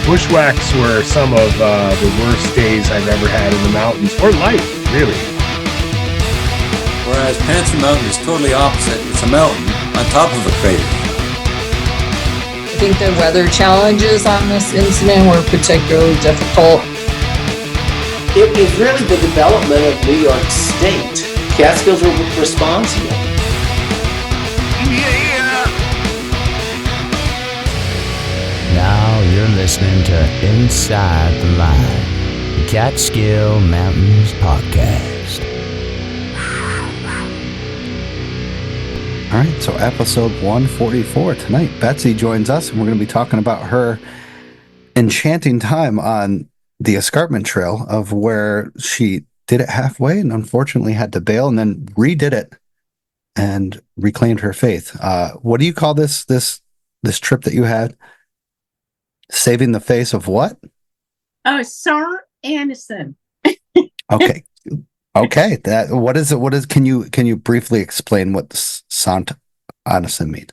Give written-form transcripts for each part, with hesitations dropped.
bushwhacks were some of the worst days I've ever had in the mountains, or life, really. Whereas Panther Mountain is totally opposite. It's a mountain on top of a crater. I think the weather challenges on this incident were particularly difficult. It was really the development of New York State. Catskills were responsible. Now you're listening to Inside the Line, the Catskill Mountains podcast. All right, so episode 144 tonight. Betsy joins us, and we're going to be talking about her enchanting time on the escarpment trail, of where she did it halfway and unfortunately had to bail, and then redid it and reclaimed her faith. What do you call this trip that you had? Saving the face of what? Oh, Sir Anderson. Okay. Okay. What is it? Can you briefly explain what Sant Anderson means?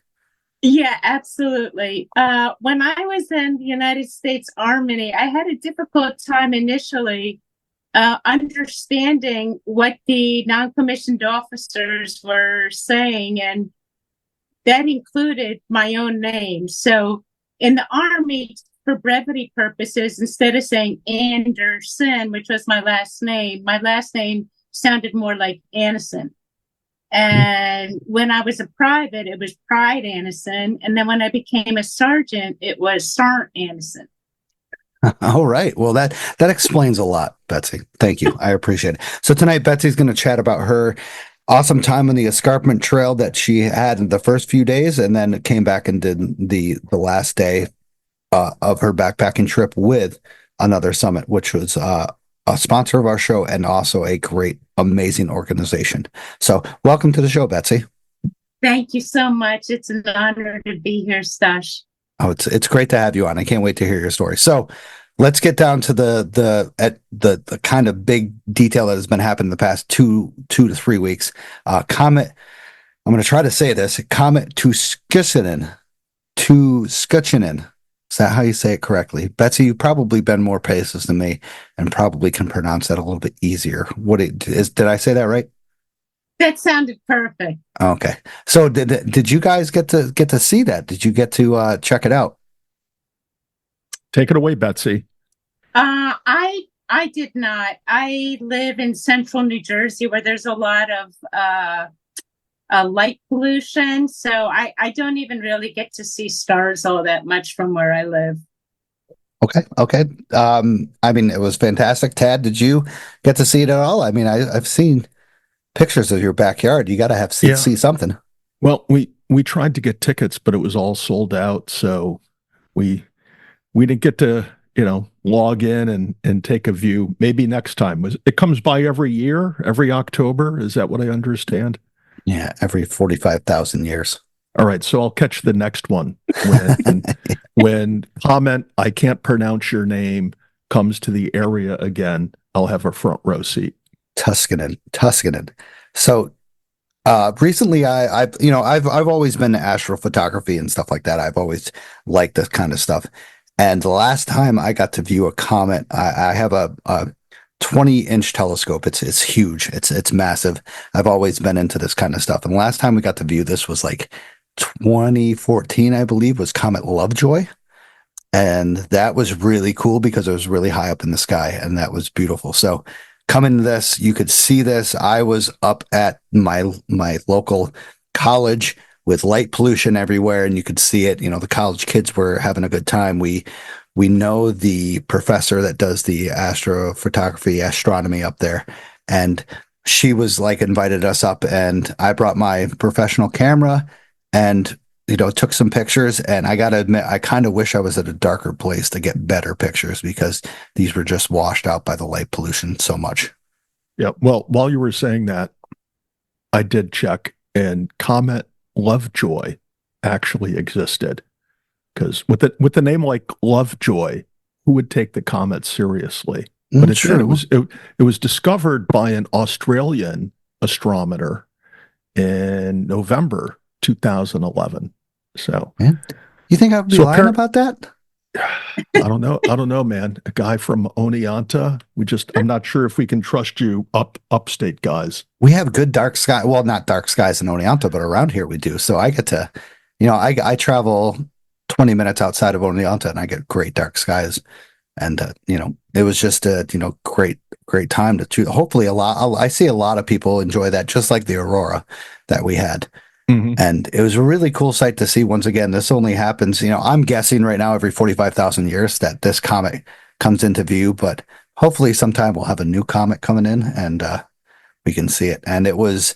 Yeah, absolutely. When I was in the United States Army, I had a difficult time initially understanding what the non-commissioned officers were saying, and that included my own name. So in the Army, for brevity purposes, instead of saying Anderson, which was my last name sounded more like Anderson. And when I was a private, it was Pride Anderson. And then when I became a sergeant, it was Sergeant Anderson. All right. Well, that explains a lot, Betsy. Thank you. I appreciate it. So tonight, Betsy's going to chat about her awesome time on the escarpment trail that she had in the first few days, and then came back and did the last day of her backpacking trip with Another Summit, which was a sponsor of our show and also a great, amazing organization. So welcome to the show, Betsy. Thank you so much. It's an honor to be here, Stash. Oh, it's great to have you on. I can't wait to hear your story. So let's get down to the kind of big detail that has been happening the past 2 to 3 weeks. Comet, I'm going to try to say this, Comet Thru-Hike. Is that how you say it correctly? Betsy, you've probably been more places than me and probably can pronounce that a little bit easier. Did I say that right? That sounded perfect. Okay. So did you guys get to see that? Did you get to check it out? Take it away, Betsy. I did not. I live in central New Jersey, where there's a lot of light pollution, so I don't even really get to see stars all that much from where I live. Okay. I mean, it was fantastic. Tad, did you get to see it at all? I mean, I've seen pictures of your backyard. You got to see something. Well, we tried to get tickets, but it was all sold out, so we didn't get to log in and take a view. Maybe next time. It comes by every year, every October? Is that what I understand? Yeah, every 45,000 years. All right, so I'll catch the next one when comment, I can't pronounce your name, comes to the area again. I'll have a front row seat. Tuskanen. So recently, I've always been to astrophotography and stuff like that. I've always liked this kind of stuff. And the last time I got to view a comet, I have a 20-inch telescope. It's huge. It's massive. I've always been into this kind of stuff. And the last time we got to view this was like 2014, I believe, was Comet Lovejoy. And that was really cool because it was really high up in the sky, and that was beautiful. So coming to this, you could see this. I was up at my local college with light pollution everywhere, and you could see it. The college kids were having a good time. We know the professor that does the astronomy up there, and she was invited us up, and I brought my professional camera and took some pictures. And I gotta admit, I kind of wish I was at a darker place to get better pictures, because these were just washed out by the light pollution so much. Yeah. Well, while you were saying that, I did check, and Comet Lovejoy actually existed, because with the name like Lovejoy, who would take the comet seriously? But it was discovered by an Australian astronomer in November 2011. So, yeah. You think I'd be lying about that? I don't know. I don't know, man. A guy from Oneonta. I'm not sure if we can trust you upstate guys. We have good dark sky. Well, not dark skies in Oneonta, but around here we do. So I get to, I travel 20 minutes outside of Oneonta and I get great dark skies. And, it was just a, great time to choose. Hopefully I see a lot of people enjoy that, just like the aurora that we had. Mm-hmm. And it was a really cool sight to see. Once again, this only happens, I'm guessing right now every 45,000 years that this comet comes into view, but hopefully sometime we'll have a new comet coming in and we can see it. And it was,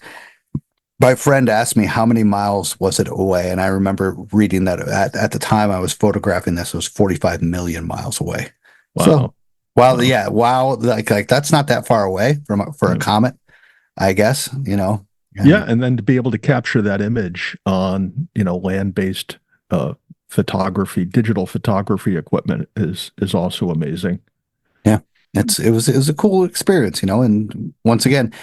my friend asked me how many miles was it away, and I remember reading that at the time I was photographing this, it was 45 million miles away. Wow. So, wow, like that's not that far away for a comet, I guess, Yeah, and then to be able to capture that image on, land-based photography, digital photography equipment is also amazing. Yeah, it was a cool experience, and once again,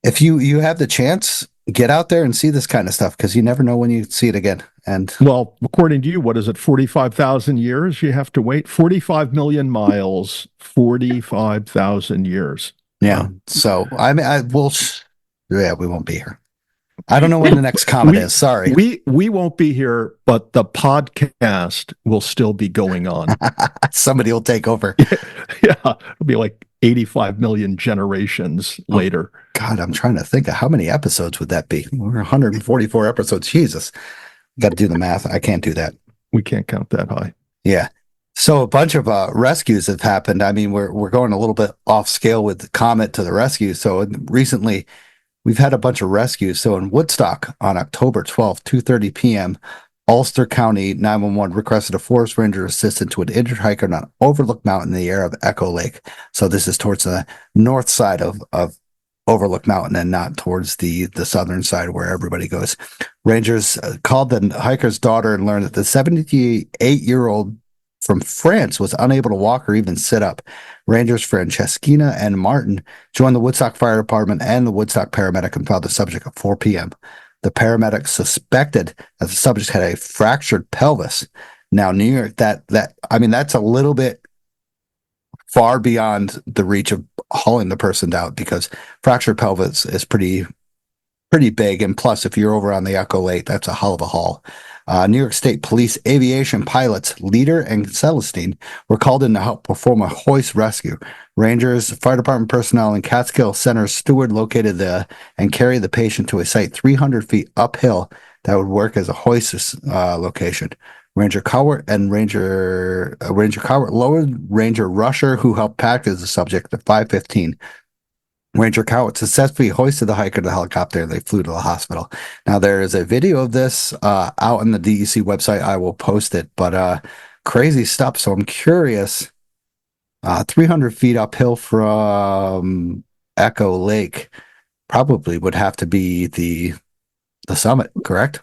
if you have the chance, get out there and see this kind of stuff, because you never know when you see it again. And well, according to you, what is it, 45,000 years you have to wait? 45 million miles, 45,000 years. Yeah. So we won't be here. I don't know when the next comet is. Sorry. We won't be here, but the podcast will still be going on. Somebody will take over. Yeah. It'll be like 85 million generations later. God, I'm trying to think of how many episodes would that be? We're 144 episodes. Jesus. Got to do the math. I can't do that. We can't count that high. Yeah. So a bunch of rescues have happened. I mean, we're going a little bit off scale with the comet to the rescue. So recently we've had a bunch of rescues. So in Woodstock on October 12th, 2:30 p.m., Ulster County 911 requested a forest ranger assistant to an injured hiker on Overlook Mountain in the area of Echo Lake. So this is towards the north side of Overlook Mountain and not towards the southern side where everybody goes. Rangers called the hiker's daughter and learned that the 78-year-old from France was unable to walk or even sit up. Rangers Francescina and Martin joined the Woodstock Fire Department and the Woodstock paramedic and found the subject at 4 p.m. The paramedic suspected that the subject had a fractured pelvis. Now, New York, that's a little bit far beyond the reach of hauling the person out, because fractured pelvis is pretty big. And plus, if you're over on the Echo Lake, that's a hell of a haul. New York State Police aviation pilots Leader and Celestine were called in to help perform a hoist rescue. Rangers, fire department personnel, and Catskill Center steward located and carried the patient to a site 300 feet uphill that would work as a hoist location. Ranger Cowart and Ranger Cowart lowered Ranger Rusher, who helped pack as the subject, at 5:15. Ranger Cowart successfully hoisted the hiker to the helicopter and they flew to the hospital. Now, there is a video of this out on the DEC website. I will post it, but crazy stuff. So I'm curious, 300 feet uphill from Echo Lake probably would have to be the summit, correct?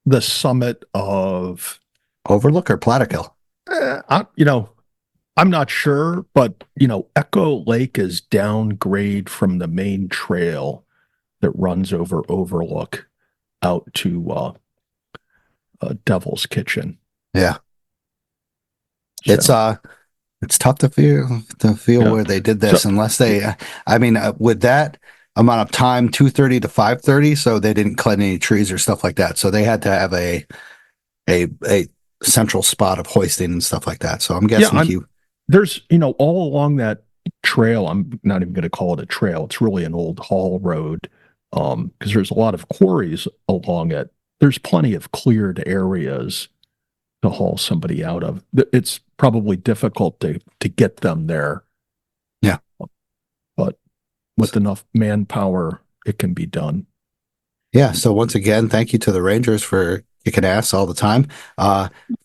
The summit of Overlook or Plattekill? I'm not sure, but Echo Lake is downgrade from the main trail that runs over Overlook out to Devil's Kitchen. Yeah. So, It's tough to feel Yeah. where they did this, So- unless they, with that amount of time, 2:30 to 5:30, so they didn't cut any trees or stuff like that. So they had to have a central spot of hoisting and stuff like that. So I'm guessing there's, all along that trail, I'm not even going to call it a trail. It's really an old haul road, because there's a lot of quarries along it. There's plenty of cleared areas to haul somebody out of. It's probably difficult to get them there. Yeah. But with enough manpower, it can be done. Yeah. So once again, thank you to the Rangers for kicking ass all the time.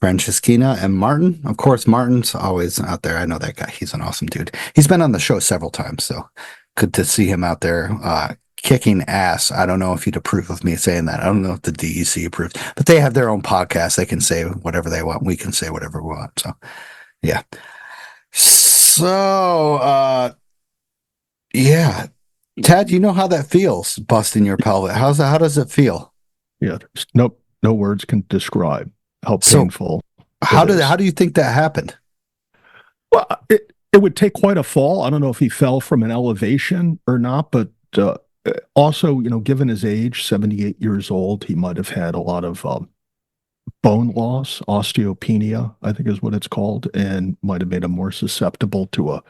Francescina and Martin. Of course, Martin's always out there. I know that guy. He's an awesome dude. He's been on the show several times, so good to see him out there kicking ass. I don't know if he'd approve of me saying that. I don't know if the DEC approves, but they have their own podcast. They can say whatever they want. We can say whatever we want. So, yeah. So, yeah. Tad, you know how that feels, busting your pelvic. How does it feel? Yeah. No words can describe how So- painful. How is. do you think that happened? Well, it would take quite a fall. I don't know if he fell from an elevation or not, but also, given his age, 78 years old, he might have had a lot of bone loss, osteopenia, I think is what it's called, and might have made him more susceptible to a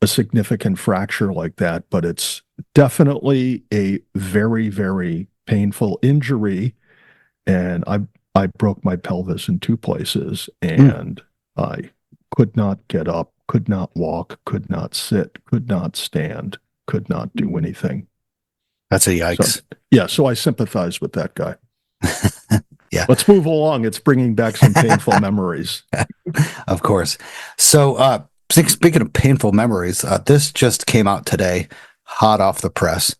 significant fracture like that. But it's definitely a very, very painful injury. And I broke my pelvis in 2 places, and I could not get up, could not walk, could not sit, could not stand, could not do anything. That's a yikes. So I sympathize with that guy. Yeah. Let's move along. It's bringing back some painful memories. Of course. So, speaking of painful memories, this just came out today, hot off the press.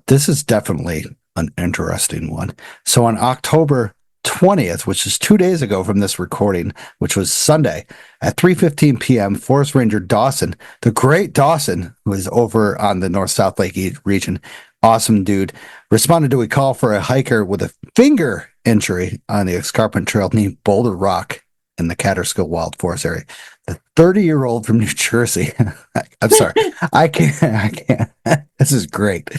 This is definitely an interesting one. So on October 20th, which is 2 days ago from this recording, which was Sunday at 3:15 p.m., Forest Ranger Dawson, the great Dawson, who is over on the North-South Lake region, awesome dude, responded to a call for a hiker with a finger injury on the escarpment trail named Boulder Rock in the Catterskill Wild Forest area. The 30-year-old from New Jersey. I'm sorry. I can't. This is great.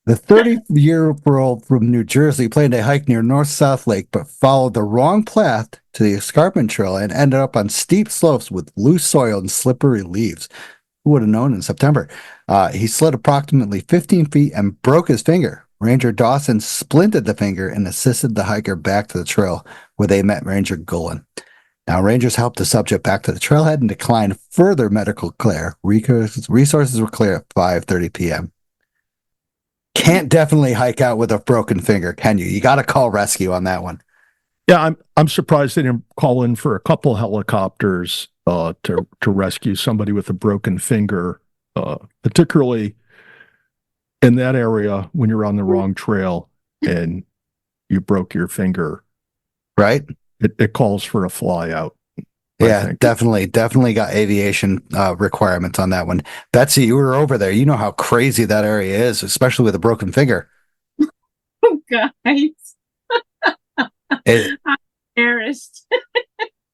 The 30-year-old from New Jersey planned a hike near North-South Lake, but followed the wrong path to the escarpment trail and ended up on steep slopes with loose soil and slippery leaves. Who would have known in September? He slid approximately 15 feet and broke his finger. Ranger Dawson splinted the finger and assisted the hiker back to the trail, where they met Ranger Gullen. Now, rangers helped the subject back to the trailhead and declined further medical care. Resources were clear at 5:30 p.m. Can't definitely hike out with a broken finger, can you? You got to call rescue on that one. Yeah, I'm surprised they didn't call in for a couple helicopters to rescue somebody with a broken finger, particularly in that area when you're on the wrong trail and you broke your finger. Right? It calls for a fly out. Yeah, definitely got aviation requirements on that one. Betsy, you were over there. You know how crazy that area is, especially with a broken finger. Oh, guys. I'm embarrassed.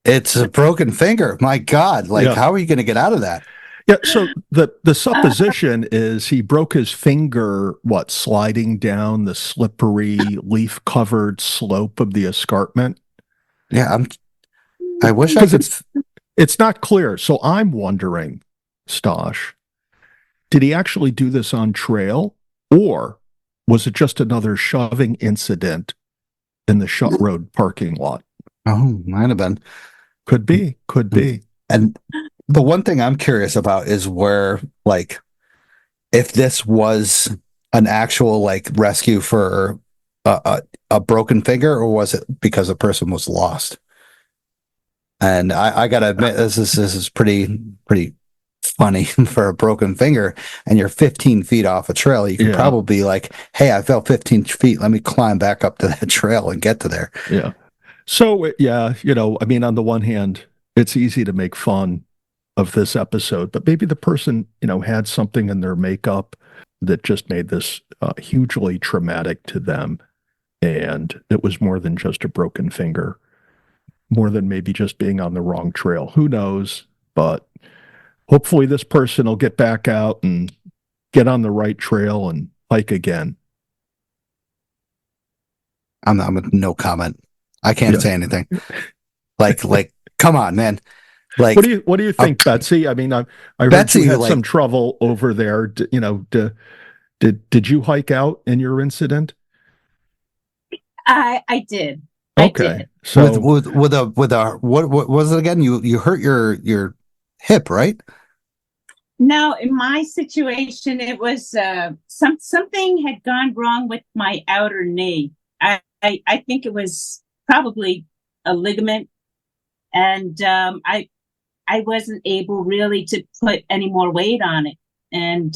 It's a broken finger. My God. How are you going to get out of that? Yeah, so the supposition is he broke his finger, sliding down the slippery, leaf-covered slope of the escarpment? Yeah, I wish I could. It's not clear. So I'm wondering, Stosh, did he actually do this on trail, or was it just another shoving incident in the Shut Road parking lot? Oh, might have been. Could be. And the one thing I'm curious about is where, if this was an actual rescue for a broken finger, or was it because a person was lost? And I gotta admit, this is pretty funny for a broken finger, and you're 15 feet off a trail. You could probably be like, hey, I fell 15 feet. Let me climb back up to that trail and get to there. Yeah. So, on the one hand, it's easy to make fun of this episode, but maybe the person, had something in their makeup that just made this hugely traumatic to them. And it was more than just a broken finger, more than maybe just being on the wrong trail. Who knows? But hopefully this person will get back out and get on the right trail and hike again. I'm no comment. I can't say anything. Come on, man. What do you think, Betsy? I heard Betsy, you had some trouble over there. Did you hike out in your incident? I did. Okay. I did. So with a what was it again? You hurt your hip, right? No, in my situation, it was something had gone wrong with my outer knee. I think it was probably a ligament, and I wasn't able really to put any more weight on it, and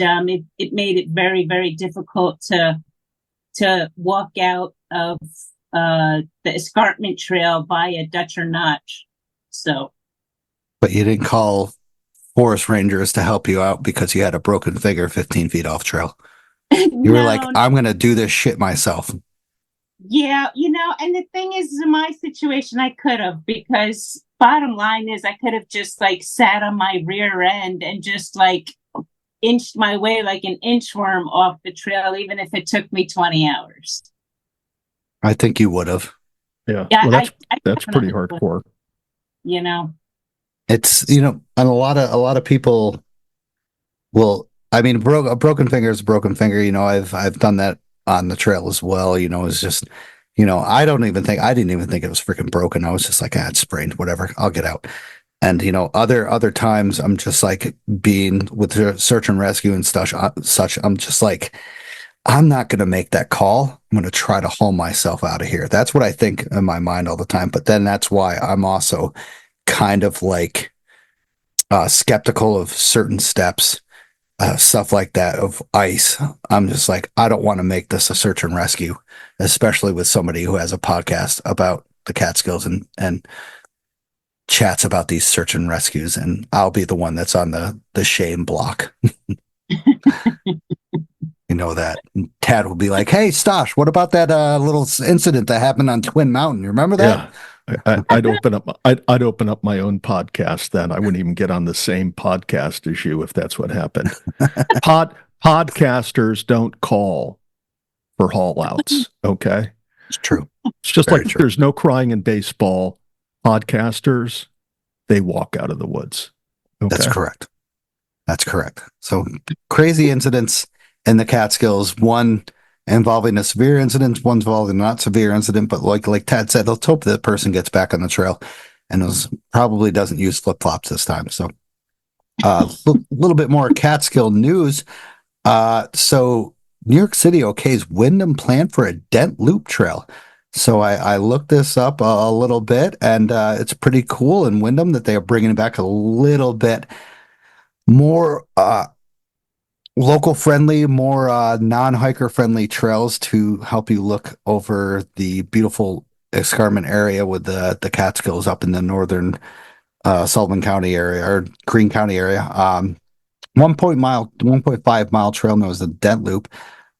it made it very, very difficult to walk out of the escarpment trail via Dutcher Notch. So, but you didn't call forest rangers to help you out because you had a broken finger 15 feet off trail. You were like, I'm going to do this shit myself. Yeah, and the thing is, in my situation, I could have, because bottom line is, I could have just like sat on my rear end and just like inched my way like an inchworm off the trail, even if it took me 20 hours. I think you would have. Yeah. Yeah, Well, I that's pretty definitely would, hardcore. you know. It's, and a lot of people will, I mean, a broken finger is a broken finger. I've done that on the trail as well. It's just, I didn't even think it was freaking broken. I was just like, it's sprained, whatever, I'll get out. And, other times I'm just like, being with the search and rescue and such, I'm just like, I'm not going to make that call. I'm going to try to haul myself out of here. That's what I think in my mind all the time. But then that's why I'm also kind of like skeptical of certain steps, stuff like that, of ice. I'm just like, I don't want to make this a search and rescue, especially with somebody who has a podcast about the Catskills and chats about these search and rescues. And I'll be the one that's on the shame block. You know that. And Tad will be like, "Hey, Stosh, what about that little incident that happened on Twin Mountain? You remember that?" Yeah. I'd open up my own podcast then. I wouldn't even get on the same podcast as you if that's what happened. Podcasters don't call for haul outs. Okay. It's true. It's just Very like true. there's no crying in baseball. Podcasters, they walk out of the woods. Okay. That's correct. That's correct. So crazy incidents in the Catskills, one involving a severe incident, one involving a not severe incident, but like Tad said, let's hope that person gets back on the trail and probably doesn't use flip-flops this time. So a little bit more Catskill news. So New York City okays Wyndham plan for a Dent Loop trail. So I looked this up a little bit, and it's pretty cool in Wyndham that they are bringing back a little bit more local friendly, more non-hiker friendly trails to help you look over the beautiful escarpment area with the Catskills up in the northern Sullivan County area or Greene County area. 1.5 mile trail known as the Dent Loop.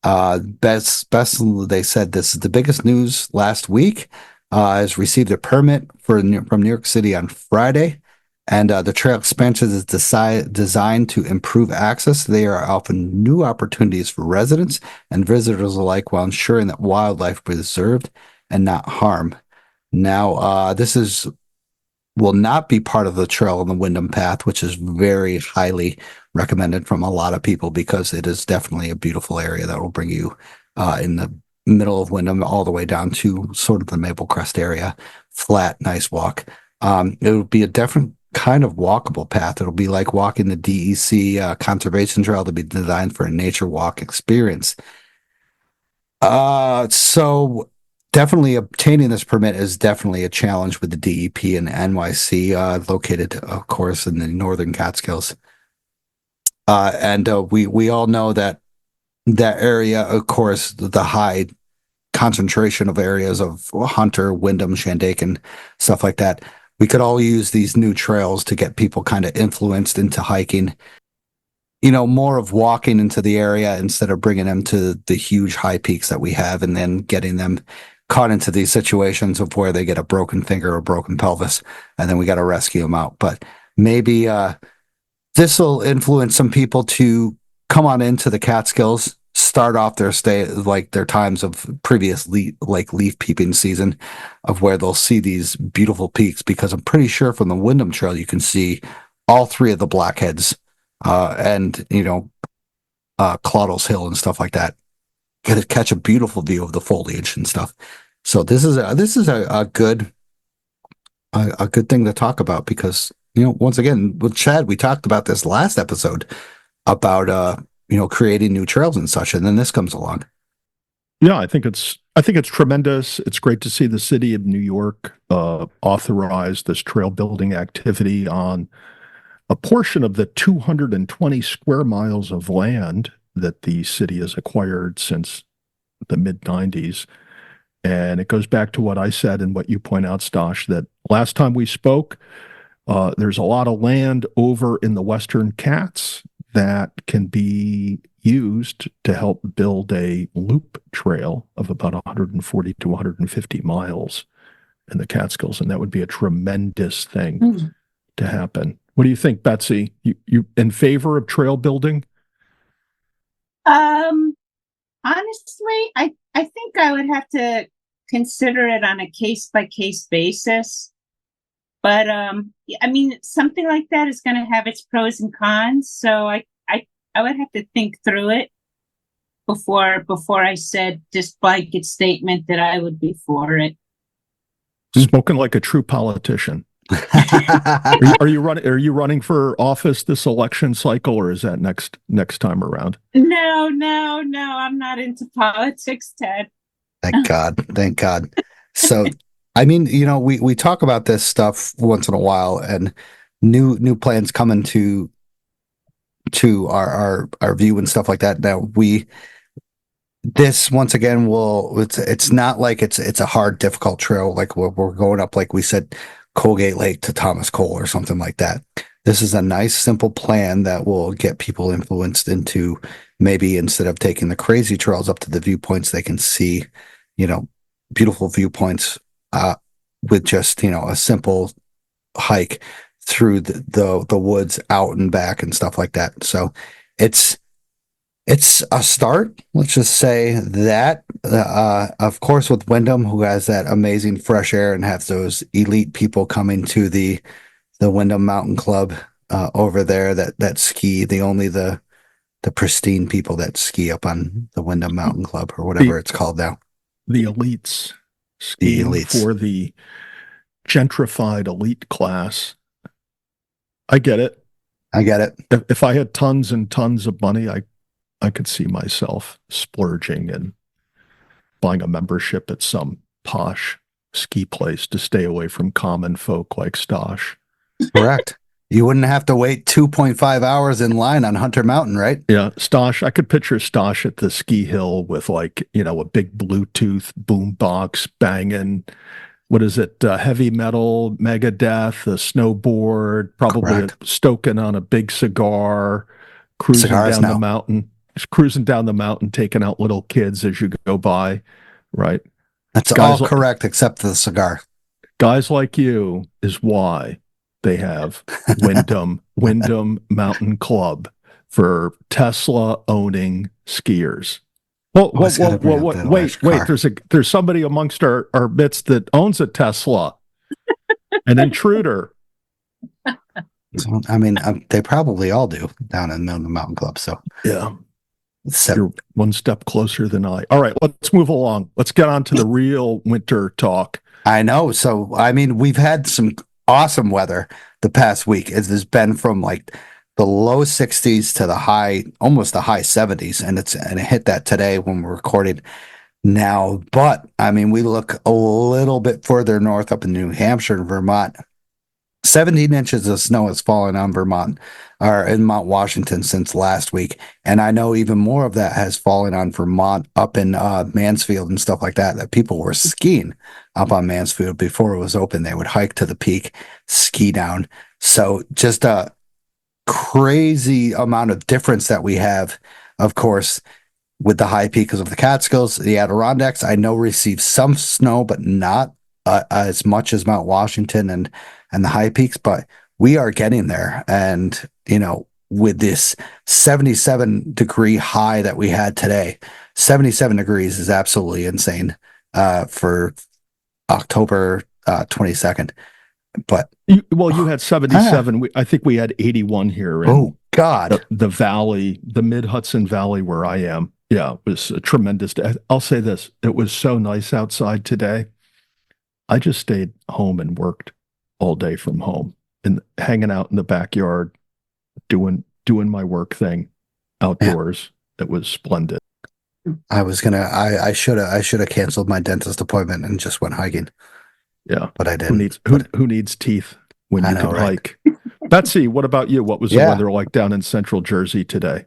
Best they said this is the biggest news last week. Has received a permit from New York City on Friday. And the trail expansion is designed to improve access. They are offering new opportunities for residents and visitors alike while ensuring that wildlife is preserved and not harmed. Now, will not be part of the trail on the Wyndham Path, which is very highly recommended from a lot of people because it is definitely a beautiful area that will bring you in the middle of Wyndham all the way down to sort of the Maple Crest area. Flat, nice walk. It will be a different kind of walkable path. It'll be like walking the DEC conservation trail to be designed for a nature walk experience. So definitely obtaining this permit is definitely a challenge with the DEP and NYC, located, of course, in the northern Catskills. And we all know that area, of course, the high concentration of areas of Hunter, Wyndham, Shandaken, stuff like that. We could all use these new trails to get people kind of influenced into hiking, more of walking into the area instead of bringing them to the huge high peaks that we have and then getting them caught into these situations of where they get a broken finger or broken pelvis and then we got to rescue them out. But maybe this will influence some people to come on into the Catskills, start off their stay, like their times of previous leaf peeping season, of where they'll see these beautiful peaks. Because I'm pretty sure from the Wyndham Trail you can see all three of the Blackheads, and Claudel's Hill and stuff like that. Get to catch a beautiful view of the foliage and stuff. So this is a good thing to talk about because once again with Chad we talked about this last episode about creating new trails and such, and then this comes along. Yeah, I think it's tremendous. It's great to see the city of New York authorize this trail building activity on a portion of the 220 square miles of land that the city has acquired since the mid 90s. And it goes back to what I said and what you point out, Stosh, that last time we spoke, there's a lot of land over in the Western Cats that can be used to help build a loop trail of about 140 to 150 miles in the Catskills, and that would be a tremendous thing to happen. What do you think, Betsy? You in favor of trail building? Honestly, I think I would have to consider it on a case by case basis. But I mean, something like that is going to have its pros and cons. So I would have to think through it before I said just blanket statement that I would be for it. Spoken like a true politician. Are you running for office this election cycle, or is that next time around? No, I'm not into politics, Ted. Thank God. So, I mean, we talk about this stuff once in a while, and new plans coming to our view and stuff like that. Now this once again it's not like it's a hard, difficult trail like we're going up, like we said, Colgate Lake to Thomas Cole or something like that. This is a nice, simple plan that will get people influenced into, maybe instead of taking the crazy trails up to the viewpoints, they can see, beautiful viewpoints with just, a simple hike through the woods out and back and stuff like that. So it's a start. Let's just say that, of course, with Wyndham, who has that amazing fresh air and have those elite people coming to the Wyndham Mountain Club over there that ski, the pristine people that ski up on the Wyndham Mountain Club or whatever it's called now. The elites skiing for the gentrified elite class. I get it. If I had tons and tons of money, I could see myself splurging and buying a membership at some posh ski place to stay away from common folk like Stosh. Correct. You wouldn't have to wait 2.5 hours in line on Hunter Mountain, right? Yeah, Stosh. I could picture Stosh at the ski hill with a big Bluetooth boombox banging. What is it? Heavy metal, Megadeth, a snowboard, probably stoking on a big cigar, cruising down the mountain. Just cruising down the mountain, taking out little kids as you go by, right? That's all correct, except the cigar. Guys like you is why they have Wyndham Mountain Club for Tesla owning skiers. Well, wait. There's somebody amongst our midst that owns a Tesla, an intruder. So, I mean, they probably all do down in the Mountain Club. So yeah. You're one step closer than I. All right, let's move along. Let's get on to the real winter talk. I know. So, I mean, we've had some awesome weather the past week. It's been from like the low 60s to almost the high 70s. And it hit that today when we're recording now. But I mean, we look a little bit further north up in New Hampshire and Vermont. 17 inches of snow has fallen on Vermont or in Mount Washington since last week. And I know even more of that has fallen on Vermont up in Mansfield and stuff like that people were skiing up on Mansfield before it was open. They would hike to the peak, ski down. So just a crazy amount of difference that we have, of course, with the high peaks of the Catskills. The Adirondacks, I know, receive some snow, but not as much as Mount Washington and the high peaks, but we are getting there. And, with this 77-degree high that we had today, 77 degrees is absolutely insane for October 22nd. But you had 77. I think we had 81 here. Oh, God. The valley, the mid-Hudson Valley where I am. Yeah, it was a tremendous day. I'll say this. It was so nice outside today. I just stayed home and worked all day from home and hanging out in the backyard, doing my work thing outdoors. Yeah. It was splendid. I should have canceled my dentist appointment and just went hiking. Yeah. But I didn't. Who needs teeth when you can hike? Betsy, what about you? What was the weather like down in central Jersey today?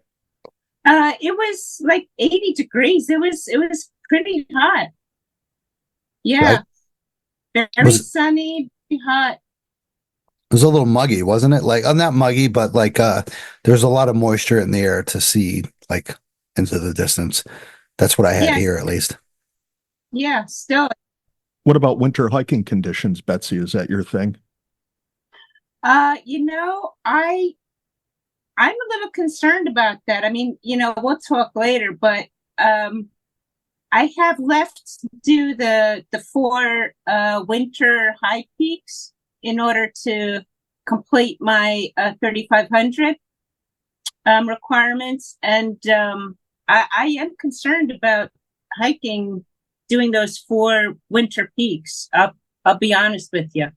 It was like 80 degrees. It was pretty hot. Yeah. Right. Very sunny, hot. It was a little muggy, wasn't it? Like, not muggy, but like there's a lot of moisture in the air to see like into the distance. That's what I had Yeah. here, at least. Yeah, still. What about winter hiking conditions, Betsy? Is that your thing? I'm a little concerned about that. I mean, we'll talk later, but I have left to do the four winter high peaks in order to complete my 3,500 requirements, and I am concerned about hiking, doing those four winter peaks. I'll be honest with you.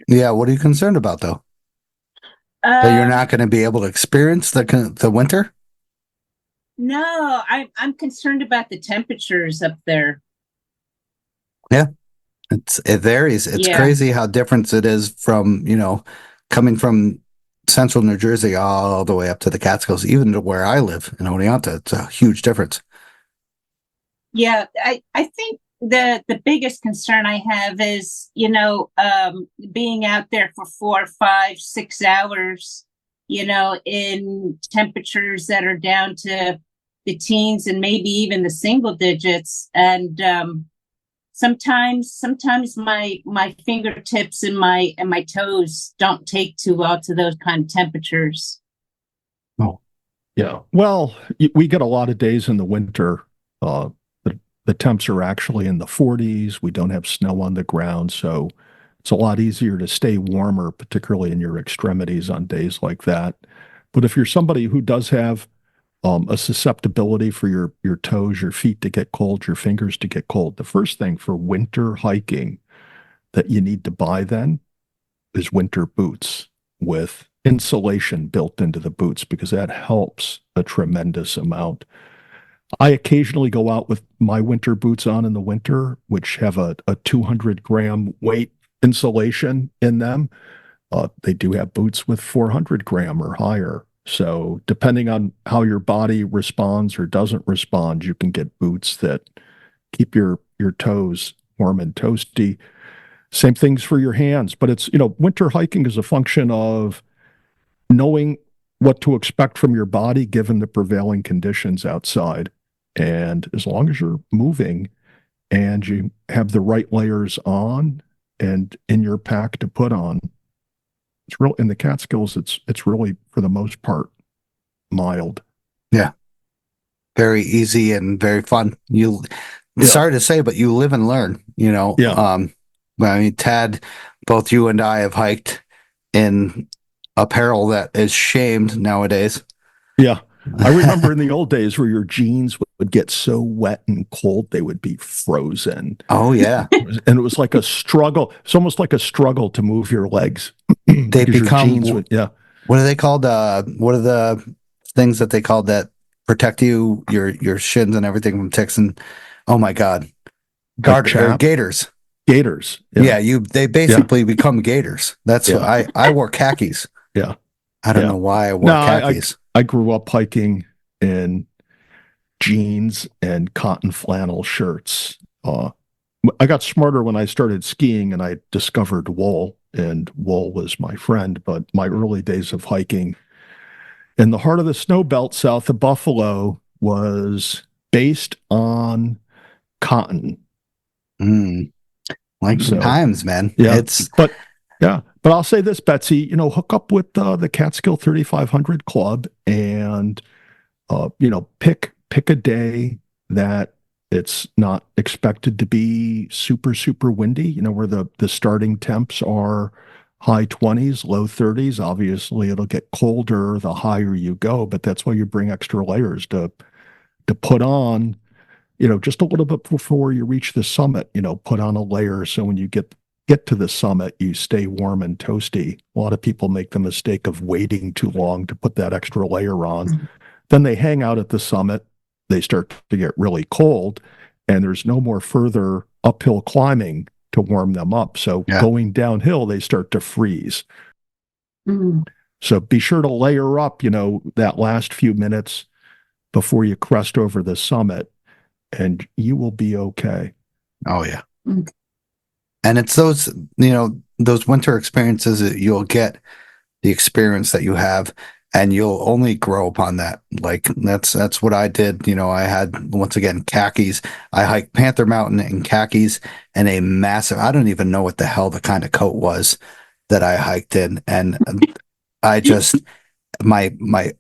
Yeah, what are you concerned about, though? That you're not going to be able to experience the winter? No, I'm concerned about the temperatures up there. Yeah, it varies. It's crazy how different it is from, coming from central New Jersey all the way up to the Catskills, even to where I live in Oneonta. It's a huge difference. Yeah, I think the biggest concern I have is, being out there for 4, 5, 6 hours, in temperatures that are down to the teens and maybe even the single digits. And sometimes my fingertips and my toes don't take too well to those kind of temperatures. Oh, yeah. Well, we get a lot of days in the winter. The temps are actually in the 40s. We don't have snow on the ground, so it's a lot easier to stay warmer, particularly in your extremities on days like that. But if you're somebody who does have a susceptibility for your toes, your feet to get cold, your fingers to get cold, the first thing for winter hiking that you need to buy then is winter boots with insulation built into the boots, because that helps a tremendous amount. I occasionally go out with my winter boots on in the winter, which have a 200-gram weight insulation in them. They do have boots with 400-gram or higher. So depending on how your body responds or doesn't respond, you can get boots that keep your toes warm and toasty. Same things for your hands. But it's, winter hiking is a function of knowing what to expect from your body given the prevailing conditions outside. And as long as you're moving and you have the right layers on and in your pack to put on, it's real in the Catskills. It's really, for the most part, mild. Yeah, very easy and very fun. Sorry to say, but you live and learn. Yeah. I mean, Tad, both you and I have hiked in apparel that is shamed nowadays. Yeah. I remember in the old days where your jeans would get so wet and cold, they would be frozen. Oh, yeah. And it was like a struggle. It's almost like a struggle to move your legs. They become, what are they called? What are the things that they called that protect your shins and everything from ticks? And oh my God, gators. Gators. Yeah, they basically become gators. That's what I wore khakis. Yeah. I don't know why I wore khakis. I grew up hiking in jeans and cotton flannel shirts. I got smarter when I started skiing and I discovered wool, and wool was my friend. But my early days of hiking in the heart of the snow belt south of Buffalo was based on cotton. Times, man. Yeah. But I'll say this, Betsy, hook up with the Catskill 3,500 Club and, pick a day that it's not expected to be super, super windy, where the starting temps are high 20s, low 30s. Obviously, it'll get colder the higher you go, but that's why you bring extra layers to put on, just a little bit before you reach the summit, put on a layer. So when you get to the summit, you stay warm and toasty. A lot of people make the mistake of waiting too long to put that extra layer on. Mm-hmm. Then they hang out at the summit. They start to get really cold, and there's no more further uphill climbing to warm them up. So going downhill, they start to freeze. Mm-hmm. So be sure to layer up, that last few minutes before you crest over the summit, and you will be okay. Oh, yeah. Mm-hmm. And it's those winter experiences that you'll get, the experience that you have. and you'll only grow upon that. Like that's what I did. I had, once again, khakis. I hiked Panther Mountain in khakis and a massive, I don't even know what the hell the kind of coat was that I hiked in. And I just,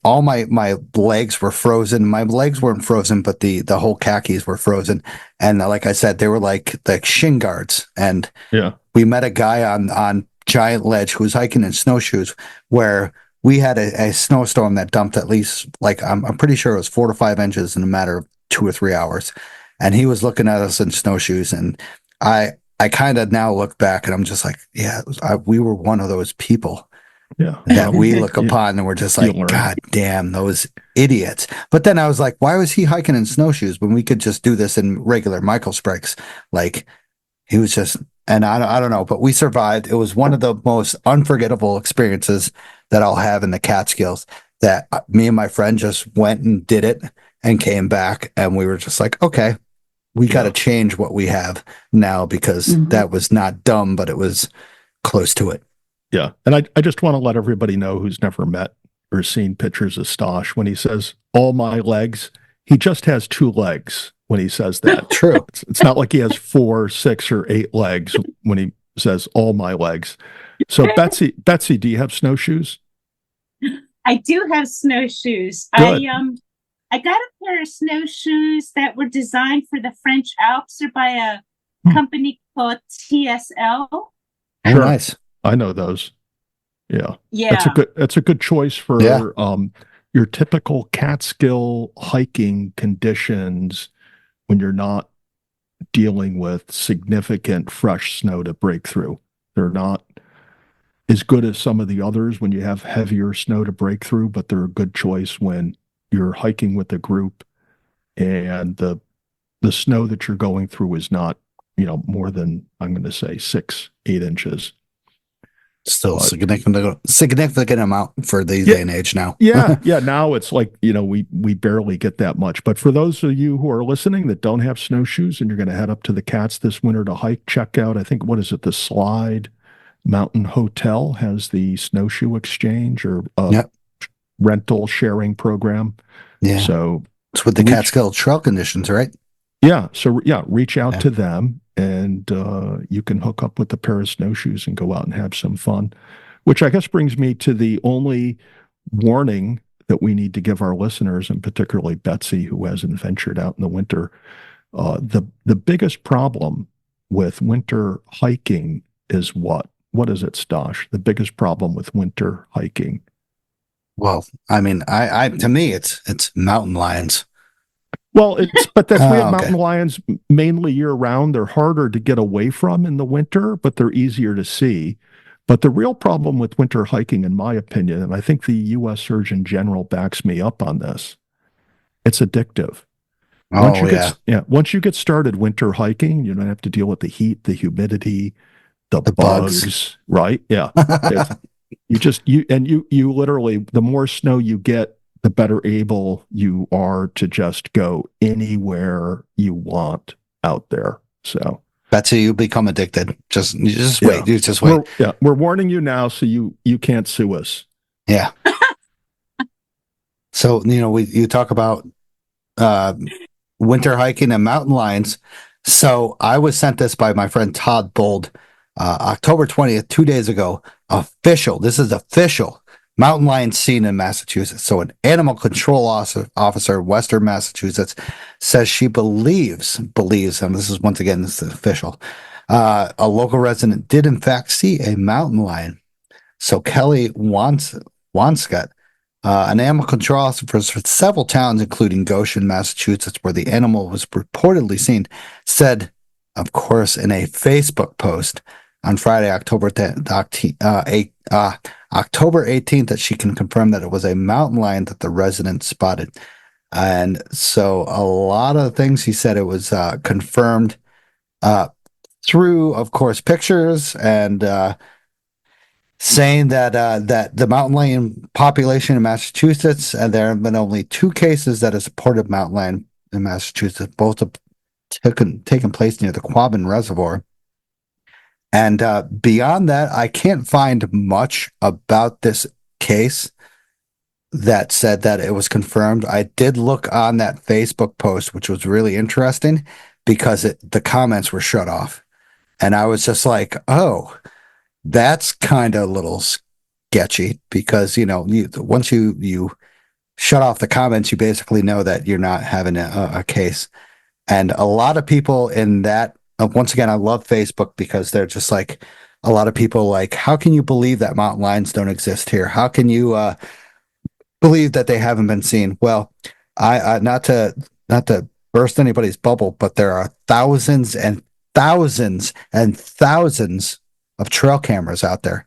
all my legs were frozen. My legs weren't frozen, but the whole khakis were frozen. And like I said, they were like shin guards. And Yeah. we met a guy on Giant Ledge who was hiking in snowshoes, where we had a snowstorm that dumped at least, like, I'm pretty sure it was 4 to 5 inches in a matter of 2 or 3 hours. And he was looking at us in snowshoes. And I kind of now look back and I'm just like, yeah, we were one of those people Yeah. that we look You- upon and we're just you like, learn. God damn, those idiots. But then I was like, why was he hiking in snowshoes when we could just do this in regular Michael Sprigs? Like, he was just, and I don't know, but we survived. It was one of the most unforgettable experiences that I'll have in the Catskills, that me and my friend just went and did it and came back. And we were just like, okay, we got to change what we have now, because that was not dumb, but it was close to it. Yeah. And I just want to let everybody know who's never met or seen pictures of Stosh, when he says all my legs, he just has 2 legs when he says that. True. It's not like he has 4, 6, or 8 legs when he says all my legs. So Betsy, do you have snowshoes? I do have snowshoes. Good. I got a pair of snowshoes that were designed for the French Alps. They're by a company called TSL. Oh, Sure. nice. I know those. Yeah. Yeah. That's a good choice for your typical Catskill hiking conditions when you're not dealing with significant fresh snow to break through. They're not as good as some of the others when you have heavier snow to break through, but they're a good choice when you're hiking with a group and the snow that you're going through is not, more than, I'm going to say, 6, 8 inches. Still significant amount for these day and age now. Yeah. Now it's like, we barely get that much. But for those of you who are listening that don't have snowshoes and you're going to head up to the Cats this winter to hike, check out, I think, what is it? The Slide Mountain Hotel has the snowshoe exchange or rental sharing program. Yeah. So it's with the Catskill trail conditions, right? Yeah. So reach out to them and you can hook up with a pair of snowshoes and go out and have some fun, which I guess brings me to the only warning that we need to give our listeners, and particularly Betsy, who hasn't ventured out in the winter. The biggest problem with winter hiking is what? What is it, Stosh? The biggest problem with winter hiking? Well, I mean, I to me, it's mountain lions. Well, but we have okay. mountain lions mainly year round. They're harder to get away from in the winter, but they're easier to see. But the real problem with winter hiking, in my opinion, and I think the U.S. Surgeon General backs me up on this, it's addictive. Once you get started winter hiking, you don't have to deal with the heat, the humidity, the bugs, right? Yeah. You literally, the more snow you get, the better able you are to just go anywhere you want out there. So Betsy, you become addicted. Just wait. You just wait. We're warning you now, so you can't sue us. Yeah. So you talk about winter hiking and mountain lions. So I was sent this by my friend Todd Bold, October 20th, 2 days ago. This is official. Mountain lion seen in Massachusetts. So an animal control officer in Western Massachusetts says she believes, and this is official, a local resident did in fact see a mountain lion. So Kelly Wanscott, an animal control officer for several towns, including Goshen, Massachusetts, where the animal was reportedly seen, said, of course, in a Facebook post on Friday, October 18th, that she can confirm that it was a mountain lion that the resident spotted. And so a lot of the things he said, it was confirmed through, of course, pictures and saying that that the mountain lion population in Massachusetts, and there have been only 2 cases that have supported mountain lion in Massachusetts. Both have taken place near the Quabbin Reservoir. And beyond that, I can't find much about this case. that said that it was confirmed. I did look on that Facebook post, which was really interesting because the comments were shut off. And I was just like, oh, that's kind of a little sketchy because, once you shut off the comments, you basically know that you're not having a case. And a lot of people in that, once again, I love Facebook because they're just like, a lot of people like, how can you believe that mountain lions don't exist here? How can you believe that they haven't been seen? Well, I not to burst anybody's bubble, but there are thousands and thousands and thousands of trail cameras out there.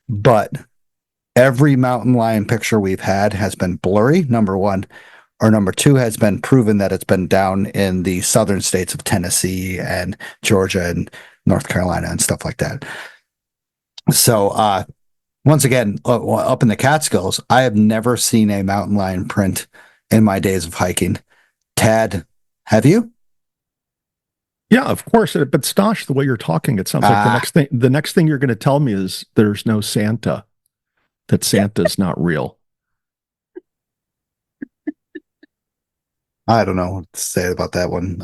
But every mountain lion picture we've had has been blurry, number one, or number two has been proven that it's been down in the southern states of Tennessee and Georgia and North Carolina and stuff like that. So, once again, up in the Catskills, I have never seen a mountain lion print in my days of hiking. Tad, have you? Yeah, of course. But Stosh, the way you're talking, it sounds like the next thing you're going to tell me is there's no Santa, that Santa's not real. I don't know what to say about that one.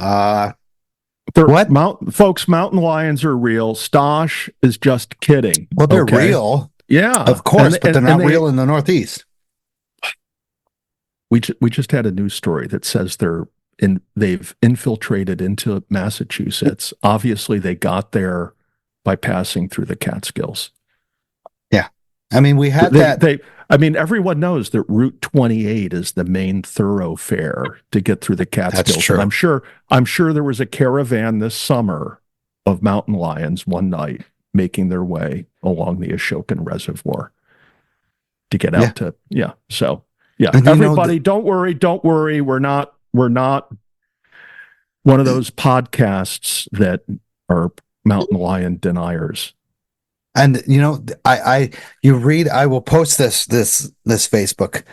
Folks, mountain lions are real. Stosh is just kidding. Well, they're real. Yeah. Of course, but they're not real in the Northeast. We just had a news story that says they've infiltrated into Massachusetts. Obviously, they got there by passing through the Catskills. Yeah. I mean, we had everyone knows that Route 28 is the main thoroughfare to get through the Catskills. That's true. And I'm sure there was a caravan this summer of mountain lions one night making their way along the Ashokan Reservoir to get out to, So, yeah, and everybody, don't worry. We're not one of those podcasts that are mountain lion deniers. And I will post this Facebook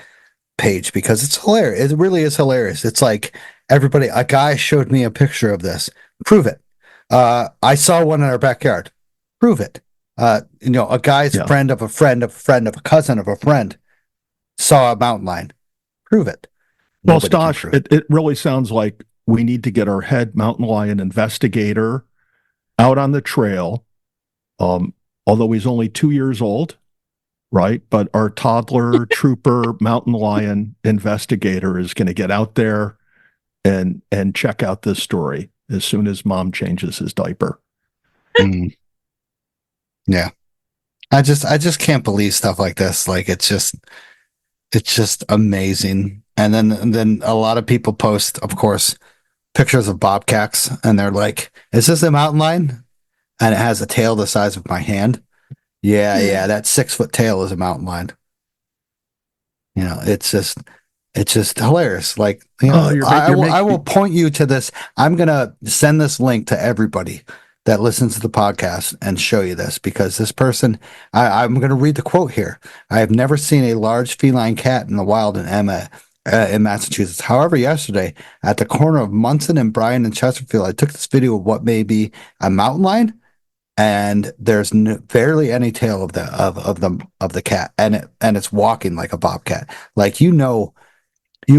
page because it's hilarious. It really is hilarious. It's like a guy showed me a picture of this. Prove it. I saw one in our backyard. Prove it. A guy's friend of a friend of a friend of a cousin of a friend saw a mountain lion. Prove it. Well, Stosh, it really sounds like we need to get our head mountain lion investigator out on the trail. Although he's only 2 years old, right? But our toddler trooper mountain lion investigator is going to get out there and check out this story as soon as mom changes his diaper. Yeah. I just can't believe stuff like this. Like it's just amazing. And then a lot of people post, of course, pictures of bobcats and they're like, is this a mountain lion? And it has a tail the size of my hand. Yeah, that 6-foot tail is a mountain lion. It's just hilarious. Like, I will point you to this. I'm gonna send this link to everybody that listens to the podcast and show you this because this person, I'm gonna read the quote here. I have never seen a large feline cat in the wild in Massachusetts. However, yesterday at the corner of Munson and Bryan and Chesterfield, I took this video of what may be a mountain lion. And there's barely any tail of the cat, and it's walking like a bobcat. Like you've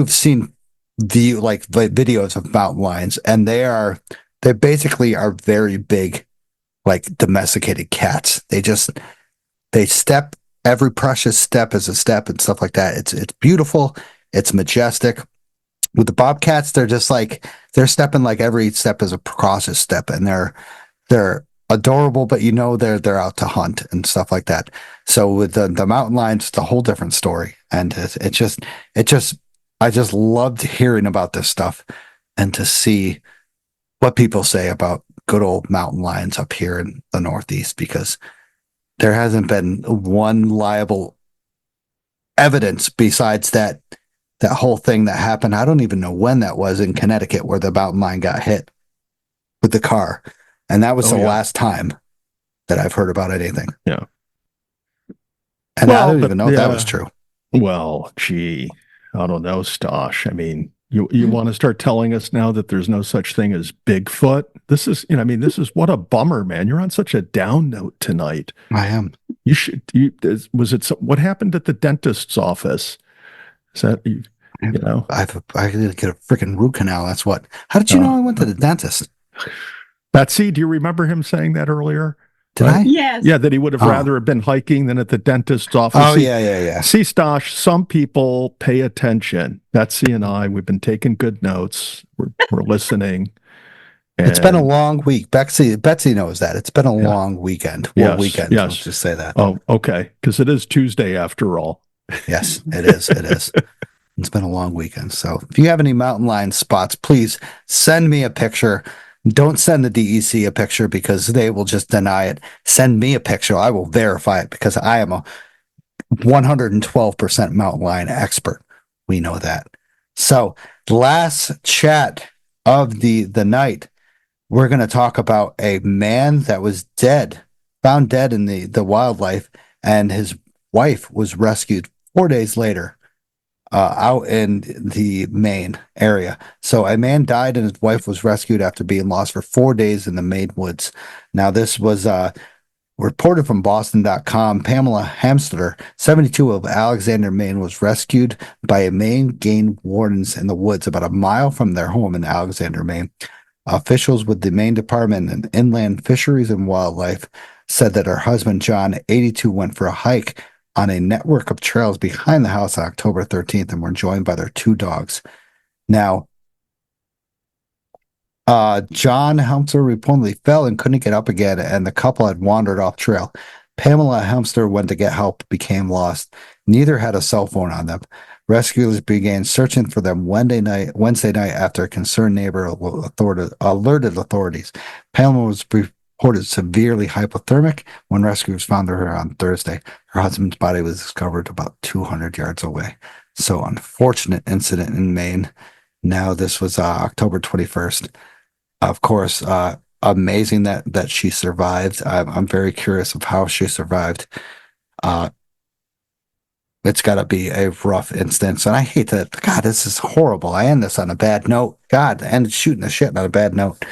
seen videos of mountain lions, and they basically are very big, like domesticated cats. They step, every precious step is a step and stuff like that. It's beautiful, it's majestic. With the bobcats, they're just like they're stepping like every step is a cautious step, and they're adorable, but they're out to hunt and stuff like that. So with the mountain lions, it's a whole different story. And I just loved hearing about this stuff and to see what people say about good old mountain lions up here in the Northeast, because there hasn't been one liable evidence besides that whole thing that happened. I don't even know when that was in Connecticut where the mountain lion got hit with the car. And that was the last time that I've heard about anything. Yeah. And I don't even know if that was true. Well, gee, I don't know, Stosh. I mean, you want to start telling us now that there's no such thing as Bigfoot? This is, what a bummer, man. You're on such a down note tonight. I am. What happened at the dentist's office? Is that, you know? I need to get a freaking root canal. That's what. How did you know I went to the dentist? Betsy, do you remember him saying that earlier? Did Right? I? Yes. Yeah, that he would have Oh. rather have been hiking than at the dentist's office. Oh, yeah. See, Stosh, some people pay attention. Betsy and I, we've been taking good notes. We're listening. It's been a And- long week. Betsy knows that. It's been a long weekend. Well, weekend. Yes. Let's just say that. Oh, okay. Because it is Tuesday after all. Yes, it is. It is. It's been a long weekend. So if you have any mountain lion spots, please send me a picture. Don't send the DEC a picture because they will just deny it. Send me a picture. I will verify it because I am a 112% mountain lion expert. We know that. So last chat of the night, we're going to talk about a man that was dead, found dead in the wildlife, and his wife was rescued 4 days later out in the Maine area. So a man died and his wife was rescued after being lost for 4 days in the Maine woods. Now, this was reported from Boston.com. Pamela Hamster, 72 of Alexander, Maine, was rescued by a Maine game wardens in the woods about a mile from their home in Alexander, Maine. Officials with the Maine Department of Inland Fisheries and Wildlife said that her husband, John, 82, went for a hike on a network of trails behind the house on October 13th and were joined by their 2 dogs. Now, John Helmster reportedly fell and couldn't get up again, and the couple had wandered off trail. Pamela Helmster went to get help, became lost. Neither had a cell phone on them. Rescuers began searching for them Wednesday night after a concerned neighbor alerted authorities. Pamela was reported severely hypothermic when rescuers found her on Thursday. Her husband's body was discovered about 200 yards away. So unfortunate incident in Maine. Now this was October 21st. Of course, amazing that she survived. I'm very curious of how she survived. It's got to be a rough instance. And I hate that. God, this is horrible. I end this on a bad note. God, I ended shooting the shit on a bad note.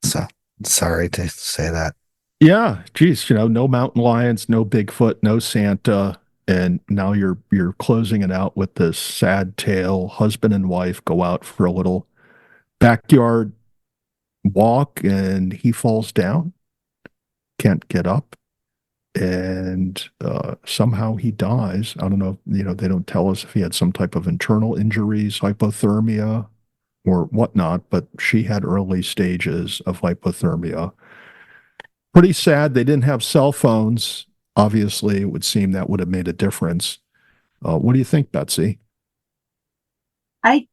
So sorry to say that. Yeah, geez, no mountain lions, no Bigfoot, no Santa, and now you're closing it out with this sad tale. Husband and wife go out for a little backyard walk, and he falls down, can't get up, and somehow he dies. I don't know, they don't tell us if he had some type of internal injuries, hypothermia, or whatnot, but she had early stages of hypothermia. Pretty sad. They didn't have cell phones. Obviously, it would seem that would have made a difference. What do you think, Betsy? I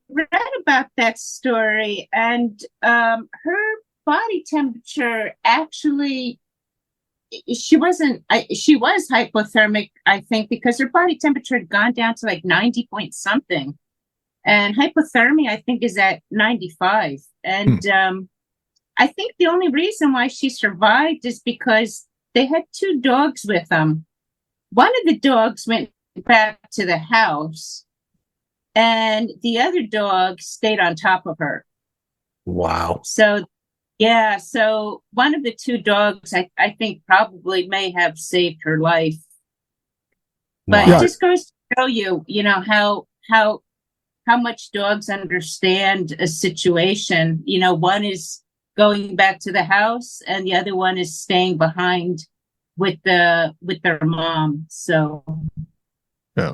read about that story, and her body temperature actually, she was hypothermic, I think, because her body temperature had gone down to like 90 point something, and hypothermia, I think, is at 95. And I think the only reason why she survived is because they had 2 dogs with them. One of the dogs went back to the house, and the other dog stayed on top of her. Wow. So, yeah, so one of the 2 dogs, I think, probably may have saved her life. But Wow. it just goes to show you, how much dogs understand a situation. One is going back to the house, and the other one is staying behind with their mom. So, Yeah.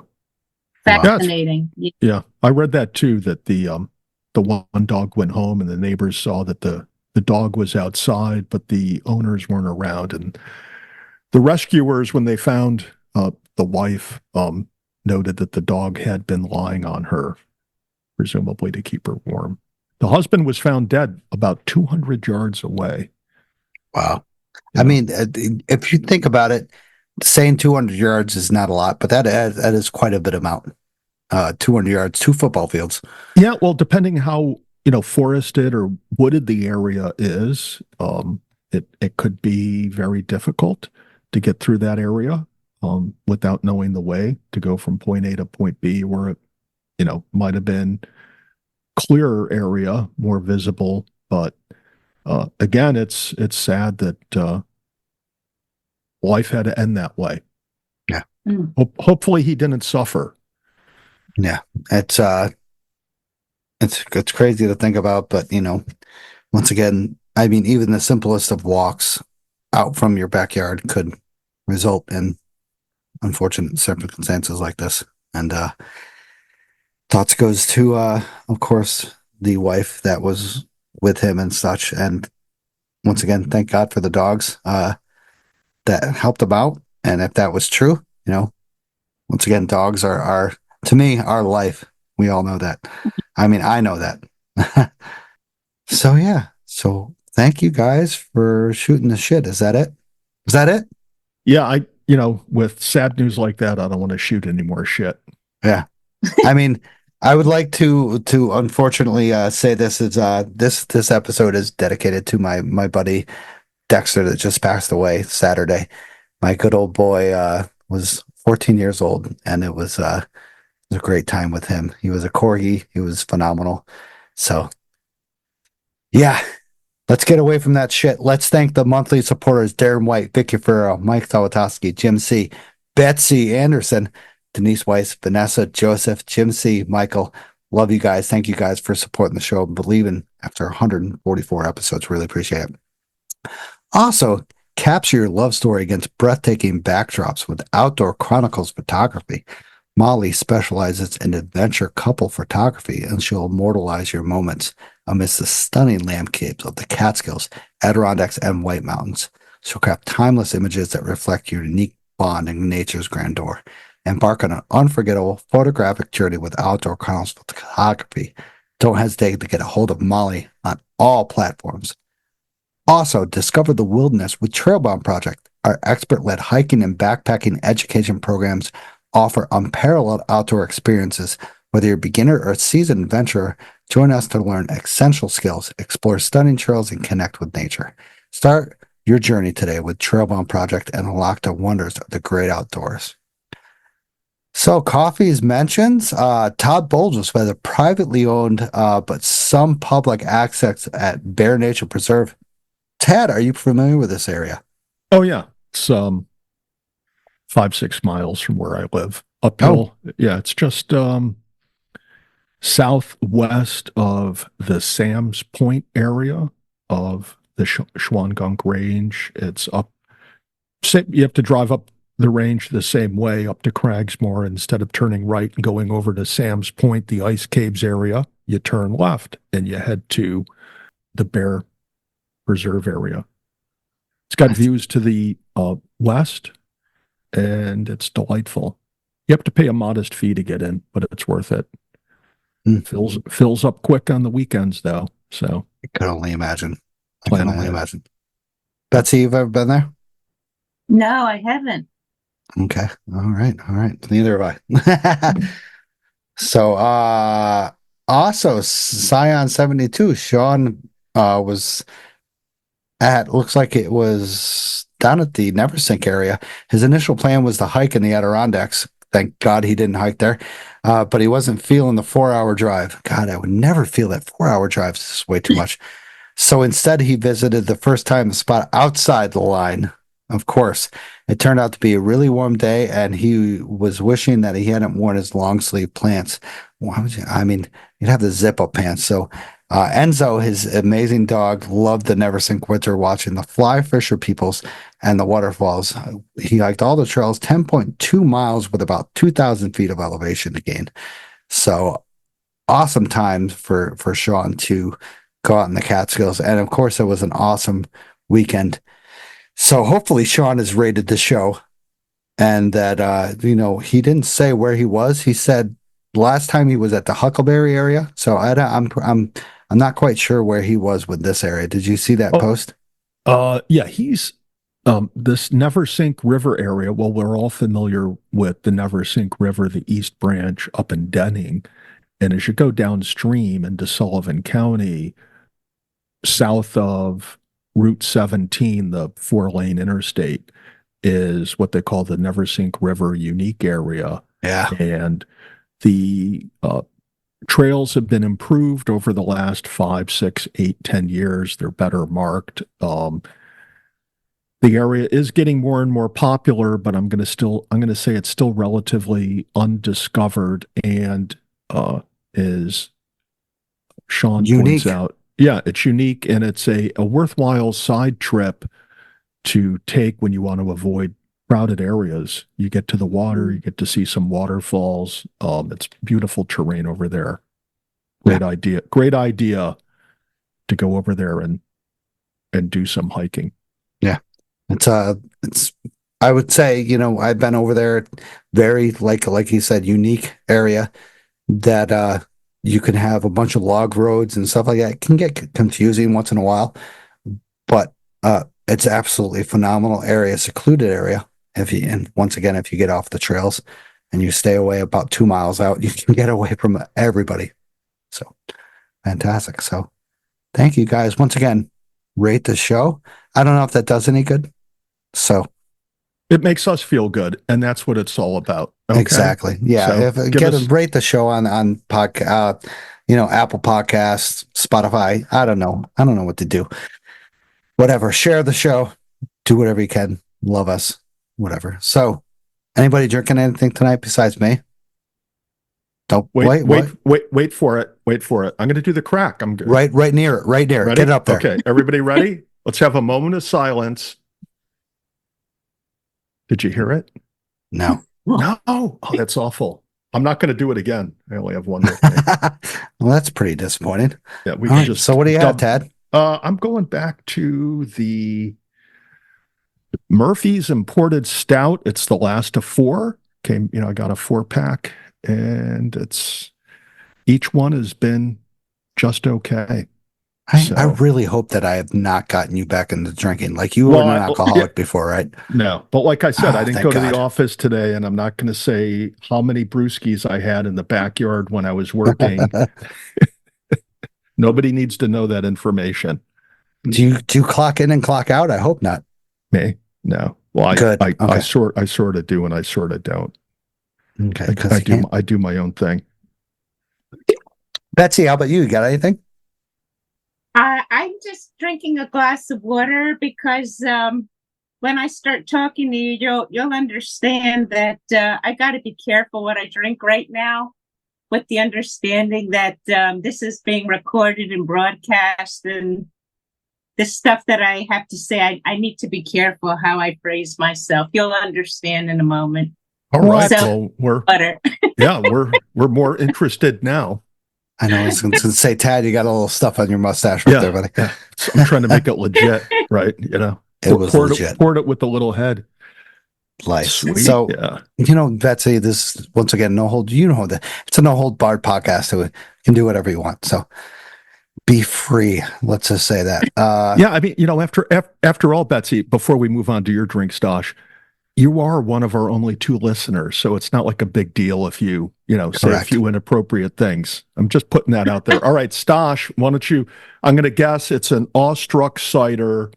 Fascinating. Yeah, I read that too, that the one dog went home and the neighbors saw that the dog was outside, but the owners weren't around. And the rescuers, when they found the wife, noted that the dog had been lying on her, presumably to keep her warm. The husband was found dead about 200 yards away. Wow. I mean, if you think about it, saying 200 yards is not a lot, but that is quite a bit of mountain. 200 yards, 2 football fields. Yeah, well, depending how forested or wooded the area is, it could be very difficult to get through that area without knowing the way to go from point A to point B, where it might have been clearer area, more visible. But again, it's sad that life had to end that way. Yeah. Hopefully he didn't suffer. Yeah, it's it's crazy to think about, but once again, I mean, even the simplest of walks out from your backyard could result in unfortunate circumstances like this. And thoughts goes to, of course, the wife that was with him and such. And once again, thank God for the dogs that helped him out. And if that was true, once again, dogs are to me, our life. We all know that. I mean, I know that. So yeah. So thank you guys for shooting the shit. Is that it? Is that it? Yeah, with sad news like that, I don't want to shoot any more shit. Yeah. I mean, I would like to unfortunately say this is this episode is dedicated to my buddy Dexter that just passed away Saturday. My good old boy was 14 years old, and it was a great time with him. He was a corgi. He was phenomenal. So yeah, let's get away from that shit. Let's thank the monthly supporters: Darren White, Vicky Farrell, Mike Sawatowski, Jim C, Betsy Anderson, Denise Weiss, Vanessa, Joseph, Jim C, Michael. Love you guys. Thank you guys for supporting the show and believing after 144 episodes. Really appreciate it. Also, capture your love story against breathtaking backdrops with Outdoor Chronicles Photography. Molly specializes in adventure couple photography, and she'll immortalize your moments amidst the stunning landscapes of the Catskills, Adirondacks, and White Mountains. She'll craft timeless images that reflect your unique bond in nature's grandeur. Embark on an unforgettable photographic journey with Outdoor Chronicles Photography. Don't hesitate to get a hold of Molly on all platforms. Also, discover the wilderness with Trailbound Project. Our expert-led hiking and backpacking education programs offer unparalleled outdoor experiences. Whether you're a beginner or a seasoned adventurer, join us to learn essential skills, explore stunning trails, and connect with nature. Start your journey today with Trailbound Project and unlock the wonders of the great outdoors. So, coffee's mentions. Todd Bulges by the privately owned, but some public access at Bear Nature Preserve. Tad, are you familiar with this area? Oh yeah, it's 5-6 miles from where I live, uphill. Yeah, it's just southwest of the Sam's Point area of the Shawangunk Range. It's up. You have to drive up the range the same way up to Cragsmore. Instead of turning right and going over to Sam's Point, the ice caves area, you turn left and you head to the Bear Preserve area. It's got views to the west, and it's delightful. You have to pay a modest fee to get in, but it's worth it. Fills up quick on the weekends, though. So I can only imagine. Plan Betsy, you've ever been there? No, I haven't. Okay. All right. Neither have I. So, also Scion 72, Sean was at, looks like it was down at the Neversink area. His initial plan was to hike in the Adirondacks. Thank God he didn't hike there. But he wasn't feeling the 4-hour drive. God, I would never feel that 4-hour drive. This is way too much. So instead, he visited the first time the spot outside the line. Of course, it turned out to be a really warm day, and he was wishing that he hadn't worn his long sleeve pants. Why would you? I mean, you'd have the zip up pants. So Enzo, his amazing dog, loved the Neversink winter, watching the fly fisher peoples and the waterfalls. He hiked all the trails, 10.2 miles with about 2,000 feet of elevation to gain. So awesome time for Sean to go out in the Catskills. And of course, it was an awesome weekend. So hopefully Sean has rated the show, and that, he didn't say where he was. He said last time he was at the Huckleberry area. So I'm not quite sure where he was with this area. Did you see that post? Yeah, he's this Neversink River area. Well, we're all familiar with the Neversink River, the East Branch up in Denning. And as you go downstream into Sullivan County, south of Route 17, the 4-lane interstate, is what they call the Neversink River Unique Area. Yeah. And the trails have been improved over the last 5, 6, 8, 10 years. They're better marked. the area is getting more and more popular, but I'm going to say it's still relatively undiscovered and is Sean Unique. points out, yeah, it's unique and it's a worthwhile side trip to take when you want to avoid crowded areas. You get to the water, you get to see some waterfalls. It's beautiful terrain over there. Great idea. Great idea to go over there and do some hiking. Yeah. It's I would say, I've been over there, very like you said, unique area that you can have a bunch of log roads and stuff like that. It can get confusing once in a while, but it's absolutely phenomenal area, secluded area. And once again, if you get off the trails and you stay away about 2 miles out, you can get away from everybody. So fantastic. So thank you guys once again. Rate the show. I don't know if that does any good. So it makes us feel good, and that's what it's all about. Okay? Exactly. Yeah. So rate the show on podcast, Apple Podcasts, Spotify. I don't know what to do. Whatever. Share the show. Do whatever you can. Love us. Whatever. So, anybody drinking anything tonight besides me? Don't wait for it. Wait for it. I'm going to do the crack. I'm good. Right near it. Right near it. Get it up there. Okay. Everybody ready? Let's have a moment of silence. Did you hear it? No. No. Oh, that's awful. I'm not going to do it again. I only have one more thing. Well, that's pretty disappointing. Yeah, we All can right, just. so what do you have, Tad? I'm going back to the Murphy's Imported Stout. It's the last of four. I got a 4-pack, and each one has been just okay. I really hope that I have not gotten you back into drinking. Like you were an alcoholic before, right? No, but like I said, I didn't go to God. the office today, and I'm not going to say how many brewskis I had in the backyard when I was working. Nobody needs to know that information. Do you clock in and clock out? I hope not. Me? No. Well, Good. I sort of do, and I sort of don't. Okay. I do my own thing. Betsy, how about you? You got anything? I'm just drinking a glass of water because when I start talking to you, you'll understand that I got to be careful what I drink right now, with the understanding that this is being recorded and broadcast, and the stuff that I have to say, I need to be careful how I phrase myself. You'll understand in a moment. All right. So, well, butter. we're more interested now. I know I was going to say, Tad, you got a little stuff on your mustache right there, buddy. Yeah. So I'm trying to make it legit, right? It was legit. Poured it with the little head. Life. Sweet. So, yeah. Betsy, this once again, no hold. That it's a no hold barred podcast, so you can do whatever you want. So, be free. Let's just say that. Yeah, I mean, after all, Betsy, before we move on to your drink, Stosh, you are one of our only 2 listeners, so it's not like a big deal if you, say a few inappropriate things. I'm just putting that out there. All right, Stosh, why don't you? I'm going to guess it's an Awestruck cider.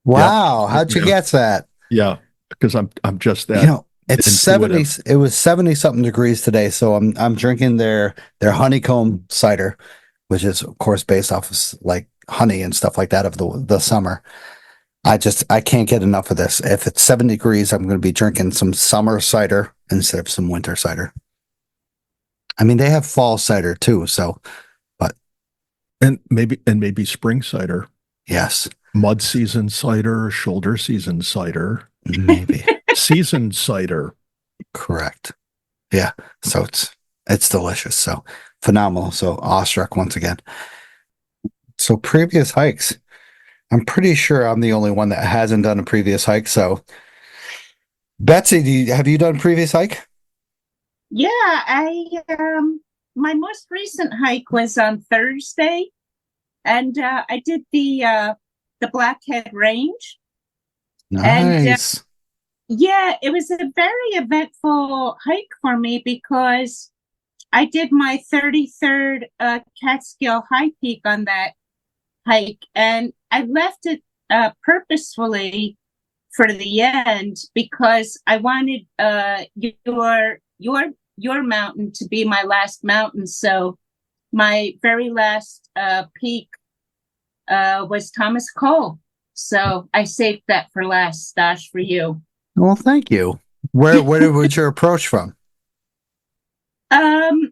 Wow, Yep. how'd you guess that? Yeah, because I'm just that. It's intuitive. 70. It was 70 something degrees today, so I'm drinking their honeycomb cider, which is of course based off of like honey and stuff like that of the summer. I can't get enough of this. If it's 7 degrees, I'm going to be drinking some summer cider instead of some winter cider. I mean, they have fall cider too, and maybe spring cider. Yes. Mud season cider, shoulder season cider, maybe seasoned cider. Correct. Yeah. So it's delicious. So phenomenal. So awestruck once again. So previous hikes. I'm pretty sure I'm the only one that hasn't done a previous hike. So Betsy, have you done a previous hike? Yeah, my most recent hike was on Thursday, and I did the Blackhead Range. Nice. And, yeah, it was a very eventful hike for me because I did my 33rd Catskill High Peak on that hike, and I left it purposefully for the end because I wanted your mountain to be my last mountain. So my very last peak was Thomas Cole, So I saved that for last, Stash, for you. Well, thank you. Where was your approach from? Um,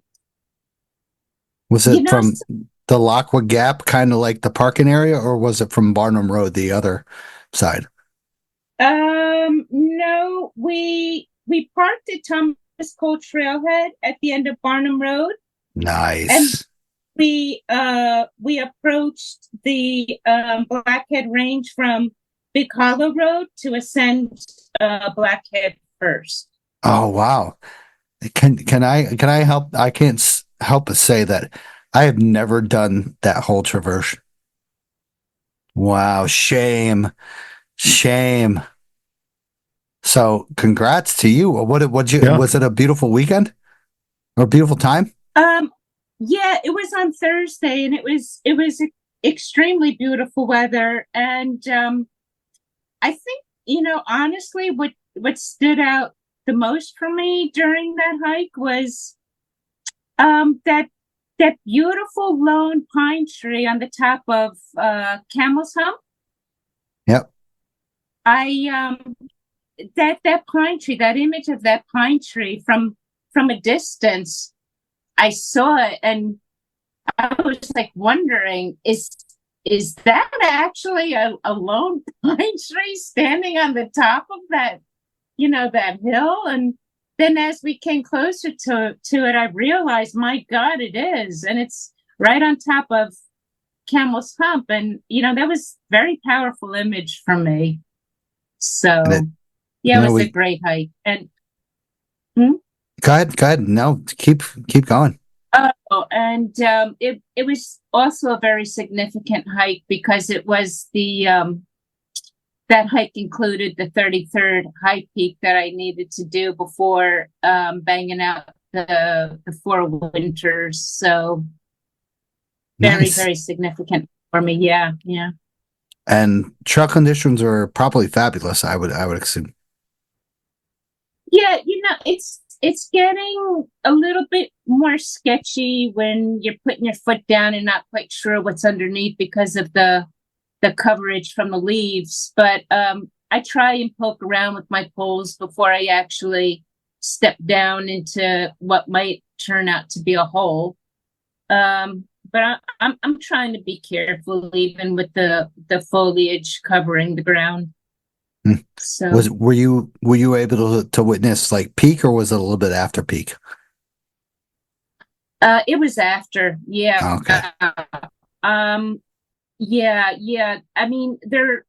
Was you it know, from the Lockwood Gap, kind of like the parking area, or was it from Barnum Road, the other side? no, we parked at Thomas Cole Trailhead at the end of Barnum Road, and Nice. we approached the Blackhead Range from Big Hollow Road to ascend Blackhead first. Oh wow. Can I help? I can't help but say that I have never done that whole traverse. Wow, shame. So, congrats to you. What you Yeah. was it a beautiful weekend or a beautiful time? Yeah, it was on Thursday, and it was extremely beautiful weather. And I think, honestly, what stood out the most for me during that hike was that beautiful lone pine tree on the top of Camel's Hump. Yep. I that pine tree, that image of that pine tree from a distance, I saw it, and I was like wondering, is that actually a lone pine tree standing on the top of that hill? And then as we came closer to it, I realized, my God, it is. And it's right on top of Camel's Hump. And, that was very powerful image for me. So, yeah, it was a great hike. And Go ahead. No, keep going. oh, and it was also a very significant hike because it was that hike included the 33rd high peak that I needed to do before banging out the 4 winters. So very, Nice. very significant for me. Yeah. And trail conditions are probably fabulous, I would assume. Yeah, it's getting a little bit more sketchy when you're putting your foot down and not quite sure what's underneath because of the coverage from the leaves. But I try and poke around with my poles before I actually step down into what might turn out to be a hole. But I'm trying to be careful even with the foliage covering the ground. So Were you able to witness like peak, or was it a little bit after peak? it was after, yeah. Okay. Yeah. I mean, there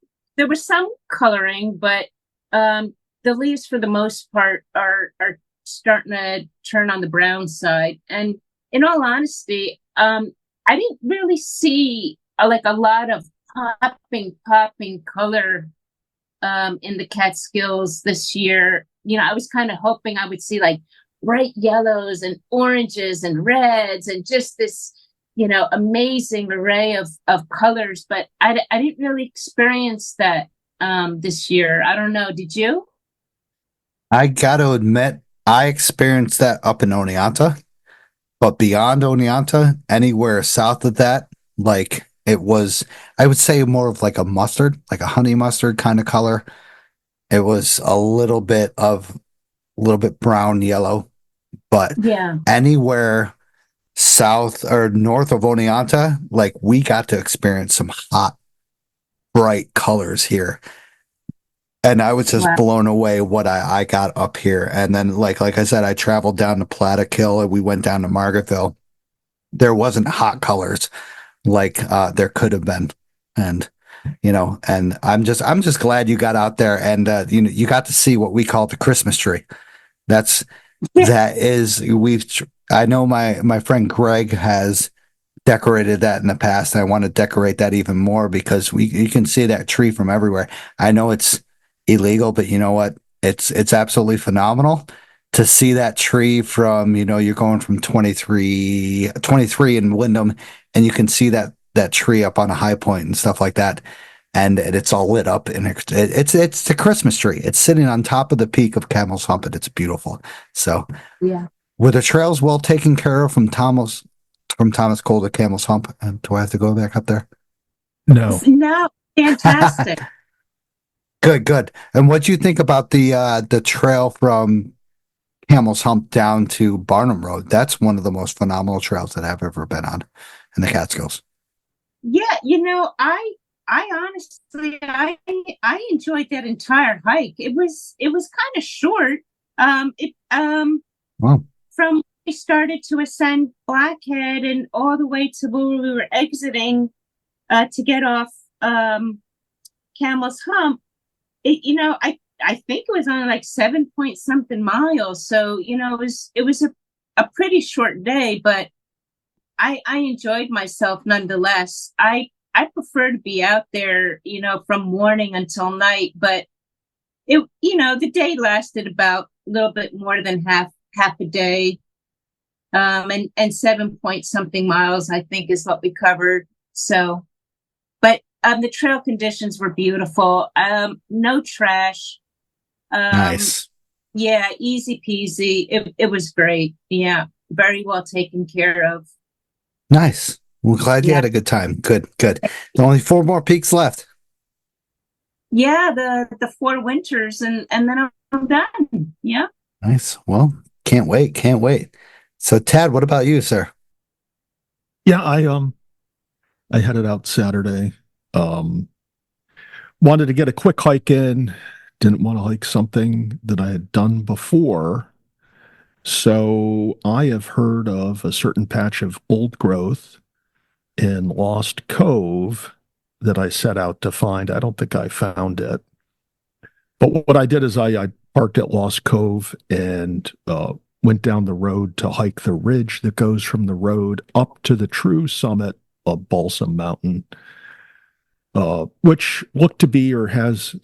was some coloring, but the leaves for the most part are starting to turn on the brown side. And in all honesty, I didn't really see like a lot of popping color in the Catskills this year. I was kind of hoping I would see like bright yellows and oranges and reds and just this, amazing array of colors. But I didn't really experience that this year. I don't know. Did you? I got to admit, I experienced that up in Oneonta, but beyond Oneonta, anywhere south of that, like it was, I would say more of like a mustard, like a honey mustard kind of color. It was a little bit brown yellow, but Yeah. anywhere south or north of Oneonta, like we got to experience some hot, bright colors here. And I was just Wow. blown away what I got up here. And then like I said, I traveled down to Plattekill and we went down to Margaretville. There wasn't hot colors like there could have been. And and I'm just glad you got out there and you got to see what we call the Christmas tree. I know my friend Greg has decorated that in the past. I want to decorate that even more because you can see that tree from everywhere. I know it's illegal, but you know what? It's absolutely phenomenal to see that tree from, you're going from 23 in Wyndham and you can see that tree up on a high point and stuff like that. And it's all lit up and it's the Christmas tree. It's sitting on top of the peak of Camel's Hump and it's beautiful. So Yeah. were the trails well taken care of from Thomas Cole to Camel's Hump? And do I have to go back up there? No. No, Fantastic. Good. And what do you think about the trail from Camel's Hump down to Barnum Road? That's one of the most phenomenal trails that I've ever been on in the Catskills. Yeah, I honestly I enjoyed that entire hike. It was kind of short. It Wow. From we started to ascend Blackhead and all the way to where we were exiting to get off Camel's Hump. I think it was only like 7 point something miles. So, it was a pretty short day, but I enjoyed myself nonetheless. I prefer to be out there, from morning until night, but the day lasted about a little bit more than half a day. And 7 point something miles, I think, is what we covered. So, but the trail conditions were beautiful. No trash. Nice. Yeah, easy peasy. It was great. Yeah, very well taken care of. Nice. We're glad you Yeah. had a good time. Good. Only 4 more peaks left. Yeah, the 4 winters, and then I'm done. Yeah. Nice. Well, can't wait. So, Tad, what about you, sir? Yeah, I headed out Saturday. Wanted to get a quick hike in. Didn't want to hike something that I had done before. So I have heard of a certain patch of old growth in Lost Cove that I set out to find. I don't think I found it. But what I did is I parked at Lost Cove and went down the road to hike the ridge that goes from the road up to the true summit of Balsam Mountain, which looked to be or has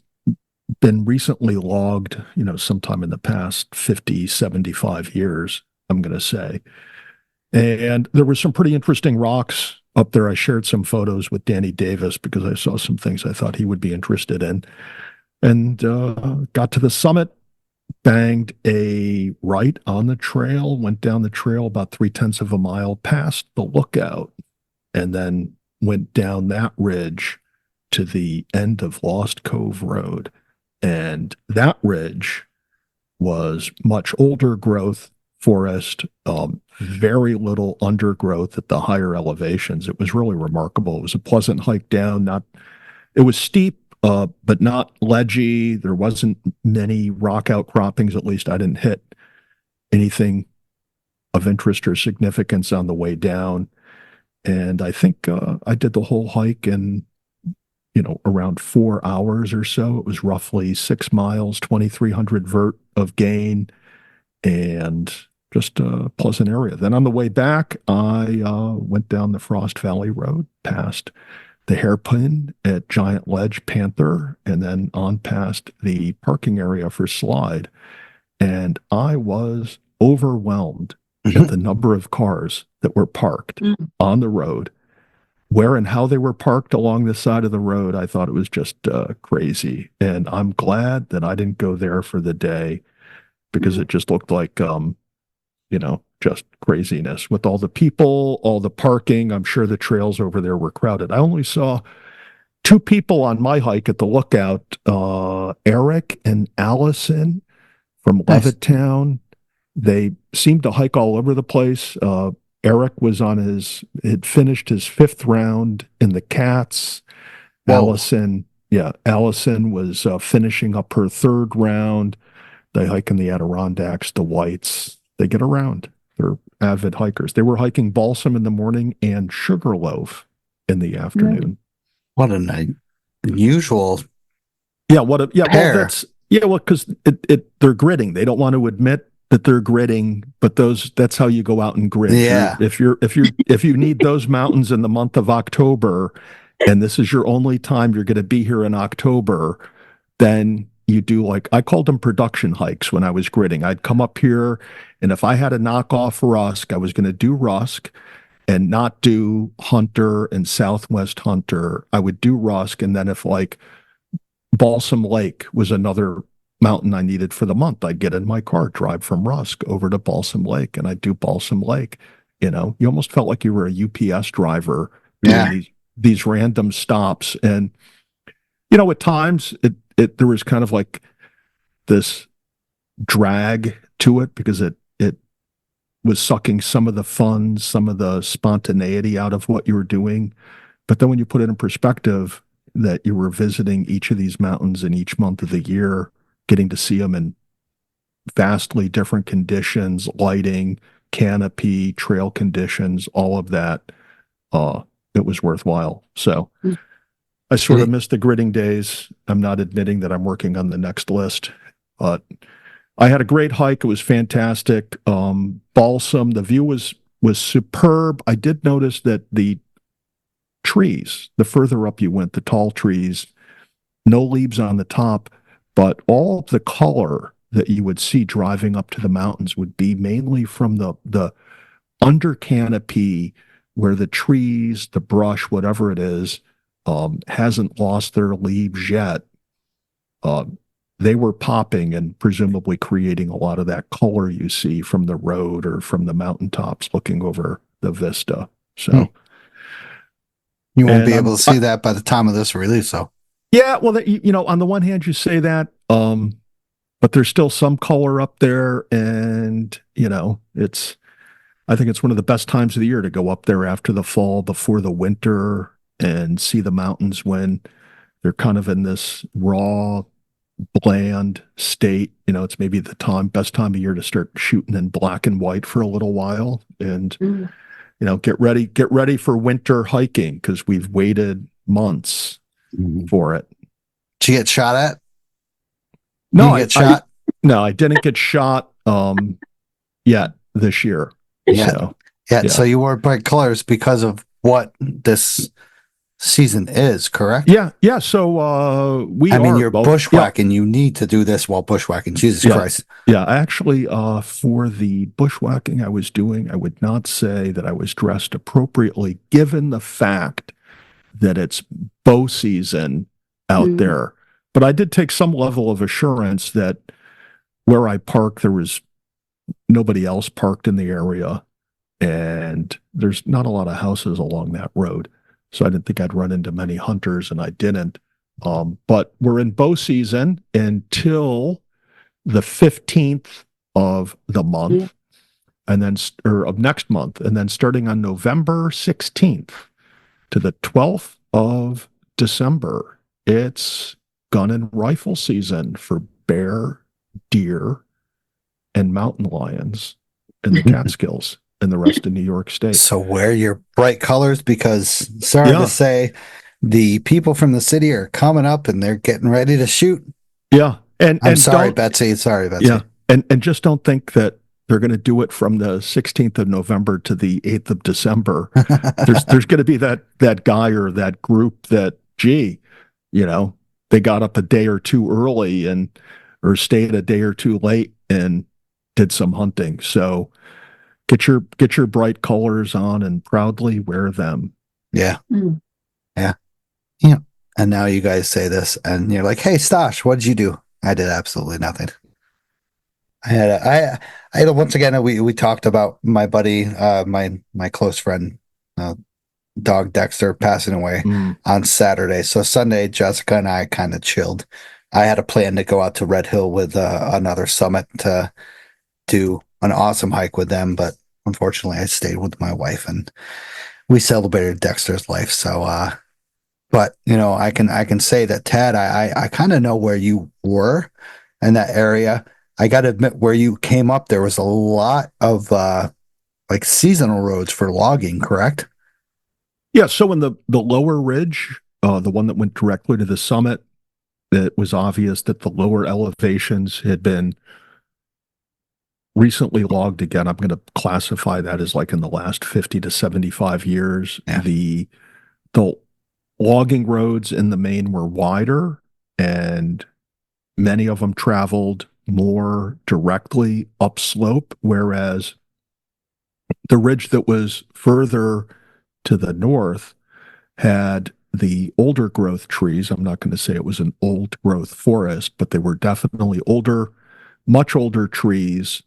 been recently logged, sometime in the past 50, 75 years, I'm going to say. And there were some pretty interesting rocks up there. I shared some photos with Danny Davis because I saw some things I thought he would be interested in. And got to the summit, banged a right on the trail, went down the trail about 0.3 of a mile past the lookout, and then went down that ridge to the end of Lost Cove Road. And that ridge was much older growth forest, very little undergrowth at the higher elevations. It was really remarkable. It was a pleasant hike down. It was steep, but not ledgy. There wasn't many rock outcroppings. At least I didn't hit anything of interest or significance on the way down. And I think I did the whole hike in around 4 hours or so. It was roughly 6 miles, 2,300 vert of gain, and just a pleasant area. Then on the way back, I went down the Frost Valley Road, past the Hairpin at Giant Ledge Panther, and then on past the parking area for Slide. And I was overwhelmed at the number of cars that were parked on the road. Where and how they were parked along the side of the road, I thought it was just crazy. And I'm glad that I didn't go there for the day because it just looked like, just craziness with all the people, all the parking. I'm sure the trails over there were crowded. I only saw 2 people on my hike at the lookout, Eric and Allison from Nice. Levittown. They seemed to hike all over the place. Eric was had finished his 5th round in the Cats. Whoa. Allison was finishing up her 3rd round. They hike in the Adirondacks, the Whites. They get around. They're avid hikers. They were hiking Balsam in the morning and Sugarloaf in the afternoon. What an unusual Yeah, pair. because they're gridding. They don't want to admit that they're gridding, but that's how you go out and grid. Yeah. If you need those mountains in the month of October, and this is your only time you're going to be here in October, then you do, I called them production hikes when I was gridding. I'd come up here, and if I had to knock off Rusk, I was going to do Rusk and not do Hunter and Southwest Hunter. I would do Rusk, and then if Balsam Lake was another mountain I needed for the month, I'd get in my car, drive from Rusk over to Balsam Lake, and I'd do Balsam Lake. You almost felt like you were a UPS driver doing these random stops. And At times there was kind of like this drag to it because it was sucking some of the fun, some of the spontaneity out of what you were doing. But then when you put it in perspective that you were visiting each of these mountains in each month of the year, getting to see them in vastly different conditions, lighting, canopy, trail conditions, all of that, it was worthwhile. So I sort of missed the gridding days. I'm not admitting that I'm working on the next list, but I had a great hike. It was fantastic. Balsam. The view was superb. I did notice that the trees, the further up you went, the tall trees, no leaves on the top, but all of the color that you would see driving up to the mountains would be mainly from the under canopy where the trees, the brush, whatever it is, hasn't lost their leaves yet. They were popping and presumably creating a lot of that color you see from the road or from the mountaintops looking over the vista. So you won't be able to see that by the time of this release, though. Yeah, well, on the one hand, you say that, but there's still some color up there, and I think it's one of the best times of the year to go up there after the fall, before the winter, and see the mountains when they're kind of in this raw, bland state. It's maybe the best time of year to start shooting in black and white for a little while, and get ready for winter hiking because we've waited months for it. Did you get shot at? No, I didn't get shot yet this year. Yeah. So you wore bright colors because of what this season is, correct? Yeah. So you're bushwhacking. You need to do this while bushwhacking. Jesus Christ. Yeah, actually, for the bushwhacking I was doing, I would not say that I was dressed appropriately, given the fact that it's bow season out there. But I did take some level of assurance that where I parked, there was nobody else parked in the area, and there's not a lot of houses along that road. So I didn't think I'd run into many hunters, and I didn't. But we're in bow season until the 15th of the month, and then of next month, and then starting on November 16th to the 12th of December, it's gun and rifle season for bear, deer, and mountain lions in the Catskills and the rest of New York State. So wear your bright colors, because sorry to say, the people from the city are coming up and they're getting ready to shoot. Yeah. And sorry, Betsy. Yeah. And just don't think that they're going to do it from the 16th of November to the 8th of December. There's going to be that guy or that group that, they got up a day or two early or stayed a day or two late and did some hunting. So get your bright colors on and proudly wear them. Yeah. Yeah. And now you guys say this and you're like, hey, Stosh, what did you do? I did absolutely nothing. I had once again, we talked about my buddy, my close friend, dog Dexter, passing away on Saturday. So Sunday, Jessica and I kind of chilled. I had a plan to go out to Red Hill with another summit to do an awesome hike with them, but unfortunately I stayed with my wife and we celebrated Dexter's life. So but I can say that, Tad, I kind of know where you were in that area. I got to admit, where you came up, there was a lot of like seasonal roads for logging, correct? Yeah. So in the lower ridge, the one that went directly to the summit, it was obvious that the lower elevations had been recently logged again. I'm going to classify that as like in the last 50 to 75 years. Yeah. The logging roads in the main were wider, and many of them traveled more directly upslope, whereas the ridge that was further to the north had the older growth trees. I'm not going to say it was an old growth forest, but they were definitely older, much older trees.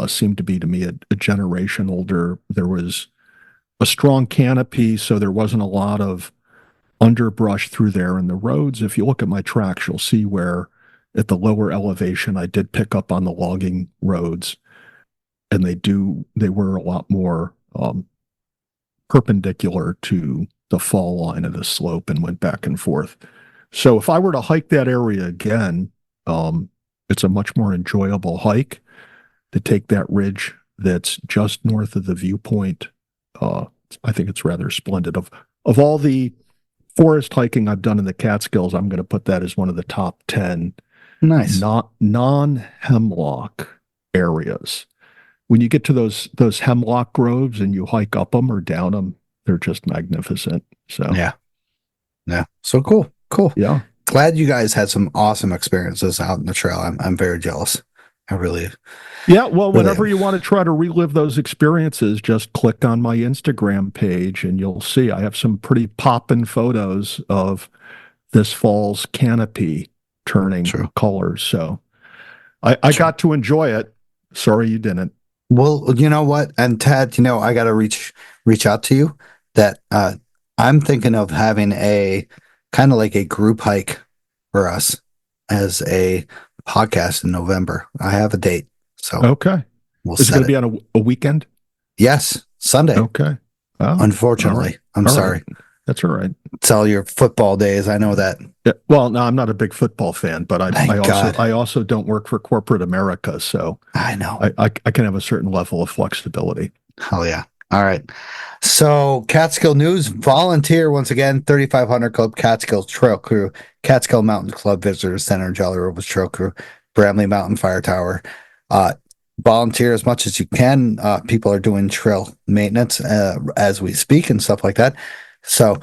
Seemed to be to me a generation older. There was a strong canopy, so there wasn't a lot of underbrush through there. And the roads, if you look at my tracks, you'll see where at the lower elevation, I did pick up on the logging roads, and they were a lot more perpendicular to the fall line of the slope and went back and forth. So if I were to hike that area again, it's a much more enjoyable hike to take that ridge that's just north of the viewpoint. I think it's rather splendid. Of all the forest hiking I've done in the Catskills, I'm going to put that as one of the top 10 Nice. not non-hemlock areas. When you get to those hemlock groves and you hike up them or down them, they're just magnificent. So Yeah. So cool. yeah. Glad you guys had some awesome experiences out in the trail. I'm very jealous. I really. Yeah, well, Really? whenever you want to try to relive those experiences, just click on my Instagram page and you'll see I have some pretty poppin' photos of this fall's canopy turning True. colors. So I got to enjoy it. Sorry you didn't. Well, you know what? And Ted, I got to reach out to you that I'm thinking of having a kind of like a group hike for us as a podcast in November. I have a date. So Okay. we'll Is it set going to it. be on a weekend? Yes, Sunday. Okay. Oh, Unfortunately. all right. I'm All sorry. right. That's all right. It's all your football days. I know that. Yeah, well, no, I'm not a big football fan, but Thank God. I also don't work for corporate America, so I know. I can have a certain level of flexibility. Hell yeah. All right. So Catskill News, volunteer once again, 3500 Club, Catskill Trail Crew, Catskill Mountain Club Visitor Center, Jolly Roberts Trail Crew, Bramley Mountain Fire Tower. Volunteer as much as you can. People are doing trail maintenance as we speak and stuff like that. So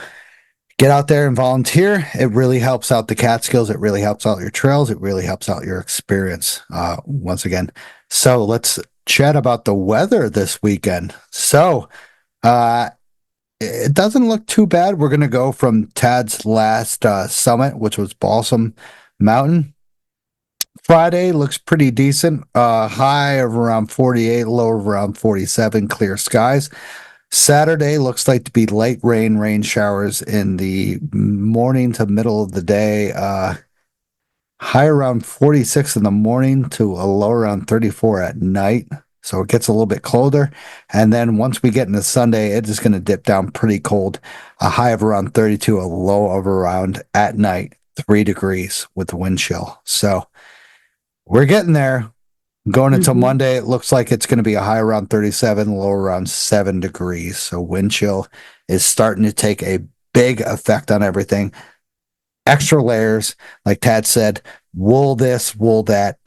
get out there and volunteer. It really helps out the Catskills. It really helps out your trails. It really helps out your experience once again. So let's chat about the weather this weekend. So it doesn't look too bad. We're going to go from Tad's last summit, which was Balsam Mountain. Friday looks pretty decent. High of around 48, low of around 47, clear skies. Saturday looks like to be light rain showers in the morning to middle of the day. High around 46 in the morning to a low around 34 at night. So it gets a little bit colder. And then once we get into Sunday, it is going to dip down pretty cold. A high of around 32, a low of around at night 3 degrees with the wind chill. So we're getting there. Going until Monday, it looks like it's going to be a high around 37, low around 7 degrees. So wind chill is starting to take a big effect on everything. Extra layers, like Tad said, wool this, wool that.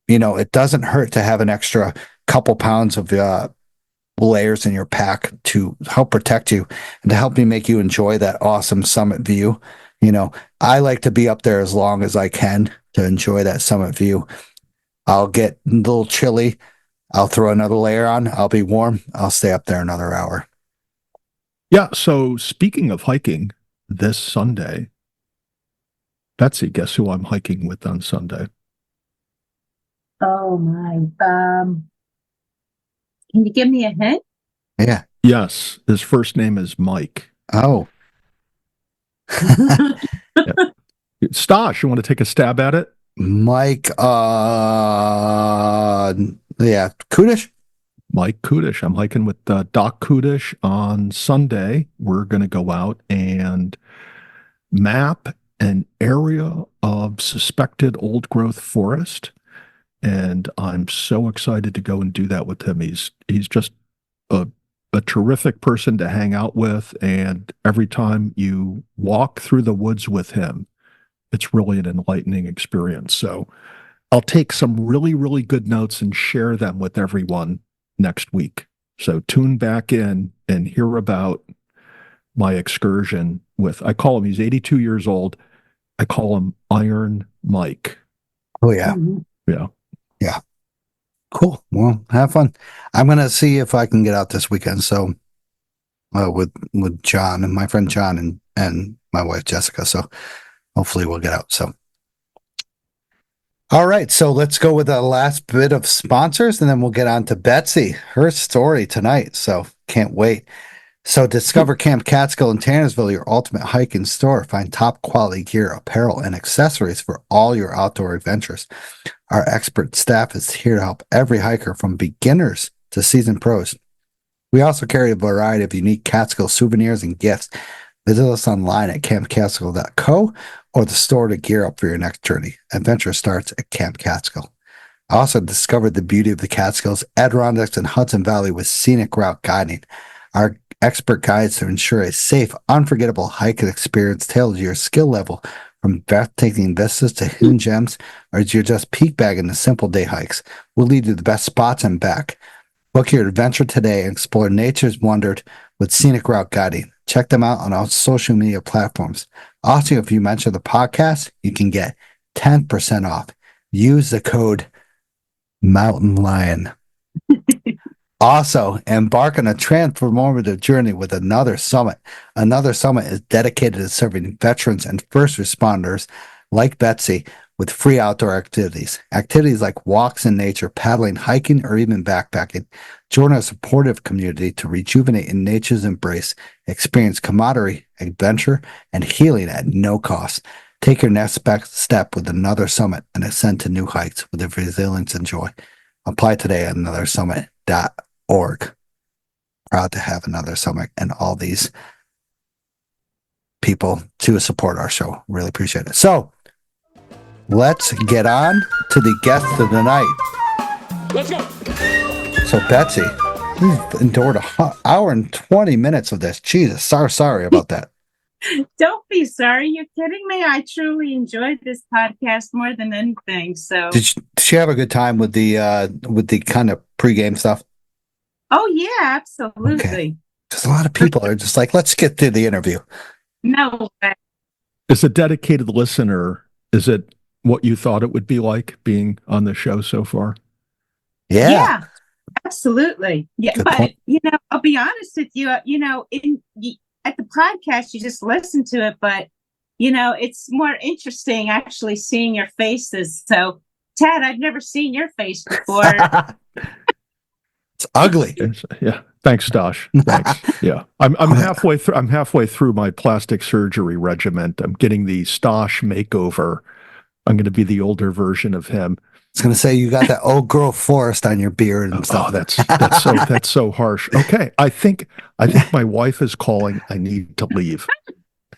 It doesn't hurt to have an extra couple pounds of layers in your pack to help protect you and to help make you enjoy that awesome summit view. I like to be up there as long as I can to enjoy that summit view. I'll get a little chilly. I'll throw another layer on. I'll be warm. I'll stay up there another hour. Yeah. So speaking of hiking, this Sunday, Betsy, guess who I'm hiking with on Sunday? Oh my. Can you give me a hint? Yeah. Yes. His first name is Mike. Oh. Stosh, you want to take a stab at it? Mike, Kudish? Mike Kudish. I'm hiking with Doc Kudish on Sunday. We're going to go out and map an area of suspected old growth forest. And I'm so excited to go and do that with him. He's just a terrific person to hang out with. And every time you walk through the woods with him, it's really an enlightening experience. So I'll take some really, really good notes and share them with everyone next week. So tune back in and hear about my excursion with, I call him, he's 82 years old. I call him Iron Mike. Oh, yeah. Yeah. Yeah. Cool. Well, have fun. I'm going to see if I can get out this weekend. So with John and my friend John and my wife Jessica. So hopefully we'll get out. So, all right. So let's go with the last bit of sponsors and then we'll get on to Betsy, her story tonight. So can't wait. So discover Camp Catskill in Tannersville, your ultimate hiking store. Find top quality gear, apparel, and accessories for all your outdoor adventures. Our expert staff is here to help every hiker from beginners to seasoned pros. We also carry a variety of unique Catskill souvenirs and gifts. Visit us online at campcatskill.co or the store to gear up for your next journey. Adventure starts at Camp Catskill. I also discovered the beauty of the Catskills, Adirondacks, and Hudson Valley with scenic route guiding. Our expert guides to ensure a safe, unforgettable hiking experience tailored to your skill level, from breathtaking vistas to hidden gems, or as you're just peak bagging the simple day hikes. We'll lead you to the best spots and back. Book your adventure today and explore nature's wonders with scenic route guiding. Check them out on all social media platforms. Also, if you mention the podcast, you can get 10% off. Use the code Mountain Lion. Also, embark on a transformative journey with Another Summit. Another Summit is dedicated to serving veterans and first responders like Betsy with free outdoor activities. Activities like walks in nature, paddling, hiking, or even backpacking. Join a supportive community to rejuvenate in nature's embrace. Experience camaraderie, adventure, and healing at no cost. Take your next step with Another Summit and ascend to new heights with the resilience and joy. Apply today at anothersummit.org. Proud to have Another Summit and all these people to support our show. Really appreciate it. So let's get on to the guest of the night. Let's go. So Betsy, we've endured an hour and 20 minutes of this. Jesus, sorry about that. Don't be sorry. You're kidding me. I truly enjoyed this podcast more than anything. So Did you have a good time with the kind of pregame stuff? oh yeah, absolutely. Okay. Because a lot of people are just like, let's get through the interview. No way. As a dedicated listener, is it what you thought it would be like being on the show so far? Yeah. Absolutely. Yeah. Good But point. I'll be honest with you, at the podcast you just listen to it, but it's more interesting actually seeing your faces. So Ted, I've never seen your face before. It's ugly. Yeah. Thanks, Dosh. Thanks. Yeah. I'm halfway through. I'm halfway through my plastic surgery regimen. I'm getting the Stosh makeover. I'm going to be the older version of him. I was going to say, you got that old growth forest on your beard and stuff. Oh, that's so harsh. Okay. I think my wife is calling. I need to leave.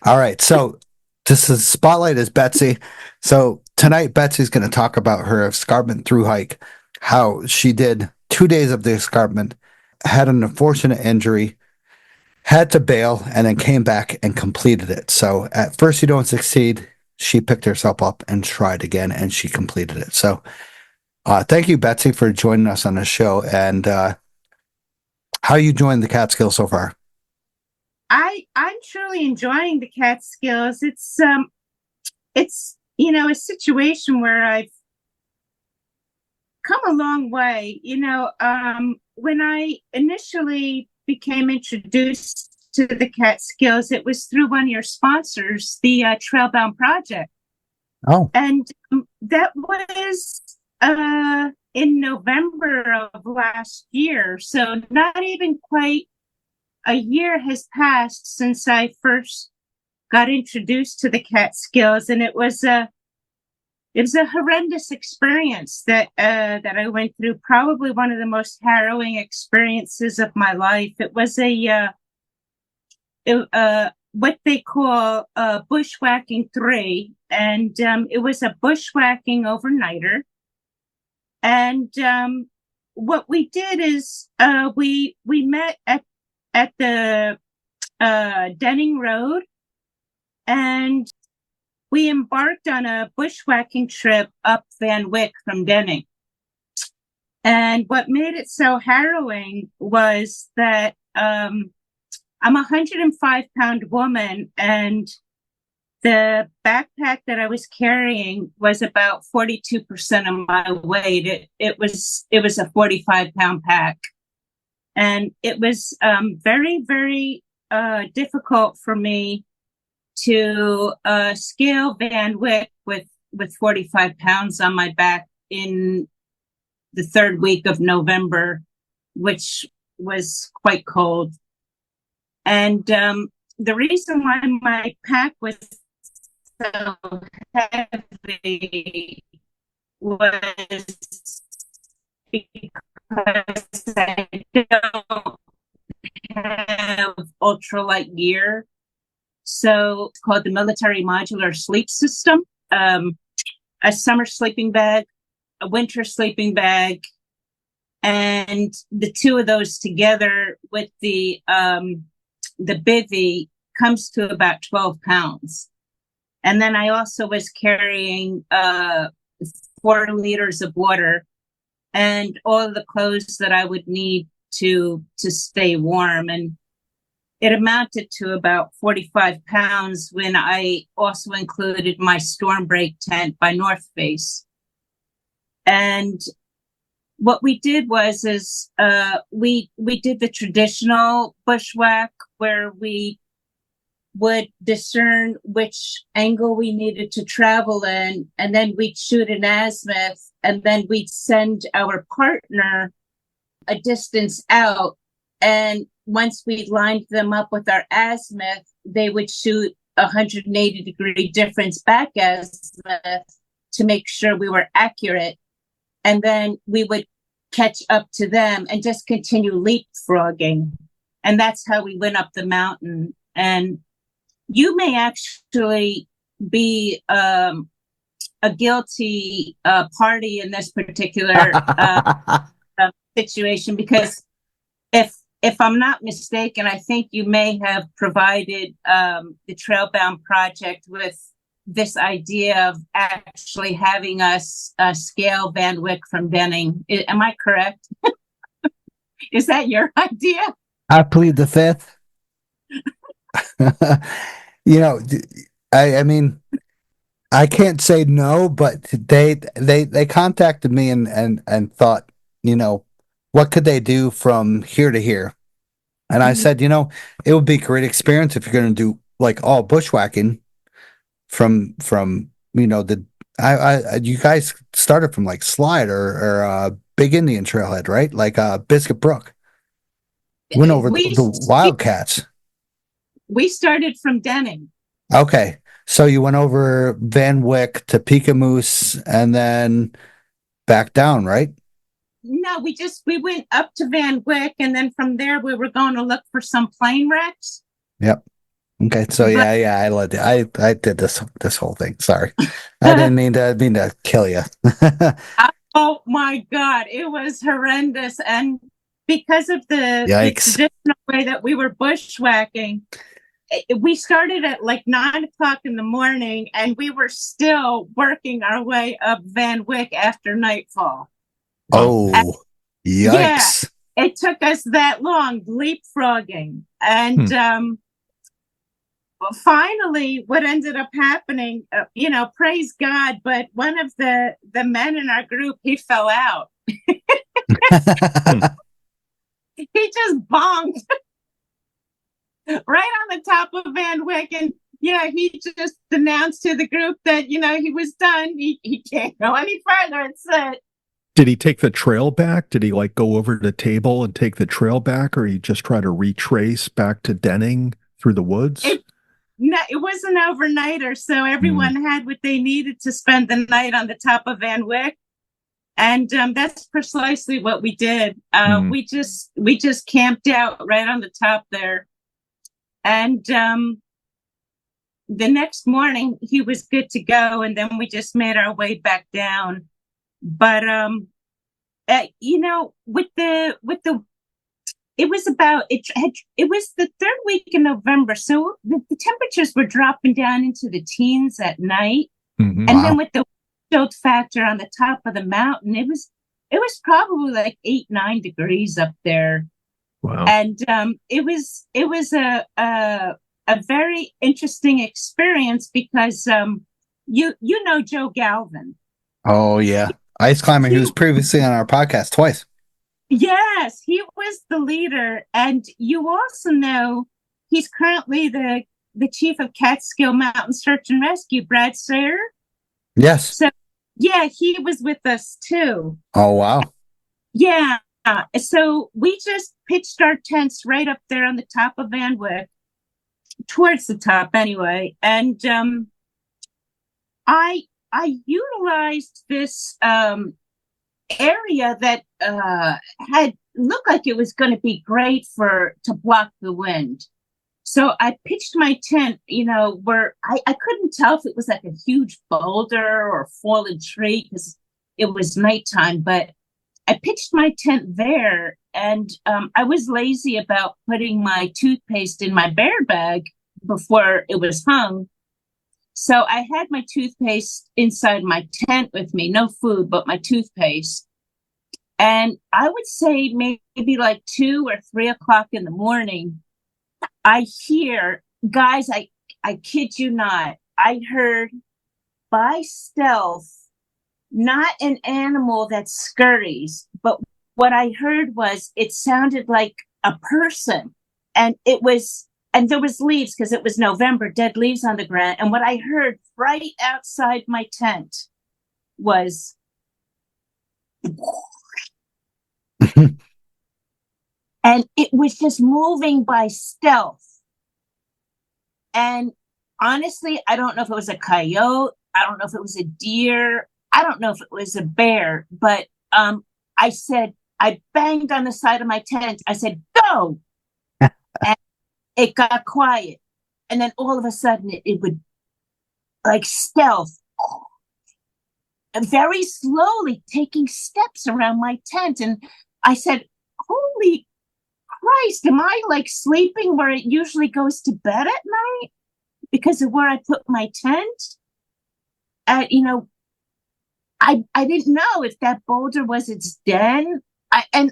All right. So this is Spotlight is Betsy. So tonight, Betsy's going to talk about her escarpment Thru-Hike, how she did 2 days of the escarpment, had an unfortunate injury, had to bail, and then came back and completed it. So at first you don't succeed. She picked herself up and tried again, and she completed it. So thank you, Betsy, for joining us on the show. And how are you enjoying the Catskills so far? I'm truly enjoying the Catskills. It's a situation where I've come a long way. When I initially became introduced to the Catskills, it was through one of your sponsors, the Trailbound Project. Oh, And that was in November of last year. So not even quite a year has passed since I first got introduced to the Catskills, and it was a horrendous experience that I went through. Probably one of the most harrowing experiences of my life. It was what they call bushwhacking 3, and it was a bushwhacking overnighter. And what we did is we met at the Denning Road, and we embarked on a bushwhacking trip up Van Wyck from Denning. And what made it so harrowing was that I'm a 105-pound woman, and the backpack that I was carrying was about 42% of my weight. It was a 45-pound pack. And it was very, very difficult for me to scale Van Wyck with 45 pounds on my back in the third week of November, which was quite cold. And the reason why my pack was so heavy was because I don't have ultralight gear. So it's called the Military Modular Sleep System. A summer sleeping bag, a winter sleeping bag, and the two of those together with the bivy comes to about 12 pounds. And then I also was carrying 4 liters of water and all of the clothes that I would need to stay warm. And it amounted to about 45 pounds when I also included my storm break tent by North Face. And what we did was we did the traditional bushwhack where we would discern which angle we needed to travel in, and then we'd shoot an azimuth, and then we'd send our partner a distance out. And once we lined them up with our azimuth, they would shoot 180-degree difference back azimuth to make sure we were accurate. And then we would catch up to them and just continue leapfrogging. And that's how we went up the mountain. And you may actually be a guilty party in this particular situation, because if I'm not mistaken, I think you may have provided the Trailbound Project with this idea of actually having us scale Van Wyck from Denning. Am I correct? Is that your idea? I plead the fifth. I mean, I can't say no, but they contacted me and thought, what could they do from here to here? And I said, it would be a great experience if you're going to do like all bushwhacking from you guys started from like Slide or Big Indian Trailhead, right? Like Biscuit Brook. Went over the Wildcats. We started from Denning. Okay. So you went over Van Wyck to Peekamoose and then back down, right? No, we went up to Van Wyck, and then from there we were going to look for some plane wrecks. Yep. Okay. So I did this whole thing. Sorry. I didn't mean to kill you. Oh my God. It was horrendous. And because of the traditional way that we were bushwhacking, we started at like 9 o'clock in the morning, and we were still working our way up Van Wyck after nightfall. Oh, yikes. Yeah, it took us that long leapfrogging. And finally, what ended up happening, praise God, but one of the men in our group, he fell out. He just bonked right on the top of Van Wyck. And he just announced to the group that, he was done. He can't go any further. It's it. Did he take the trail back? Did he like go over to the table and take the trail back, or he just try to retrace back to Denning through the woods? No, it was an overnighter, so everyone had what they needed to spend the night on the top of Van Wyck. And that's precisely what we did. We just camped out right on the top there. And the next morning he was good to go, and then we just made our way back down. But with the it was the third week in November, so the temperatures were dropping down into the teens at night. And then with the chill factor on the top of the mountain, it was probably like 8-9 degrees up there. Wow. And it was a very interesting experience because you know Joe Galvin. Oh yeah, ice climber. He was previously on our podcast twice. Yes, he was the leader, and you also know he's currently the chief of Catskill Mountain Search and Rescue, Brad Sayer. Yes. So yeah, he was with us too. Oh wow. Yeah, So we just pitched our tents right up there on the top of Van Wyck, towards the top anyway. And I utilized this area that had looked like it was going to be great to block the wind. So I pitched my tent, where I couldn't tell if it was like a huge boulder or fallen tree because it was nighttime, but I pitched my tent there, and I was lazy about putting my toothpaste in my bear bag before it was hung. So I had my toothpaste inside my tent with me, no food, but my toothpaste. And I would say maybe like 2 or 3 o'clock in the morning, I hear, guys, I kid you not, I heard by stealth, not an animal that scurries, but what I heard was it sounded like a person. And there was leaves because it was November, dead leaves on the ground. And what I heard right outside my tent was and it was just moving by stealth. And honestly, I don't know if it was a coyote. I don't know if it was a deer. I don't know if it was a bear, but I banged on the side of my tent. I said, go. And it got quiet. And then all of a sudden it would, like stealth, very slowly taking steps around my tent. And I said, holy Christ, am I like sleeping where it usually goes to bed at night because of where I put my tent? I didn't know if that boulder was its den. I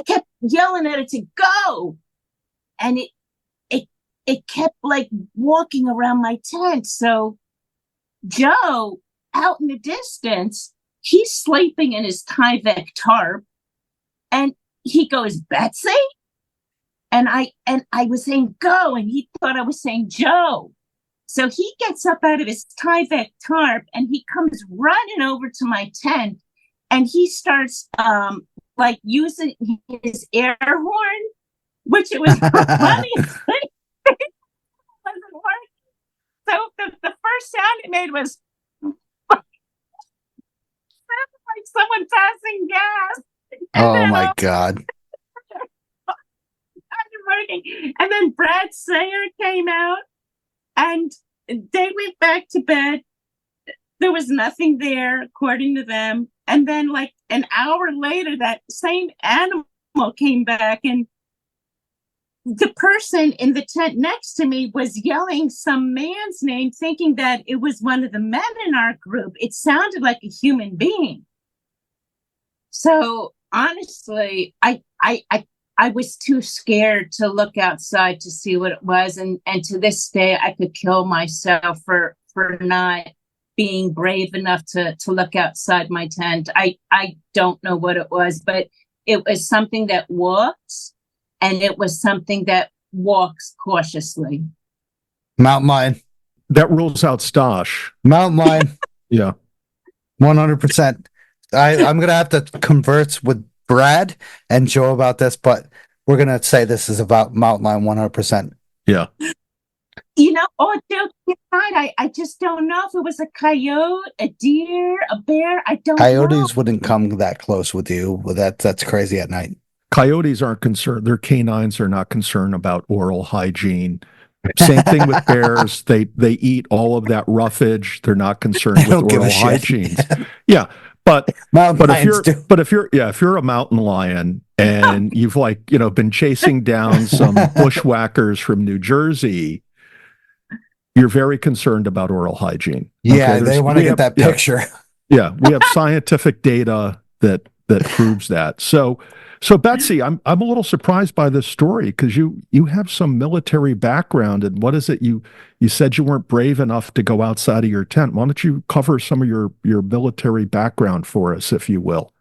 kept yelling at it to go. And it kept like walking around my tent. So Joe, out in the distance, he's sleeping in his Tyvek tarp, and he goes, Betsy? And I was saying go, and he thought I was saying Joe. So he gets up out of his Tyvek tarp and he comes running over to my tent, and he starts like using his air horn, which it was funny. It wasn't working. So the first sound it made was like someone passing gas. Oh my God. And then Brad Sayer came out, and they went back to bed. There was nothing there, according to them. And then, like an hour later, that same animal came back, and the person in the tent next to me was yelling some man's name, thinking that it was one of the men in our group. It sounded like a human being. So honestly, I was too scared to look outside to see what it was. And to this day, I could kill myself for not being brave enough to look outside my tent. I don't know what it was, but it was something that walks, and it was something that walks cautiously. Mountain lion. That rules out Stosh. Mountain lion. Yeah. 100%. I'm going to have to converse with Brad and Joe about this, but we're going to say this is about mountain lion 100%. Yeah. All joking aside, I just don't know if it was a coyote, a deer, a bear. I don't know. Coyotes wouldn't come that close with you. That's crazy at night. Coyotes aren't concerned. Their canines are not concerned about oral hygiene. Same thing with bears. They eat all of that roughage. They're not concerned with oral hygiene. Yeah. But if you're a mountain lion and you've been chasing down some bushwhackers from New Jersey, you're very concerned about oral hygiene. Yeah, they want to get that picture. Yeah, we have scientific data that proves that. So Betsy, I'm a little surprised by this story because you have some military background, and what is it you said you weren't brave enough to go outside of your tent? Why don't you cover some of your military background for us, if you will?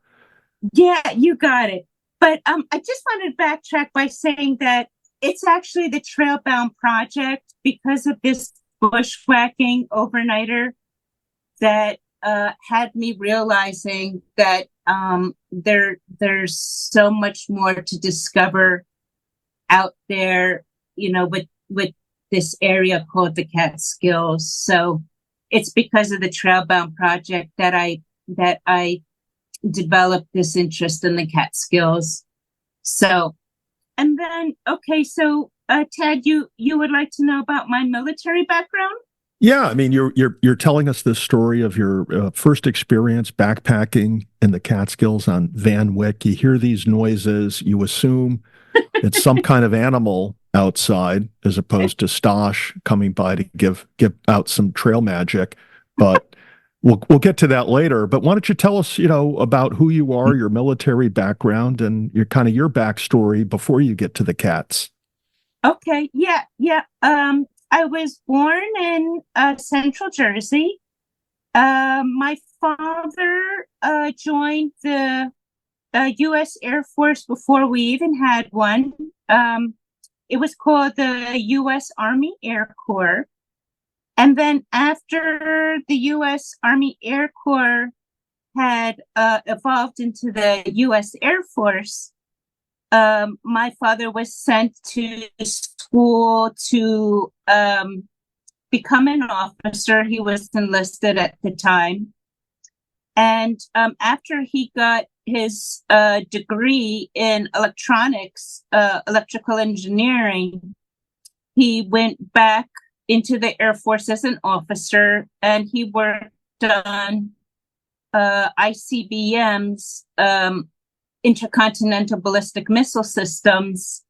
Yeah, you got it. But I just wanted to backtrack by saying that it's actually the Trailbound Project, because of this bushwhacking overnighter, that had me realizing that there's so much more to discover out there, with this area called the Catskills. So it's because of the Trailbound project that I developed this interest in the Catskills. So, and then, okay, so Ted, you would like to know about my military background? Yeah, I mean, you're telling us this story of your first experience backpacking in the Catskills on Van Wyck. You hear these noises, you assume it's some kind of animal outside, as opposed to Stosh coming by to give out some trail magic. But we'll get to that later. But why don't you tell us, about who you are, your military background, and your backstory before you get to the cats? Okay, yeah. I was born in Central Jersey. My father joined the U.S. Air Force before we even had one. It was called the U.S. Army Air Corps. And then after the U.S. Army Air Corps had evolved into the U.S. Air Force, my father was sent to school to become an officer. He was enlisted at the time. And after he got his degree in electronics, electrical engineering, he went back into the Air Force as an officer, and he worked on ICBMs, intercontinental ballistic missile systems.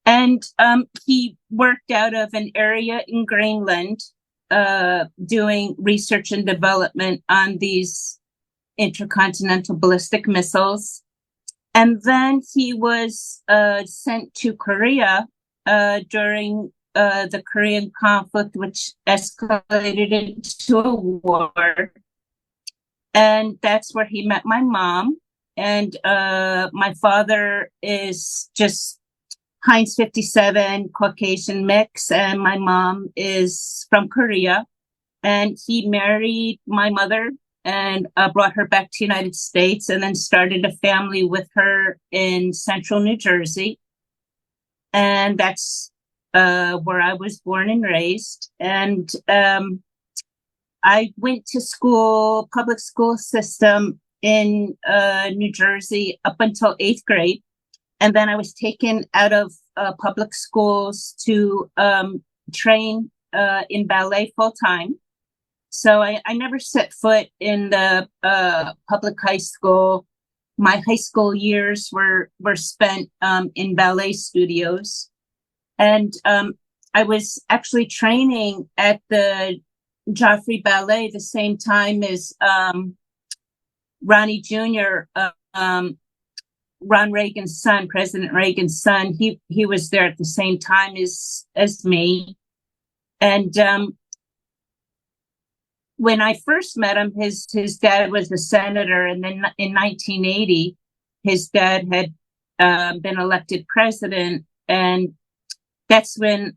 And he worked out of an area in Greenland, doing research and development on these intercontinental ballistic missiles. And then he was sent to Korea during the Korean conflict, which escalated into a war. And that's where he met my mom. And my father is just Heinz 57 Caucasian mix, and my mom is from Korea. And he married my mother and brought her back to the United States, and then started a family with her in central New Jersey. And that's where I was born and raised. And I went to school, public school system in New Jersey up until 8th grade. And then I was taken out of public schools to train in ballet full time. So I never set foot in the public high school. My high school years were spent in ballet studios. And I was actually training at the Joffrey Ballet the same time as Ronnie Jr., Ron Reagan's son, President Reagan's son. He was there at the same time as me. And when I first met him, his dad was a senator, and then in 1980, his dad had been elected president, and that's when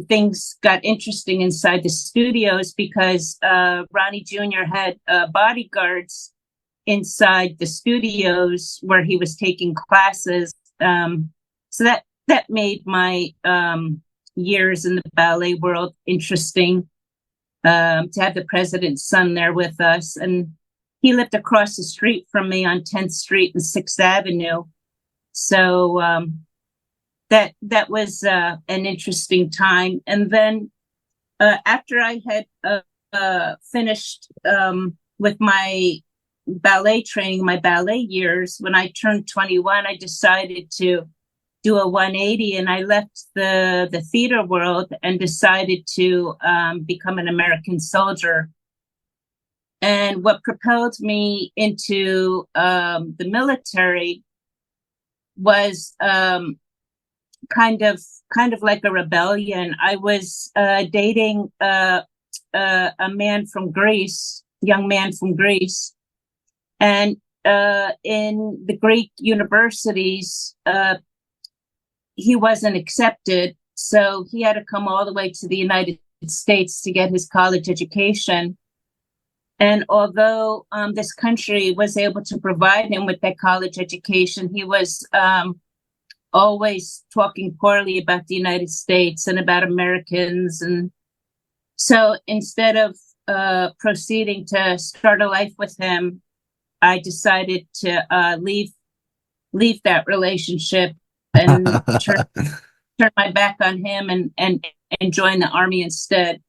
things got interesting inside the studios, because Ronnie Jr. had bodyguards inside the studios where he was taking classes. So that made my years in the ballet world interesting, to have the president's son there with us. And he lived across the street from me on 10th Street and 6th Avenue. So that was an interesting time. And then after I had finished with my ballet training, my ballet years, when I turned 21, I decided to do a 180, and I left the theater world and decided to become an American soldier. And what propelled me into the military was kind of like a rebellion. I was dating a man from Greece, young man from Greece. And in the Greek universities, he wasn't accepted. So he had to come all the way to the United States to get his college education. And although this country was able to provide him with that college education, he was always talking poorly about the United States and about Americans. And so instead of proceeding to start a life with him, I decided to leave that relationship and turn my back on him and join the Army instead.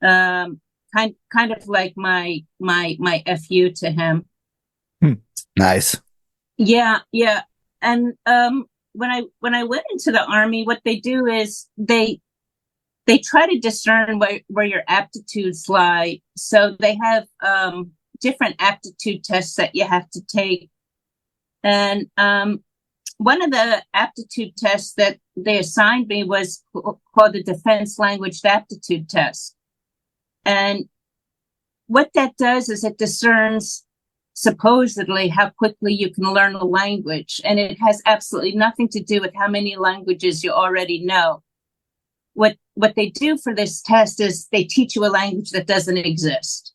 Kind of like my FU to him. Nice. Yeah. And when I went into the Army, what they do is they try to discern where your aptitudes lie. So they have different aptitude tests that you have to take. And one of the aptitude tests that they assigned me was called the Defense Language Aptitude Test. And what that does is it discerns supposedly how quickly you can learn a language. And it has absolutely nothing to do with how many languages you already know. What they do for this test is they teach you a language that doesn't exist.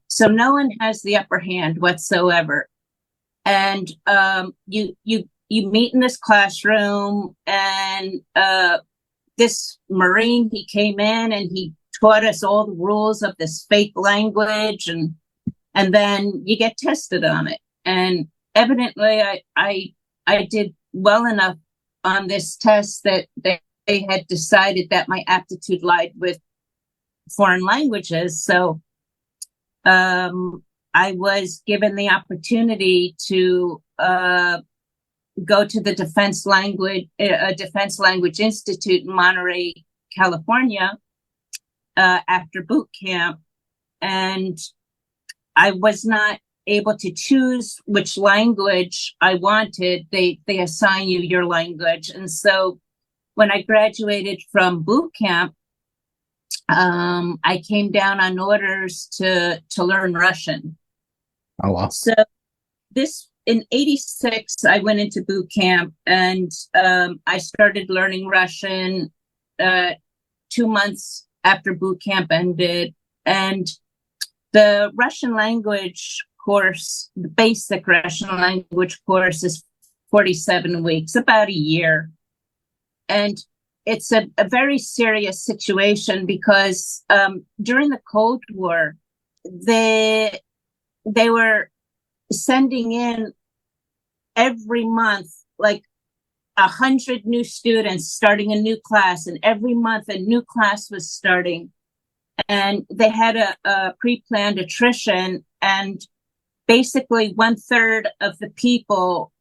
So no one has the upper hand whatsoever. And you meet in this classroom, and this Marine, he came in and he taught us all the rules of this fake language, and then you get tested on it. And evidently I did well enough on this test that they had decided that my aptitude lied with foreign languages. So I was given the opportunity to go to the Defense Language Institute in Monterey, California, after boot camp. And I was not able to choose which language I wanted. They assign you your language. And so when I graduated from boot camp, I came down on orders to learn Russian. Oh, wow. So in 86, I went into boot camp, and I started learning Russian 2 months after boot camp ended. And the Russian language course, the basic Russian language course, is 47 weeks, about a year. And it's a very serious situation because during the Cold War, they were sending in every month like 100 new students starting a new class, and every month a new class was starting. And they had a pre-planned attrition, and basically 1/3 of the people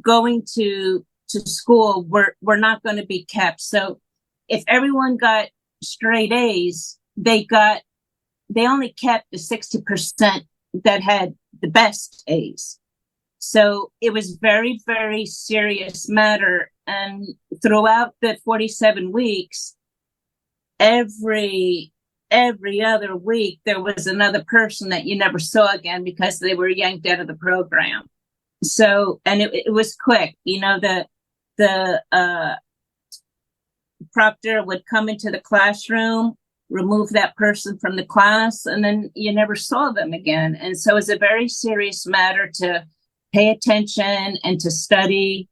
going to school were not going to be kept. So if everyone got straight A's, they only kept the 60% that had the best A's. So it was very, very serious matter. And throughout the 47 weeks, every other week, there was another person that you never saw again because they were yanked out of the program. So, and it was quick. You know, the proctor would come into the classroom, remove that person from the class, and then you never saw them again. And so it's a very serious matter to pay attention and to study.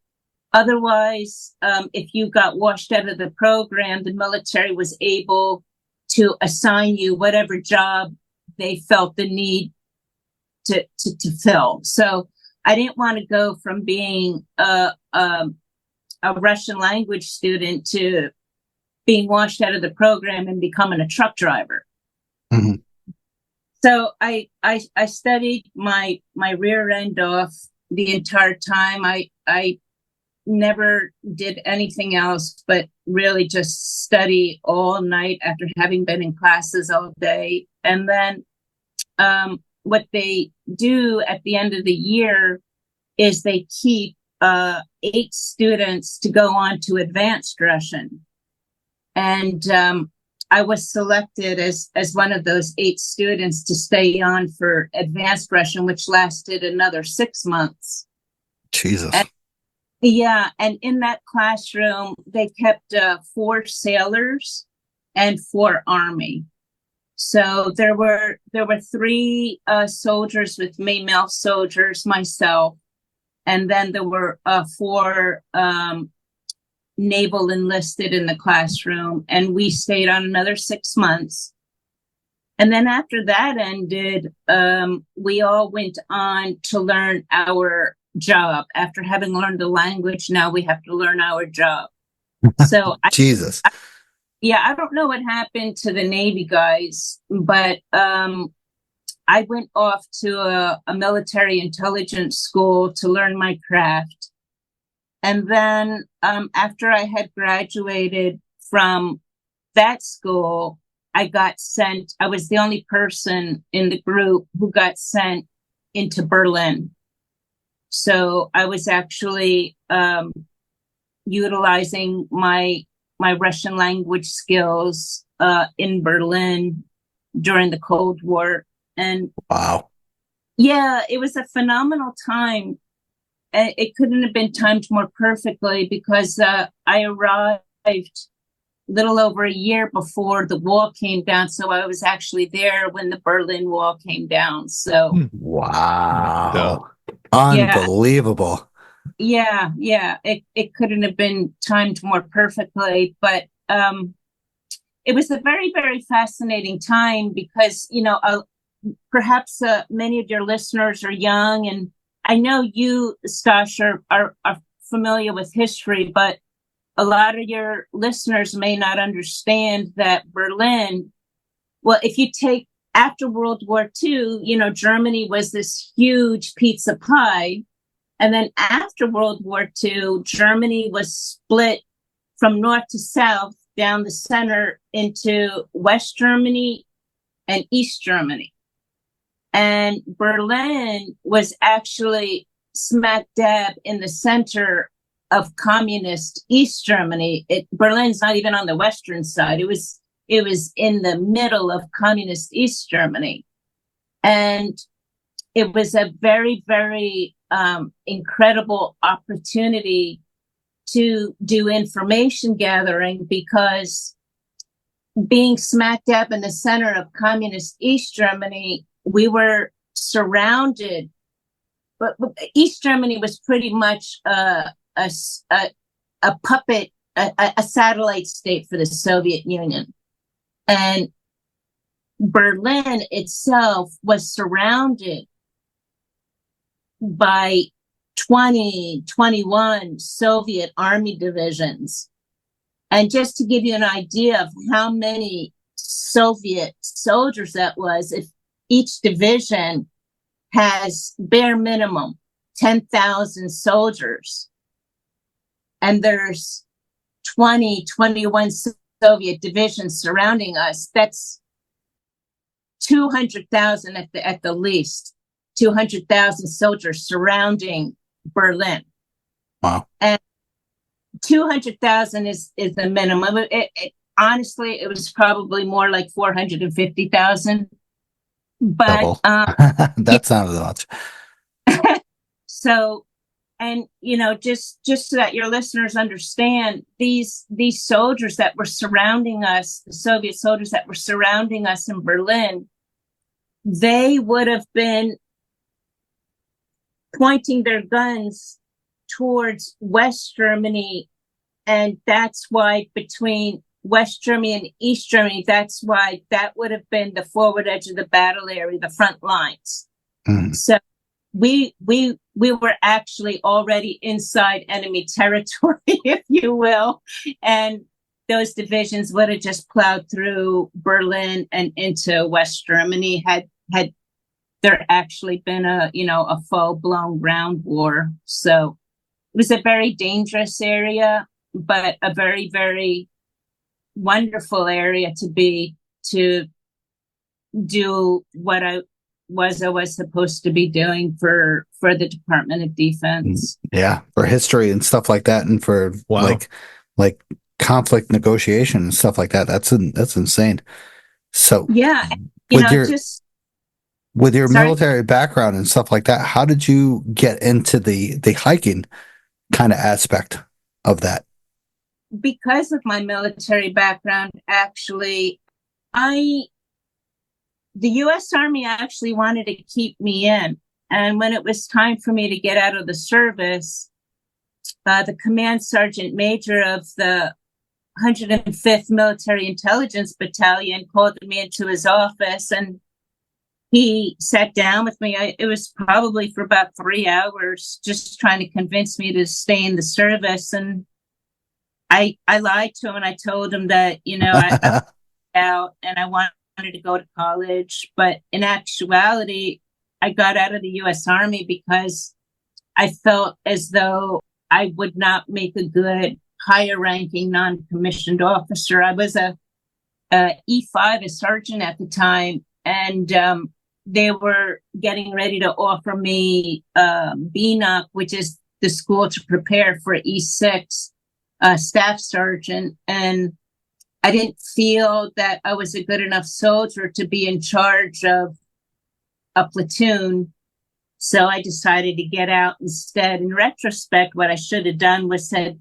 Otherwise, if you got washed out of the program, the military was able to assign you whatever job they felt the need to fill. So I didn't want to go from being a Russian language student to being washed out of the program and becoming a truck driver. Mm-hmm. So I studied my rear end off the entire time. I never did anything else but really just study all night after having been in classes all day. And then what they do at the end of the year is they keep 8 students to go on to advanced Russian. And I was selected as one of those 8 students to stay on for advanced Russian, which lasted another 6 months. Jesus. And in that classroom, they kept 4 sailors and 4 Army. So there were three soldiers with me, male soldiers, myself, and then there were four naval enlisted in the classroom, and we stayed on another 6 months. And then after that ended, we all went on to learn our job. After having learned the language, now we have to learn our job. So Jesus. I don't know what happened to the Navy guys, but I went off to a military intelligence school to learn my craft. And then after I had graduated from that school, I got sent. I was the only person in the group who got sent into Berlin. So I was actually utilizing my Russian language skills in Berlin during the Cold War. And wow. Yeah, it was a phenomenal time. It couldn't have been timed more perfectly because I arrived little over a year before the wall came down. So I was actually there when the Berlin Wall came down. So wow. Unbelievable. Yeah. It couldn't have been timed more perfectly, but it was a very, very fascinating time because, perhaps many of your listeners are young, and I know you, Stash, are familiar with history, but a lot of your listeners may not understand that Berlin, well, if you take after World War II, Germany was this huge pizza pie. And then after World War II, Germany was split from north to south down the center into West Germany and East Germany. And Berlin was actually smack dab in the center of communist East Germany. Berlin's not even on the western side. It was in the middle of communist East Germany. And it was a very, very incredible opportunity to do information gathering, because being smack dab in the center of communist East Germany, we were surrounded. But East Germany was pretty much a puppet, a satellite state for the Soviet Union. And Berlin itself was surrounded by 21 Soviet army divisions. And just to give you an idea of how many Soviet soldiers that was, if each division has bare minimum 10,000 soldiers, and there's 21 Soviet divisions surrounding us, that's 200,000 at the least. 200,000 soldiers surrounding Berlin. Wow. And 200,000 is the minimum. Honestly, it was probably more like 450,000. But that sounded much. So, and just so that your listeners understand, these soldiers that were surrounding us, the Soviet soldiers that were surrounding us in Berlin, they would have been pointing their guns towards West Germany. And that's why between West Germany and East Germany, that's why that would have been the forward edge of the battle area, the front lines. Mm. So we were actually already inside enemy territory, if you will. And those divisions would have just plowed through Berlin and into West Germany had there actually been a full-blown ground war. So it was a very dangerous area, but a very, very wonderful area to do what I was supposed to be doing for the Department of Defense. Yeah, for history and stuff like that, and for like conflict negotiation and stuff like that. That's insane. So yeah, with your military background and stuff like that, how did you get into the hiking kind of aspect of that? Because of my military background, actually, I the U.S. Army actually wanted to keep me in. And when it was time for me to get out of the service, the command sergeant major of the 105th Military Intelligence Battalion called me into his office, and he sat down with me. It was probably for about 3 hours, just trying to convince me to stay in the service. And I lied to him, and I told him that, I out and I wanted to go to college. But in actuality, I got out of the U.S. Army because I felt as though I would not make a good higher ranking non-commissioned officer. I was a E5, a sergeant at the time, and they were getting ready to offer me BNOC, which is the school to prepare for E6 staff sergeant. And I didn't feel that I was a good enough soldier to be in charge of a platoon. So I decided to get out instead. In retrospect, what I should have done was said,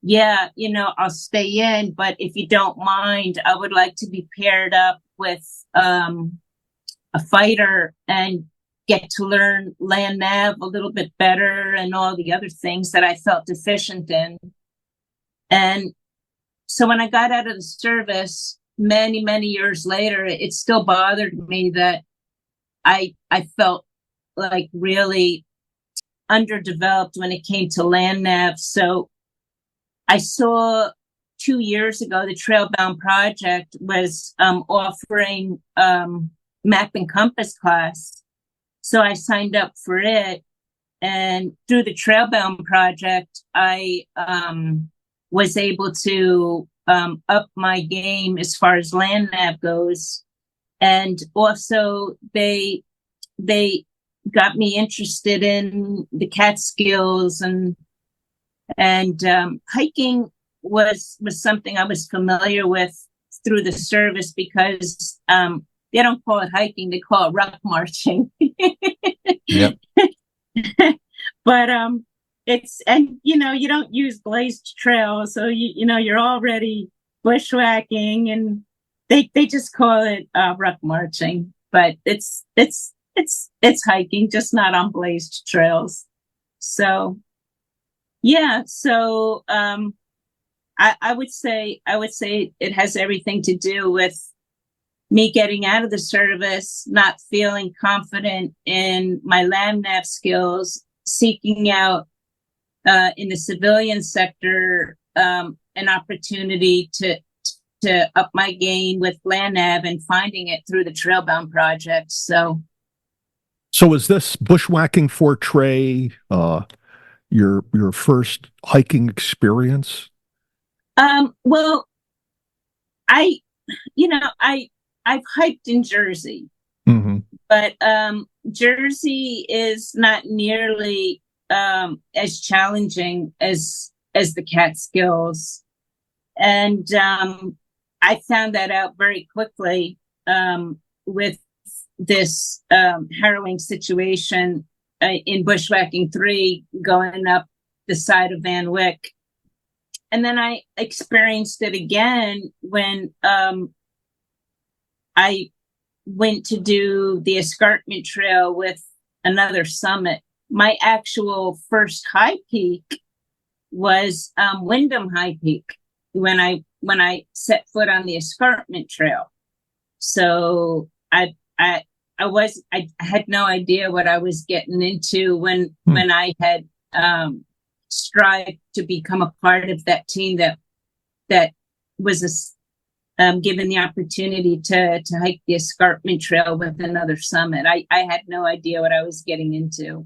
yeah, I'll stay in, but if you don't mind, I would like to be paired up with a fighter and get to learn land nav a little bit better and all the other things that I felt deficient in. And so when I got out of the service many, many years later, it still bothered me that I felt like really underdeveloped when it came to land nav. So I saw 2 years ago, the Trailbound Project was offering map and compass class. So I signed up for it. And through the Trailbound Project, I was able to up my game as far as land nav goes. And also they got me interested in the Catskills, and hiking was something I was familiar with through the service, because they don't call it hiking, they call it ruck marching. Yep. But you don't use blazed trails, so you're already bushwhacking, and they just call it ruck marching, but it's hiking, just not on blazed trails. So yeah, so I would say it has everything to do with me getting out of the service, not feeling confident in my land nav skills, seeking out in the civilian sector an opportunity to up my game with land nav, and finding it through the Trailbound Project. So is this bushwhacking for Trey your first hiking experience? Well, I've hiked in Jersey, Mm-hmm. but Jersey is not nearly as challenging as the Catskills, and I found that out very quickly with this harrowing situation in Bushwhacking 3, going up the side of Van Wyck. And then I experienced it again when I went to do the escarpment trail with another summit. My actual first high peak was Wyndham High Peak when I set foot on the escarpment trail. So I had no idea what I was getting into when I had strived to become a part of that team that was given the opportunity to hike the escarpment trail with another summit. I had no idea what I was getting into.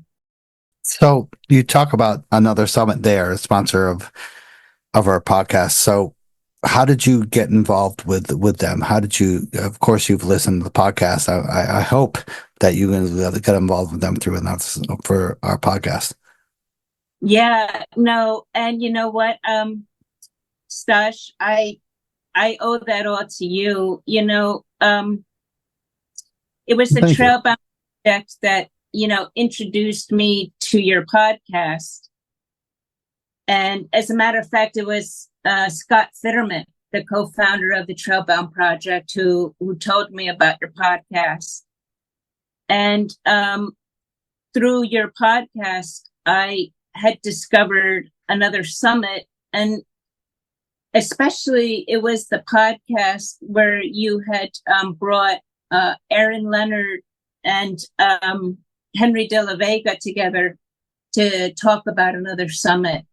So you talk about another summit there, a sponsor of our podcast. So how did you get involved with them? How did you, of course, you've listened to the podcast. I hope that you got involved with them for our podcast. Yeah, no. And you know what, Stash, I owe that all to you. It was the Trailbound Project that, introduced me to your podcast. And as a matter of fact, it was Scott Fitterman the co-founder of the Trailbound Project, who told me about your podcast. And through your podcast, I had discovered another summit, and especially it was the podcast where you had brought Aaron Leonard and Henry de la Vega together to talk about another summit.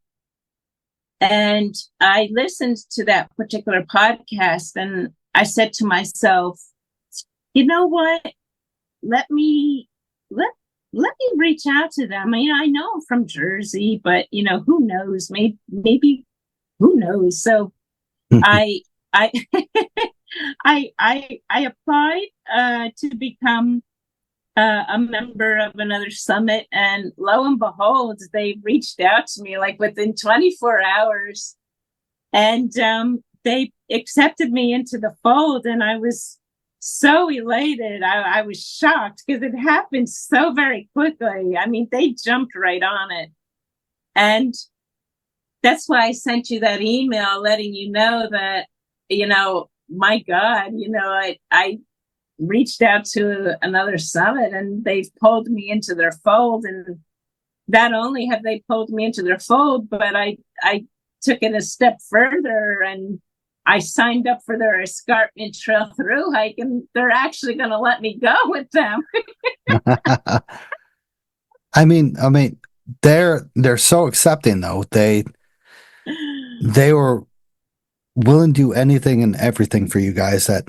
And I listened to that particular podcast, and I said to myself, you know what? Let me reach out to them. I mean, I know I'm from Jersey, but who knows? Maybe who knows? So I I applied to become a member of another summit, and lo and behold, they reached out to me like within 24 hours, and they accepted me into the fold, and I was so elated. I was shocked because it happened so very quickly. I mean, they jumped right on it, and that's why I sent you that email letting you know that, my God, I reached out to another summit, and they've pulled me into their fold. And not only have they pulled me into their fold, but I took it a step further, and I signed up for their escarpment trail Thru-Hike, and they're actually going to let me go with them. I mean, they're so accepting though. They were willing to do anything and everything for you guys that,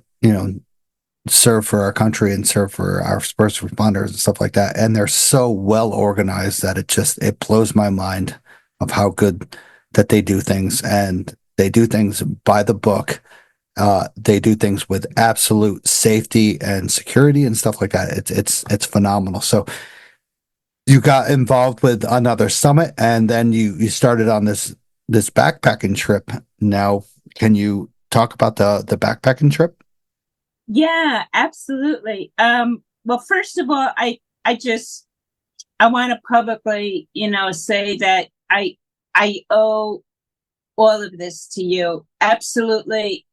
serve for our country and serve for our first responders and stuff like that. And they're so well organized that it blows my mind of how good that they do things, and they do things by the book. They do things with absolute safety and security and stuff like that. It's phenomenal. So you got involved with another summit, and then you started on this backpacking trip. Now, can you talk about the backpacking trip? Yeah, absolutely. Well, first of all, I want to publicly, say that I owe all of this to you. Absolutely.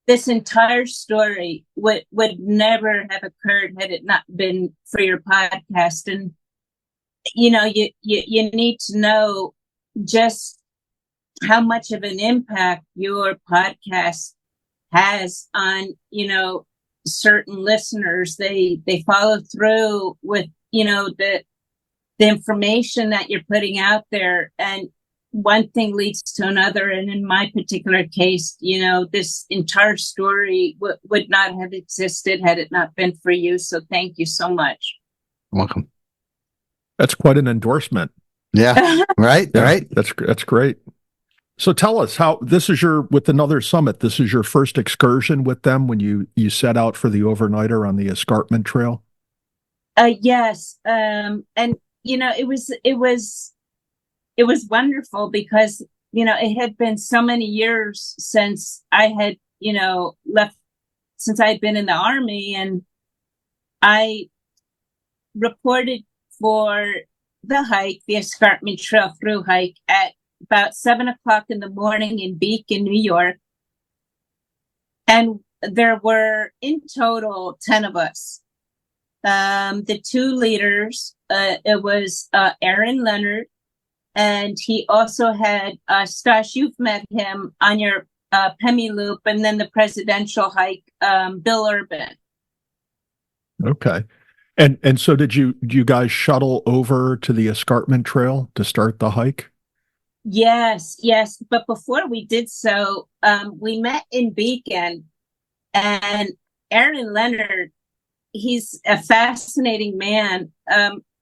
This entire story would never have occurred had it not been for your podcast. And, you need to know just how much of an impact your podcast has on, certain listeners. They follow through with, the information that you're putting out there, and one thing leads to another. And in my particular case, this entire story would not have existed had it not been for you. So thank you so much. Welcome. That's quite an endorsement. Yeah. Right. Yeah, right. That's great. So tell us how this is with another summit. This is your first excursion with them when you set out for the overnighter on the escarpment trail. Yes. And it was wonderful because, it had been so many years since I had, left, since I had been in the Army, and I reported for the hike, the escarpment trail Thru-Hike, at about 7:00 in the morning in Beacon, New York. And there were in total 10 of us. The two leaders, it was Aaron Leonard, and he also had Stash, you've met him on your Pemi Loop, and then the presidential hike, Bill Urban. Okay. And so did you guys shuttle over to the escarpment trail to start the hike? Yes. But before we did so, we met in Beacon, and Aaron Leonard, he's a fascinating man.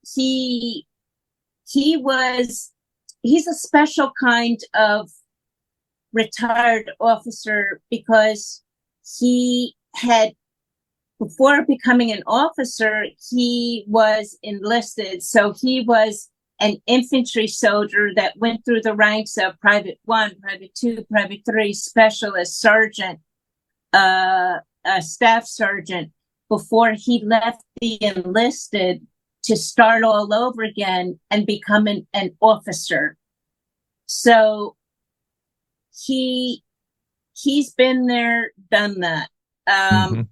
He's a special kind of retired officer because he had, before becoming an officer, he was enlisted. So he was an infantry soldier that went through the ranks of Private 1, Private 2, Private 3, Specialist, Sergeant, a Staff Sergeant, before he left the enlisted to start all over again and become an officer. So he he's been there, done that.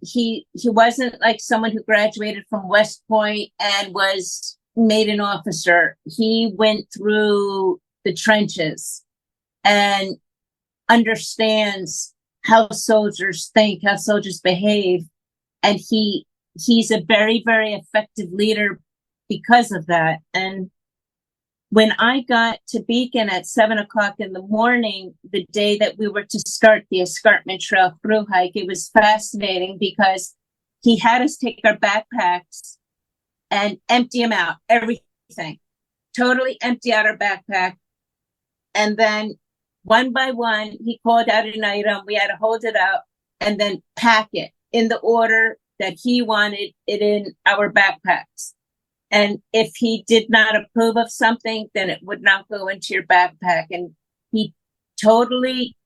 He wasn't like someone who graduated from West Point and was made an officer. He went through the trenches and understands how soldiers think, how soldiers behave, and he's a very, very effective leader because of that. And when I got to Beacon at 7:00 in the morning, the day that we were to start the escarpment trail Thru-Hike, it was fascinating because he had us take our backpacks and empty them out, everything, totally empty out our backpack. And then one by one, he called out an item. We had to hold it out and then pack it in the order that he wanted it in our backpacks. And if he did not approve of something, then it would not go into your backpack. And he totally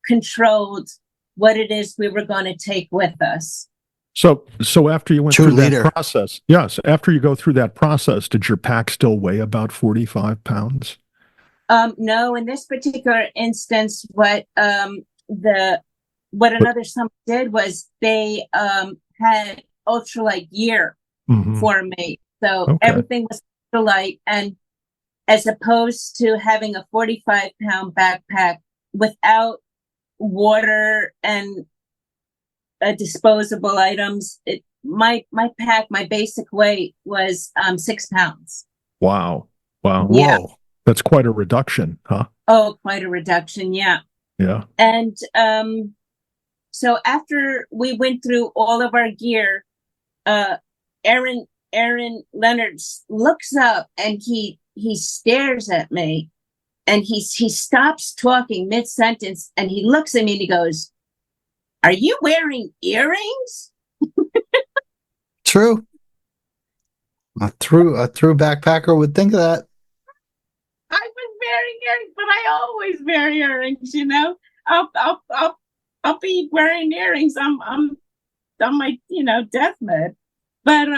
controlled what it is we were going to take with us. So after you went True through leader. that process, yes, after you go through that process, did your pack still weigh about 45 pounds? No, in this particular instance, what another summer did was they had ultralight gear for me. So everything was ultralight, and as opposed to having a 45-pound backpack without water and disposable items, my pack, my basic weight was 6 pounds. Wow. Yeah. Whoa. That's quite a reduction, huh? Oh, quite a reduction. Yeah. Yeah. And so after we went through all of our gear, Aaron Leonard looks up and he stares at me, and he stops talking mid-sentence, and he looks at me and he goes, "Are you wearing earrings?" True. A true backpacker would think of that. I was wearing earrings, but I always wear earrings, you know. I'll be wearing earrings. I'm on my, deathbed. But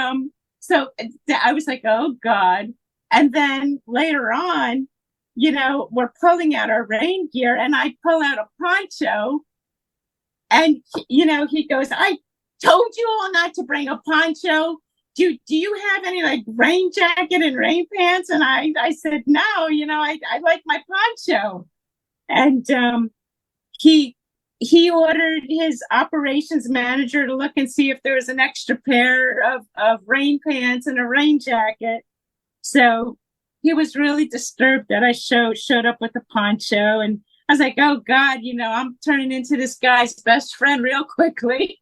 so I was like, oh God. And then later on, we're pulling out our rain gear, and I pull out a poncho, and he goes, "I told you all not to bring a poncho. Do you have any like rain jacket and rain pants?" And I said, "No, I like my poncho." And he ordered his operations manager to look and see if there was an extra pair of rain pants and a rain jacket. So he was really disturbed that I showed up with a poncho, and I was like, oh God, I'm turning into this guy's best friend real quickly.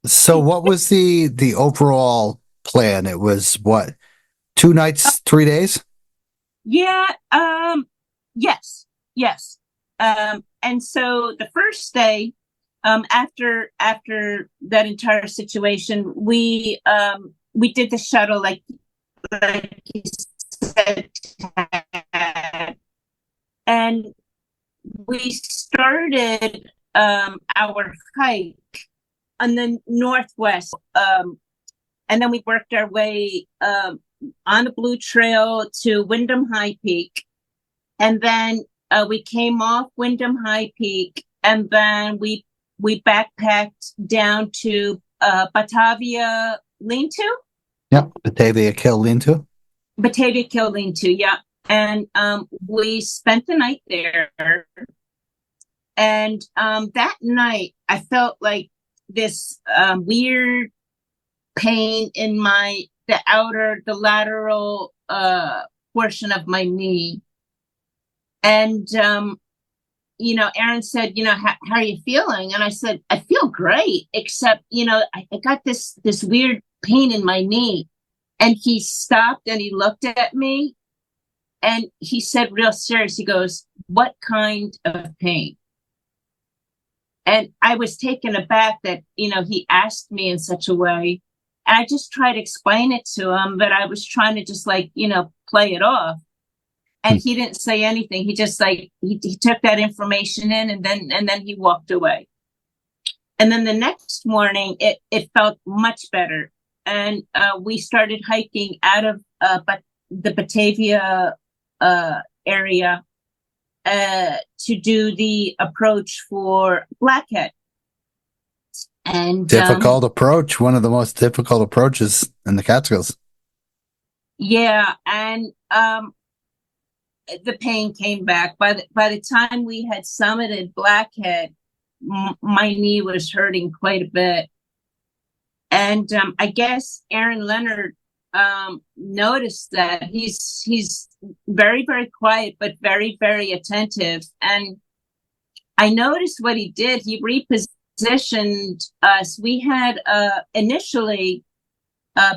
So what was the overall plan? It was what, 2 nights, 3 days? Yeah. Yes. And so the first day, after that entire situation, we did the shuttle like you said, and we started our hike on the northwest, and then we worked our way on the Blue Trail to Wyndham High Peak, and then we came off Wyndham High Peak, and then we backpacked down to Batavia Lean-To. Yep, Batavia Kill Lean-To. Batavia Kill Lean-To, yeah. And we spent the night there. And that night, I felt like this weird pain in the lateral portion of my knee. And, Aaron said, how are you feeling? And I said, I feel great, except, I got this weird pain in my knee. And he stopped and he looked at me and he said real serious, he goes, "What kind of pain?" And I was taken aback that, he asked me in such a way. And I just tried to explain it to him, but I was trying to just play it off. And he didn't say anything. He just he took that information in, and then he walked away. And then the next morning, it felt much better. And we started hiking out of the Batavia area. to do the approach for Blackhead. And Difficult approach. One of the most difficult approaches in the Catskills. yeah, and the pain came back. By the time we had summited Blackhead, my knee was hurting quite a bit. And I guess Aaron Leonard noticed that. He's very, very quiet, but very, very attentive. And I noticed what he did. He repositioned us. We had initially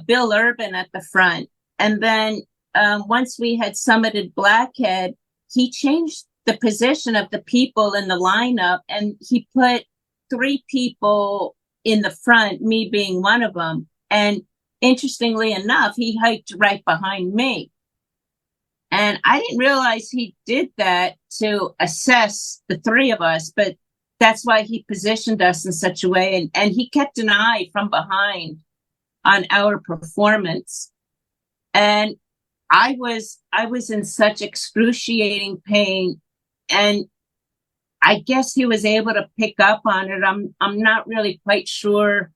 Bill Urban at the front. And then once we had summited Blackhead, he changed the position of the people in the lineup, and he put 3 people in the front, me being one of them. And interestingly enough, he hiked right behind me. And I didn't realize he did that to assess the 3 of us, but that's why he positioned us in such a way. And he kept an eye from behind on our performance. And I was in such excruciating pain, and I guess he was able to pick up on it. I'm not really quite sure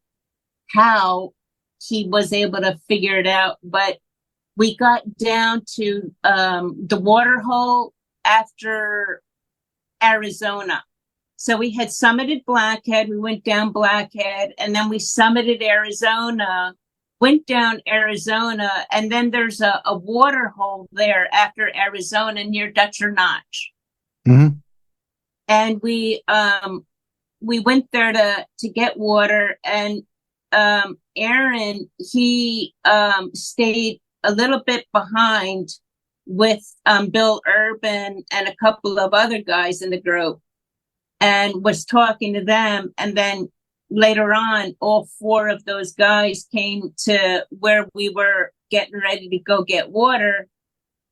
how he was able to figure it out, but we got down to the water hole after Arizona. So we had summited Blackhead, we went down Blackhead, and then we summited Arizona, went down Arizona, and then there's a water hole there after Arizona near Dutcher Notch. Mm-hmm. And we went there to get water, and Aaron, he stayed a little bit behind with Bill Urban and a couple of other guys in the group, and was talking to them. And then later on, all 4 of those guys came to where we were getting ready to go get water.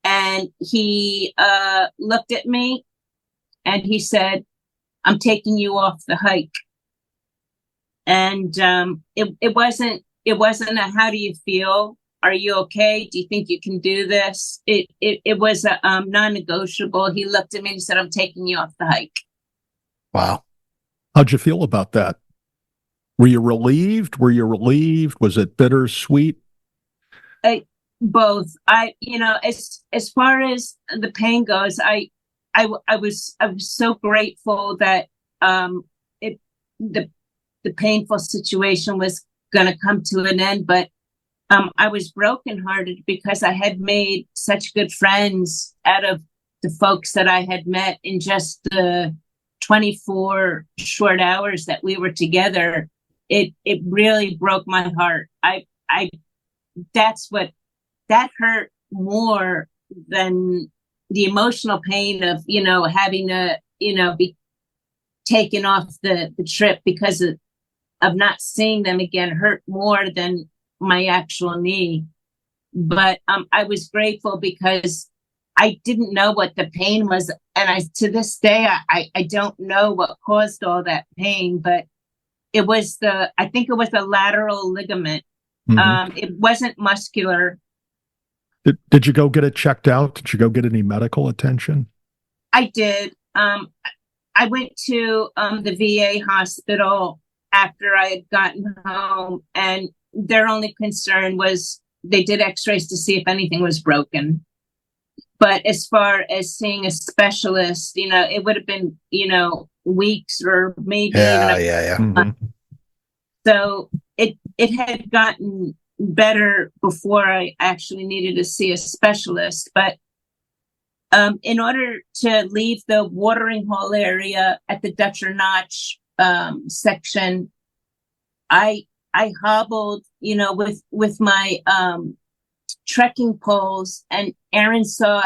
And he looked at me and he said, "I'm taking you off the hike." And it wasn't a "how do you feel? Are you okay? Do you think you can do this?" It was a non-negotiable. He looked at me and he said, "I'm taking you off the hike." Wow. How'd you feel about that? Were you relieved? Was it bittersweet? Both. As far as the pain goes, I was so grateful that the painful situation was going to come to an end, but I was brokenhearted because I had made such good friends out of the folks that I had met in just the 24 short hours that we were together. It really broke my heart. That hurt more than the emotional pain of, having to, be taken off the trip because of not seeing them again. Hurt more than my actual knee. But I was grateful because I didn't know what the pain was. And to this day, I don't know what caused all that pain, but I think it was the lateral ligament. Mm-hmm. It wasn't muscular. Did you go get it checked out? Did you go get any medical attention? I did. I went to the VA hospital after I had gotten home, and their only concern was they did x-rays to see if anything was broken. But as far as seeing a specialist, it would have been, weeks or maybe Yeah. Mm-hmm. So it had gotten better before I actually needed to see a specialist. But in order to leave the watering hole area at the Dutcher Notch section, I hobbled, with my trekking poles, and Aaron saw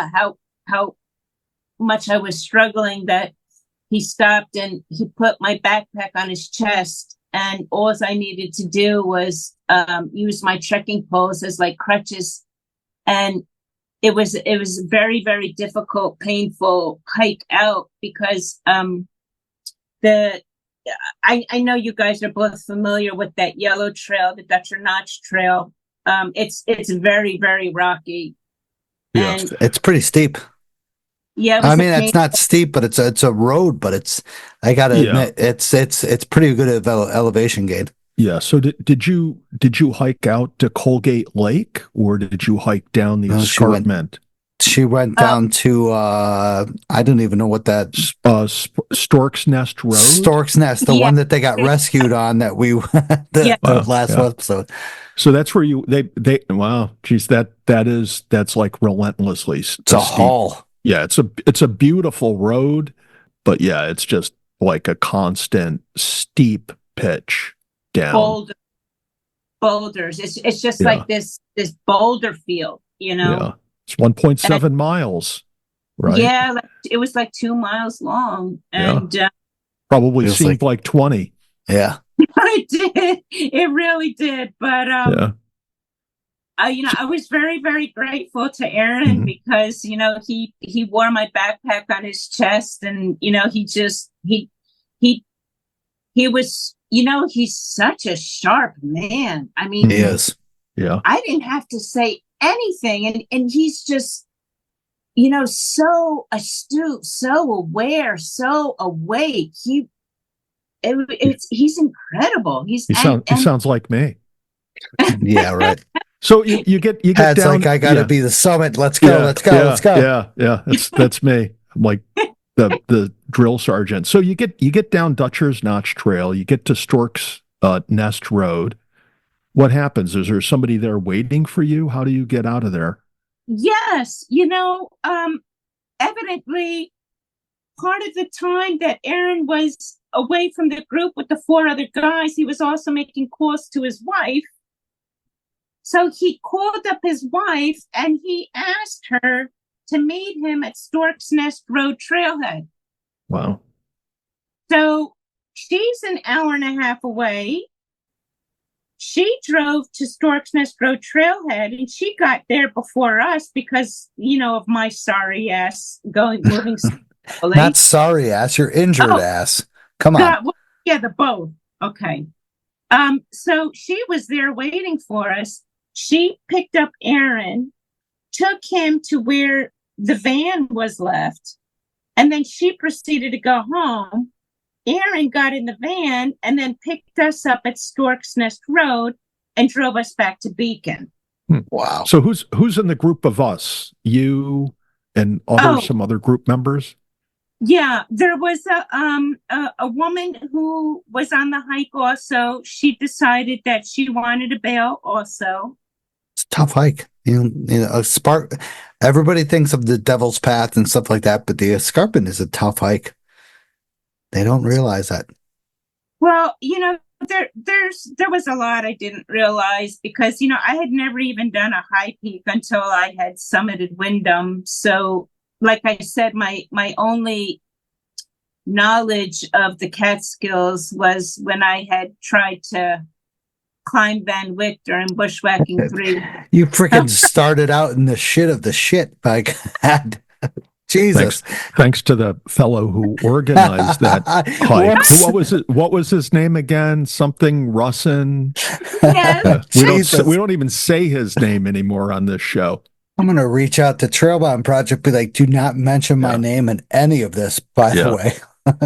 how much I was struggling, that he stopped and he put my backpack on his chest, and all I needed to do was use my trekking poles as like crutches. And it was a very, very difficult, painful hike out because I know you guys are both familiar with that yellow trail, the Dutcher Notch trail. It's very, very rocky. Yes. And It's pretty steep. Yeah, it I was mean, a it's not steep, but it's a road, but I gotta Yeah. admit, it's pretty good at elevation gain. Yeah. So did you hike out to Colgate Lake, or did you hike down the No, escarpment? She went Oh. down to I don't even know what that Stork's Nest Road. Stork's Nest, the Yeah. one that they got rescued on that we the Wow, last yeah. episode. So that's where they wow, geez, that's like relentlessly It's a steep. haul. Yeah, it's a beautiful road, but yeah, it's just like a constant steep pitch down. Boulders. It's just Yeah. like this boulder field, you know. Yeah, it's 1.7 miles, right? Yeah, like, it was like 2 miles long, and Probably Feels seemed like 20. Yeah. it did. It really did. But Yeah. I was very, very grateful to Aaron Mhm. because he wore my backpack on his chest, and he was he's such a sharp man. I mean, He is. Yeah. I didn't have to say anything, and he's just so astute, so aware, so awake. He's incredible. He sounds like me. Yeah, right. So you get Pat's down. like, I gotta yeah. be the summit. Let's go, let's go, let's go. Yeah. That's me. I'm like the drill sergeant. So you get down Dutcher's Notch Trail. You get to Stork's Nest Road. What happens? Is there somebody there waiting for you? How do you get out of there? Yes, evidently part of the time that Aaron was away from the group with the 4 other guys, he was also making calls to his wife. So he called up his wife and he asked her to meet him at Stork's Nest Road Trailhead. Wow. So she's an hour and a half away. She drove to Stork's Nest Road Trailhead, and she got there before us because, of my sorry ass moving. Not sorry ass, you're injured ass. Come on. The both. Okay. So she was there waiting for us. She picked up Aaron, took him to where the van was left, and then she proceeded to go home. Aaron got in the van and then picked us up at Stork's Nest Road and drove us back to Beacon. Wow. So who's in the group of us? You and some other group members? Yeah, there was a woman who was on the hike also. She decided that she wanted to bail also. It's a tough hike. A spark. Everybody thinks of the Devil's Path and stuff like that, but the escarpment is a tough hike. They don't realize that. Well, there was a lot I didn't realize because I had never even done a high peak until I had summited Wyndham. So, like I said, my only knowledge of the Catskills was when I had tried to climb Van Wyck during Bushwhacking 3. You freaking started out in the shit of the shit, my God. Jesus. Thanks to the fellow who organized that hike. What was his name again? Something Russin. Yes. We don't even say his name anymore on this show. I'm going to reach out to Trailbound Project, be like, do not mention my name in any of this, by the way.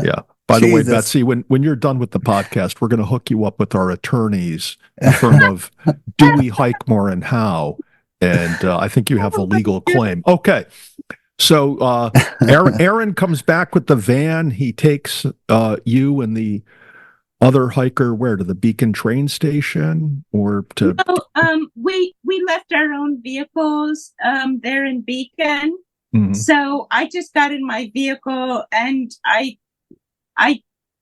Yeah. By the way, Betsy, when you're done with the podcast, we're going to hook you up with our attorneys in terms of do we hike more and how? And I think you have a legal claim. Okay. So Aaron comes back with the van. He takes you and the other hiker where, to the Beacon train station or to? No, we left our own vehicles there in Beacon. Mm-hmm. So I just got in my vehicle and I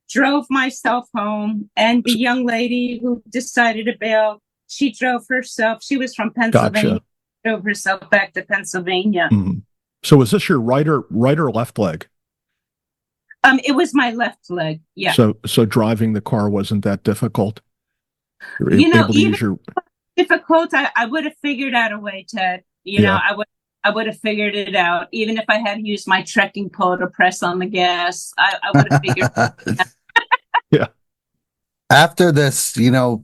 drove myself home. And the young lady who decided to bail, she drove herself. She was from Pennsylvania. Gotcha. Drove herself back to Pennsylvania. Mm-hmm. So is this your right or left leg? It was my left leg. Yeah. So driving the car wasn't that difficult. Difficult. I would have figured out a way, Ted. I would have figured it out. Even if I had to use my trekking pole to press on the gas, I would have figured it out. Yeah. After this, you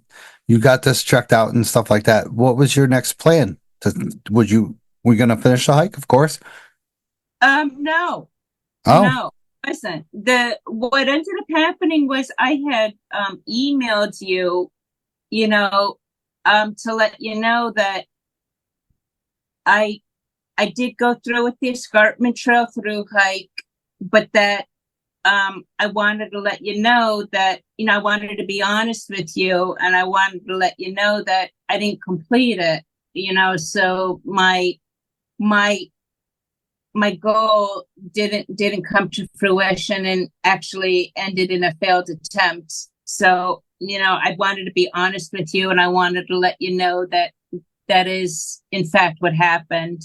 got this checked out and stuff like that. What was your next plan? We're going to finish the hike, of course? No, Oh, no. Listen, what ended up happening was I had emailed you, you know, to let you know that I I did go through with the escarpment trail through hike, but that I wanted to let you know that, I wanted to be honest with you, and I wanted to let you know that I didn't complete it, so my my goal didn't come to fruition and actually ended in a failed attempt. So, I wanted to be honest with you, and I wanted to let you know that that is in fact what happened.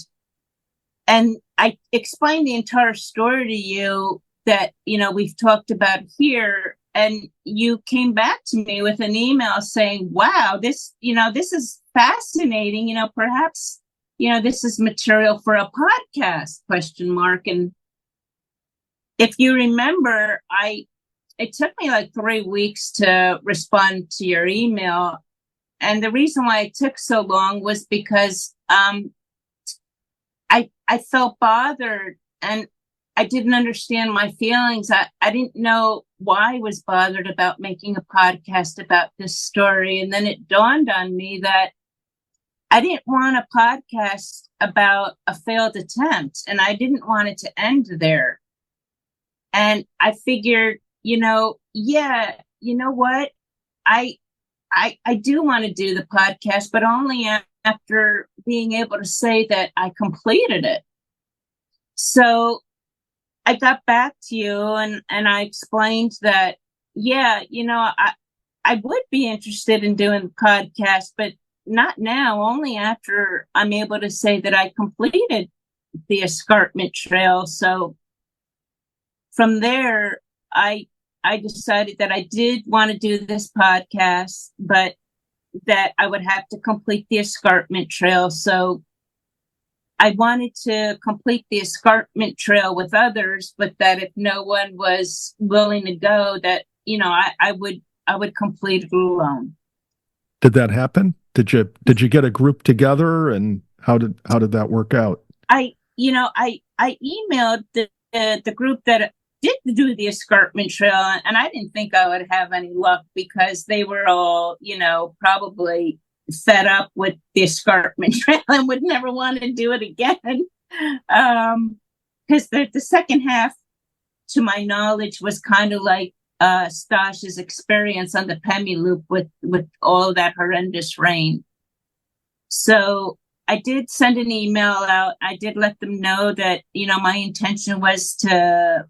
And I explained the entire story to you that, we've talked about here. And you came back to me with an email saying, wow, this is fascinating. Perhaps, this is material for a podcast, question mark. And if you remember, it took me like 3 weeks to respond to your email. And the reason why it took so long was because, I felt bothered, and I didn't understand my feelings. I didn't know why I was bothered about making a podcast about this story. And then it dawned on me that I didn't want a podcast about a failed attempt, and I didn't want it to end there. And I figured, yeah, you know what? I do want to do the podcast, but only after being able to say that I completed it. So I got back to you, and I explained that, yeah, I would be interested in doing the podcast, but not now, only after I'm able to say that I completed the escarpment trail. So from there, I decided that I did want to do this podcast, but that I would have to complete the escarpment trail. So I wanted to complete the escarpment trail with others, but that if no one was willing to go, that, I would complete it alone. Did that happen? Did you get a group together, and how did that work out? I emailed the group that did do the escarpment trail, and I didn't think I would have any luck because they were all, probably fed up with the escarpment trail and would never want to do it again. Because the second half, to my knowledge, was kind of like Stash's experience on the Pemi Loop with all that horrendous rain. So I did send an email out. I did let them know that, my intention was to,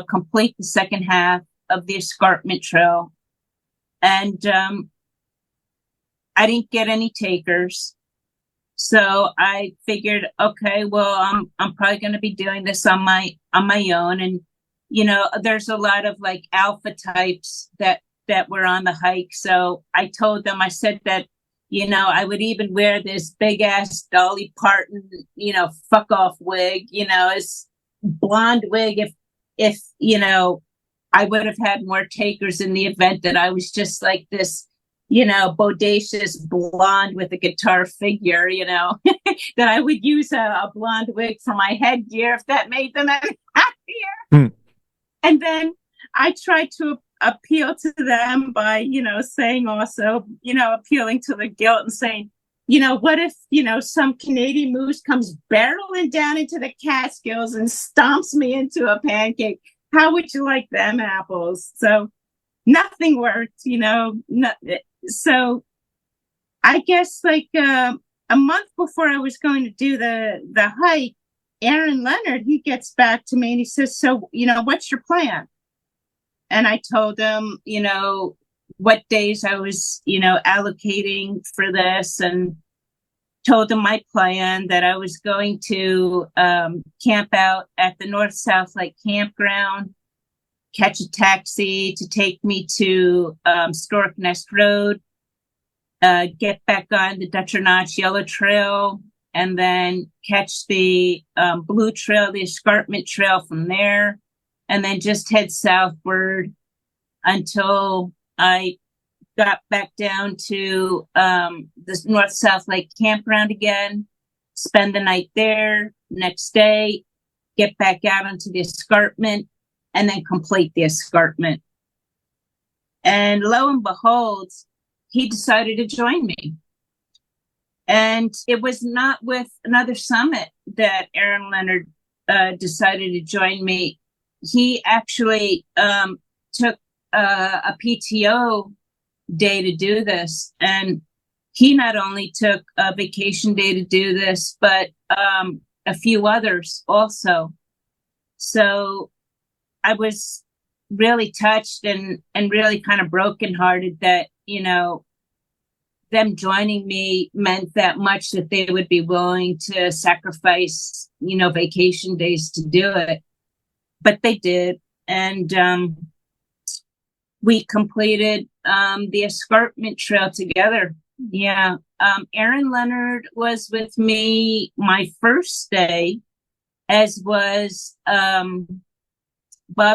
complete the second half of the escarpment trail. And I didn't get any takers. So I figured, okay, well, I'm probably going to be doing this on my own. And, there's a lot of like alpha types that were on the hike. So I told them, I said that, I would even wear this big ass Dolly Parton, fuck off wig, as blonde wig if, I would have had more takers in the event that I was just like this, bodacious blonde with a guitar figure, that I would use a blonde wig for my headgear if that made them any happier. And then I tried to appeal to them by, saying also, appealing to the guilt and saying, what if, some Canadian moose comes barreling down into the Catskills and stomps me into a pancake? How would you like them apples? So nothing worked, so I guess like a month before I was going to do the hike, Aaron Leonard, he gets back to me and he says, so, what's your plan? And I told him, what days I was, allocating for this, and told him my plan, that I was going to camp out at the North-South Lake campground, catch a taxi to take me to Stork Nest Road, get back on the Dutcher Notch Yellow Trail, and then catch the Blue Trail, the escarpment trail from there, and then just head southward until I got back down to the North-South Lake campground again, spend the night there. Next day, get back out onto the escarpment, and then complete the escarpment. And lo and behold, he decided to join me. And it was not with another summit that Aaron Leonard decided to join me. He actually took a PTO day to do this. And he not only took a vacation day to do this, but a few others also. So I was really touched and really kind of brokenhearted that, them joining me meant that much, that they would be willing to sacrifice, vacation days to do it. But they did. And we completed the escarpment trail together. Yeah. Aaron Leonard was with me my first day, as was Bob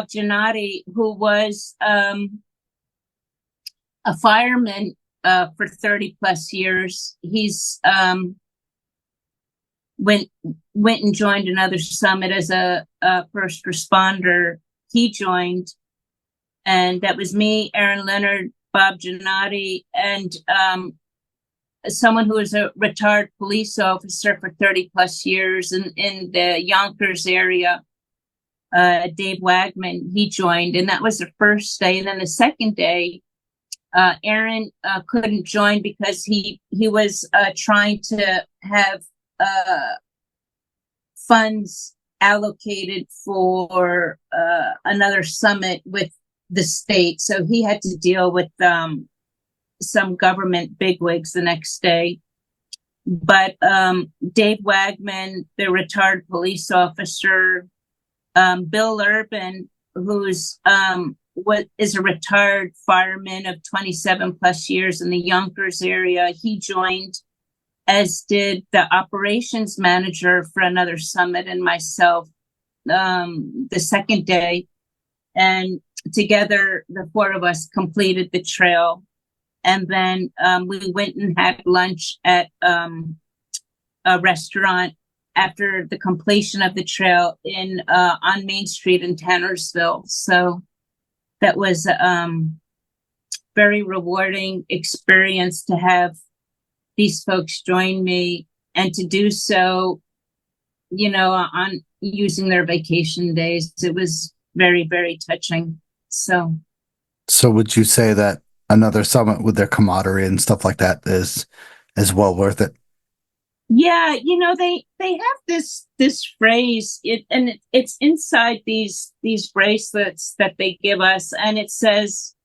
Giannotti, who was a fireman for 30 plus years. He's went and joined another summit as a first responder. He joined, and that was me, Aaron Leonard, Bob Giannotti, and someone who was a retired police officer for 30 plus years in the Yonkers area, Dave Wagman. He joined, and that was the first day. And then the second day, Aaron couldn't join because he was trying to have funds allocated for another summit with the state. So he had to deal with some government bigwigs the next day. But Dave Wagman, the retired police officer, Bill Urban, who's is a retired fireman of 27 plus years in the Yonkers area, he joined, as did the operations manager for another summit and myself the second day. And together, the four of us completed the trail. And then we went and had lunch at a restaurant after the completion of the trail on Main Street in Tannersville. So that was very rewarding experience to have these folks join me, and to do so, on using their vacation days. It was very, very touching. So would you say that another summit with their camaraderie and stuff like that is well worth it? Yeah, they have this phrase, it's inside these bracelets that they give us, and it says,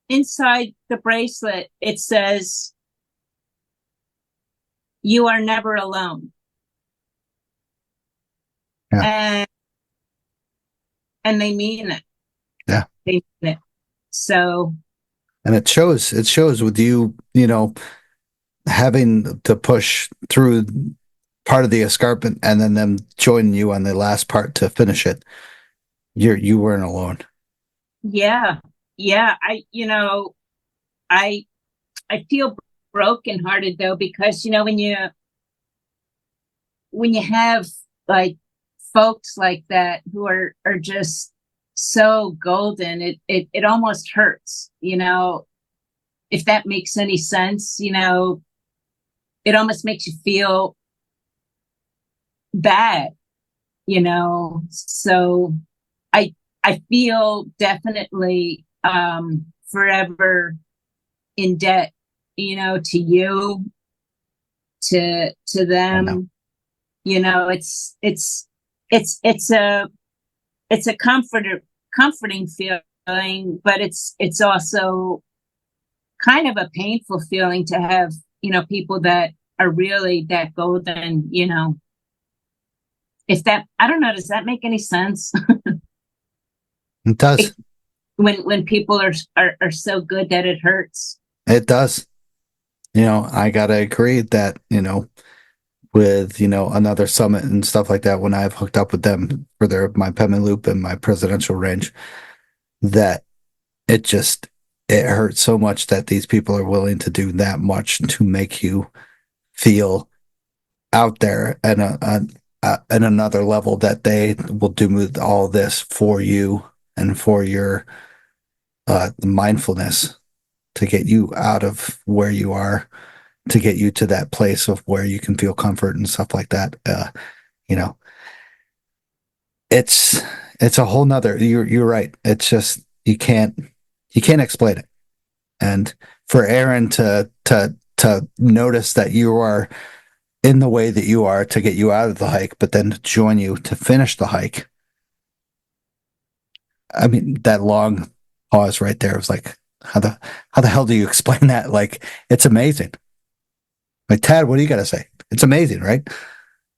inside the bracelet, it says, "You are never alone." Yeah. And they mean it. Yeah. They mean it. So. And it shows with you, having to push through part of the escarpment and then them joining you on the last part to finish it. You weren't alone. Yeah. I feel brokenhearted though, because, when you have like folks like that who are just so golden, it almost hurts, if that makes any sense. It almost makes you feel bad, so I feel definitely forever in debt, to you, to them. It's a comforting feeling, but it's also kind of a painful feeling to have, people that are really that golden, if that, I don't know, does that make any sense? It does. When people are so good that it hurts. It does. I gotta agree that, with, another summit and stuff like that, when I've hooked up with them for my Pemmon Loop and my presidential range, that it hurts so much that these people are willing to do that much to make you feel out there and at another level that they will do all this for you and for your mindfulness to get you out of where you are, to get you to that place of where you can feel comfort and stuff like that. You know, it's a whole nother. You're right. It's just you can't explain it. And for Aaron to notice that you are in the way that you are to get you out of the hike, but then to join you to finish the hike. I mean, that long pause right there was like, how the hell do you explain that? Like, it's amazing. Like, Tad, what do you got to say? It's amazing, right?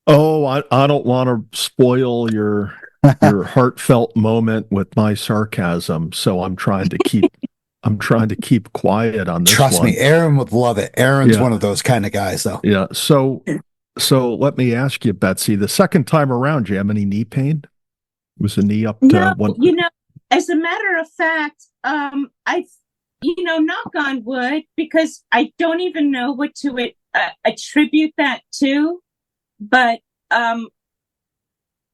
Oh, I don't want to spoil your heartfelt moment with my sarcasm, so I'm trying to keep quiet on this Trust one. me, Aaron would love it. Aaron's Yeah. one of those kind of guys, though. Yeah. So let me ask you, Betsy, the second time around, do you have any knee pain? Was the knee up to No, one? as a matter of fact, I've, knock on wood, because I don't even know what to attribute that to, but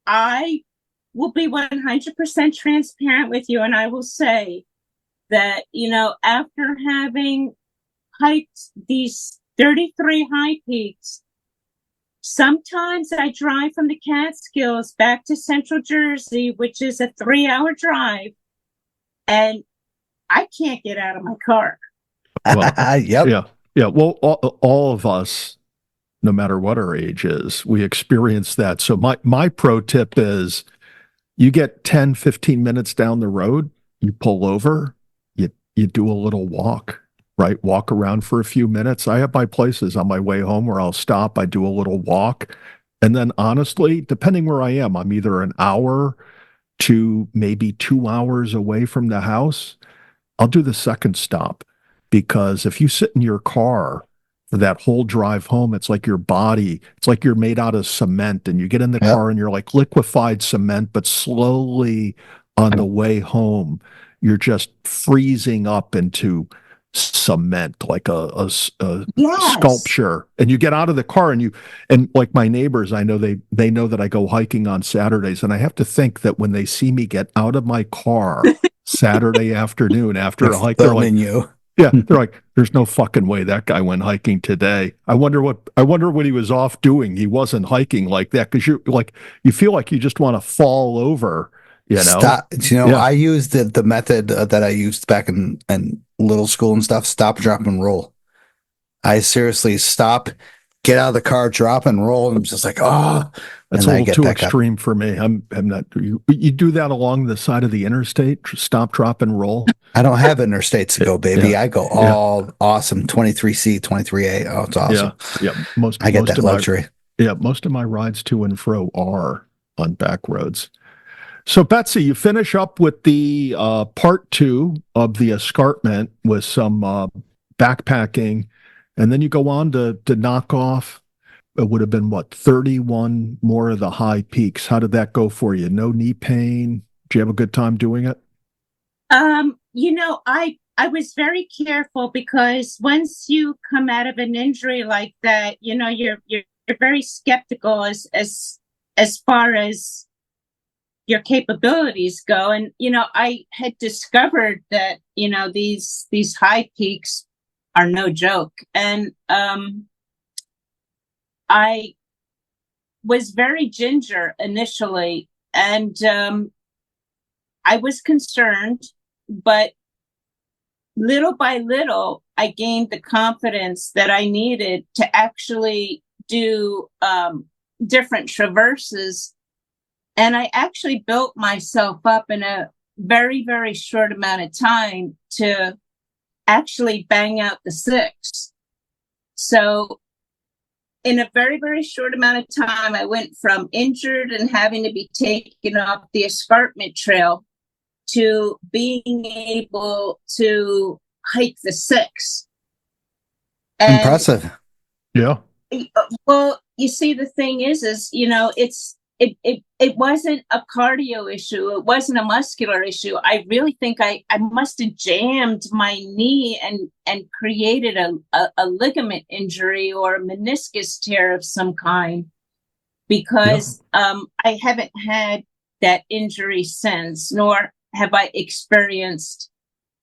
I will be 100% transparent with you, and I will say that, after having hiked these 33 high peaks, sometimes I drive from the Catskills back to Central Jersey, which is a 3-hour drive, and I can't get out of my car. Well, Yep. Yeah. Yeah. Well, all of us, no matter what our age is, we experience that. So my pro tip is you get 10, 15 minutes down the road, you pull over, you do a little walk, right? Walk around for a few minutes. I have my places on my way home where I'll stop, I do a little walk. And then honestly, depending where I am, I'm either an hour to maybe 2 hours away from the house. I'll do the second stop, because if you sit in your car for that whole drive home, it's like your body, it's like you're made out of cement, and you get in the car and you're like liquefied cement, but slowly on the way home, you're just freezing up into cement, like a Yes. sculpture. And you get out of the car and like my neighbors, I know they know that I go hiking on Saturdays, and I have to think that when they see me get out of my car Saturday afternoon after a hike, they're like, you. yeah, they're like, there's no fucking way that guy went hiking today. I wonder what he was off doing. He wasn't hiking like that, because you feel like you just want to fall over, Stop. Yeah. I used the method that I used back in little school and stuff. Stop, drop, and roll. I seriously stop, get out of the car, drop, and roll. And I'm just like, oh, That's a little too extreme for me. I'm not. You do that along the side of the interstate? Stop, drop, and roll. I don't have interstates to go, baby. Yeah. I go all awesome. 23C, 23A. Oh, it's awesome. Yeah. I get that luxury. Most of my rides to and fro are on back roads. So, Betsy, you finish up with the part 2 of the escarpment with some backpacking, and then you go on to knock off. It would have been 31 more of the high peaks. How did that go for you? No knee pain? Did you have a good time doing it? I was very careful, because once you come out of an injury like that, you're very skeptical as far as your capabilities go. And, I had discovered that, these high peaks are no joke. And I was very ginger initially, and I was concerned, but little by little, I gained the confidence that I needed to actually do different traverses. And I actually built myself up in a very, very short amount of time to actually bang out the 6. So in a very, very short amount of time, I went from injured and having to be taken off the escarpment trail to being able to hike the 6. And, impressive. Yeah. Well, you see, the thing is, it wasn't a cardio issue. It wasn't a muscular issue. I really think I must have jammed my knee and created a ligament injury or a meniscus tear of some kind. because I haven't had that injury since, nor have I experienced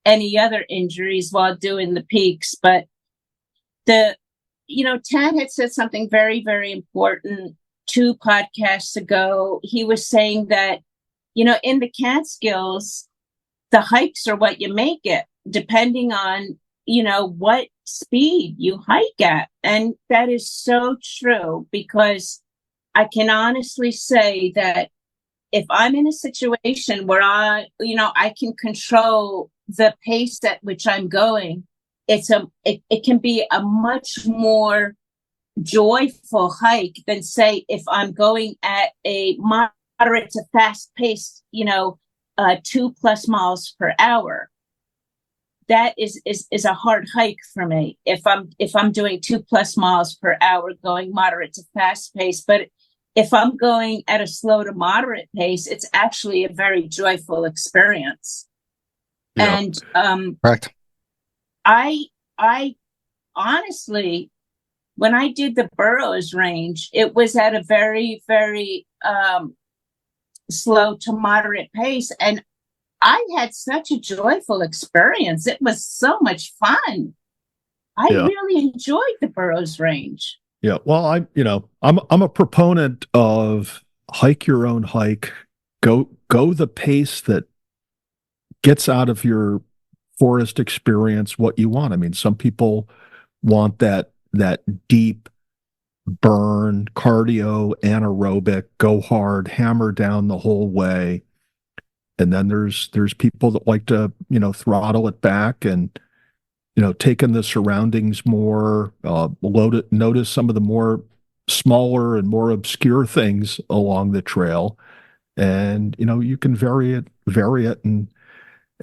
any other injuries while doing the peaks. But Tad had said something very, very important 2 podcasts ago. He was saying that, in the Catskills, the hikes are what you make it, depending on, what speed you hike at. And that is so true, because I can honestly say that if I'm in a situation where I can control the pace at which I'm going, it can be a much more joyful hike than, say, if I'm going at a moderate to fast pace, 2+ miles per hour. That is a hard hike for me if I'm doing 2+ miles per hour going moderate to fast pace. But if I'm going at a slow to moderate pace, it's actually a very joyful experience. Yeah. And Correct. I honestly, when I did the Burroughs Range, it was at a very, very slow to moderate pace, and I had such a joyful experience. It was so much fun. I really enjoyed the Burroughs Range. Yeah. Well, I'm a proponent of hike your own hike. Go the pace that gets out of your forest experience what you want. I mean, some people want that deep burn, cardio, anaerobic, go hard, hammer down the whole way. And then there's people that like to, throttle it back and, take in the surroundings more, notice some of the more smaller and more obscure things along the trail. And, you can vary it and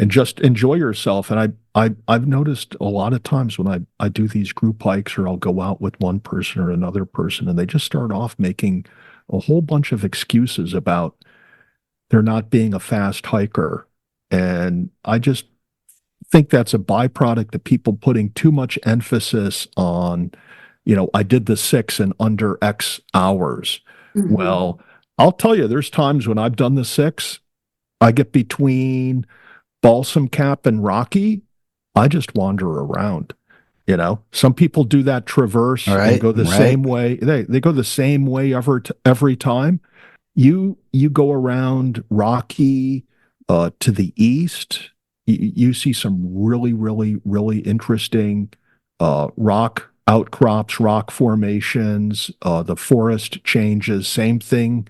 just enjoy yourself. And I've noticed a lot of times when I do these group hikes, or I'll go out with one person or another person, and they just start off making a whole bunch of excuses about there not being a fast hiker. And I just think that's a byproduct of people putting too much emphasis on, I did the 6 in under X hours. Mm-hmm. Well, I'll tell you, there's times when I've done the 6, I get between Balsam Cap and Rocky, I just wander around. Some people do that traverse and go the same way. They go the same way every time. You go around Rocky to the east. You see some really, really, really interesting rock outcrops, rock formations. The forest changes. Same thing.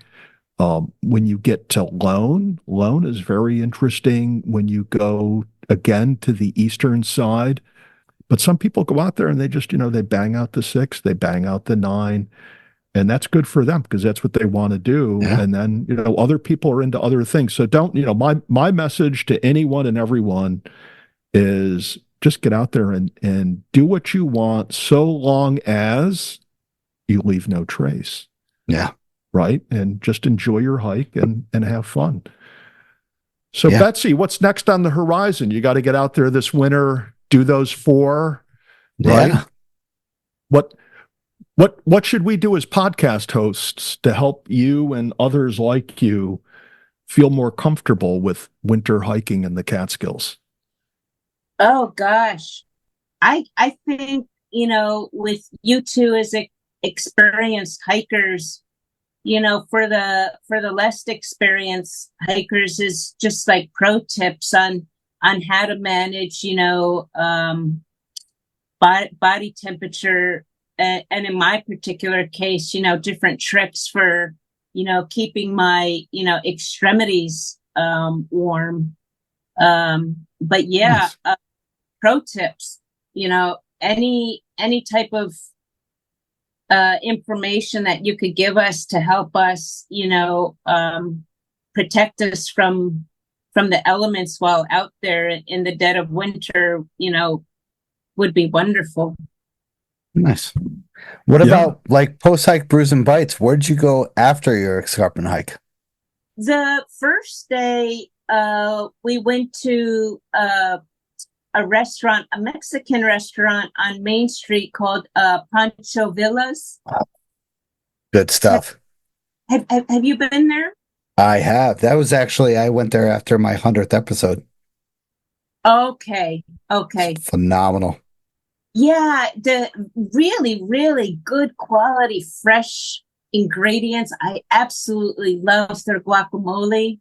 When you get to Lone is very interesting when you go again to the eastern side. But some people go out there and they just, they bang out the 6, they bang out the 9, and that's good for them because that's what they want to do. Yeah. And then, other people are into other things. So don't, my message to anyone and everyone is just get out there and do what you want so long as you leave no trace. Yeah. Right. And just enjoy your hike and have fun. So Betsy, what's next on the horizon? You got to get out there this winter, do those 4, right? Yeah. What should we do as podcast hosts to help you and others like you feel more comfortable with winter hiking in the Catskills? Oh gosh. I think, with you two as experienced hikers, for the less experienced hikers is just like pro tips on how to manage, body temperature. And in my particular case, different tricks for, keeping my, extremities warm. But yeah, Nice. Pro tips, any type of information that you could give us to help us, protect us from the elements while out there in the dead of winter, would be wonderful. Nice. What about like post-hike brews and bites? Where'd you go after your escarpment hike? The first day, we went to a restaurant, a Mexican restaurant on Main Street called Pancho Villas. Good stuff. Have you been there? I have. That was actually, I went there after my 100th episode. Okay. Okay. Phenomenal. Yeah, the really, really good quality, fresh ingredients. I absolutely love their guacamole.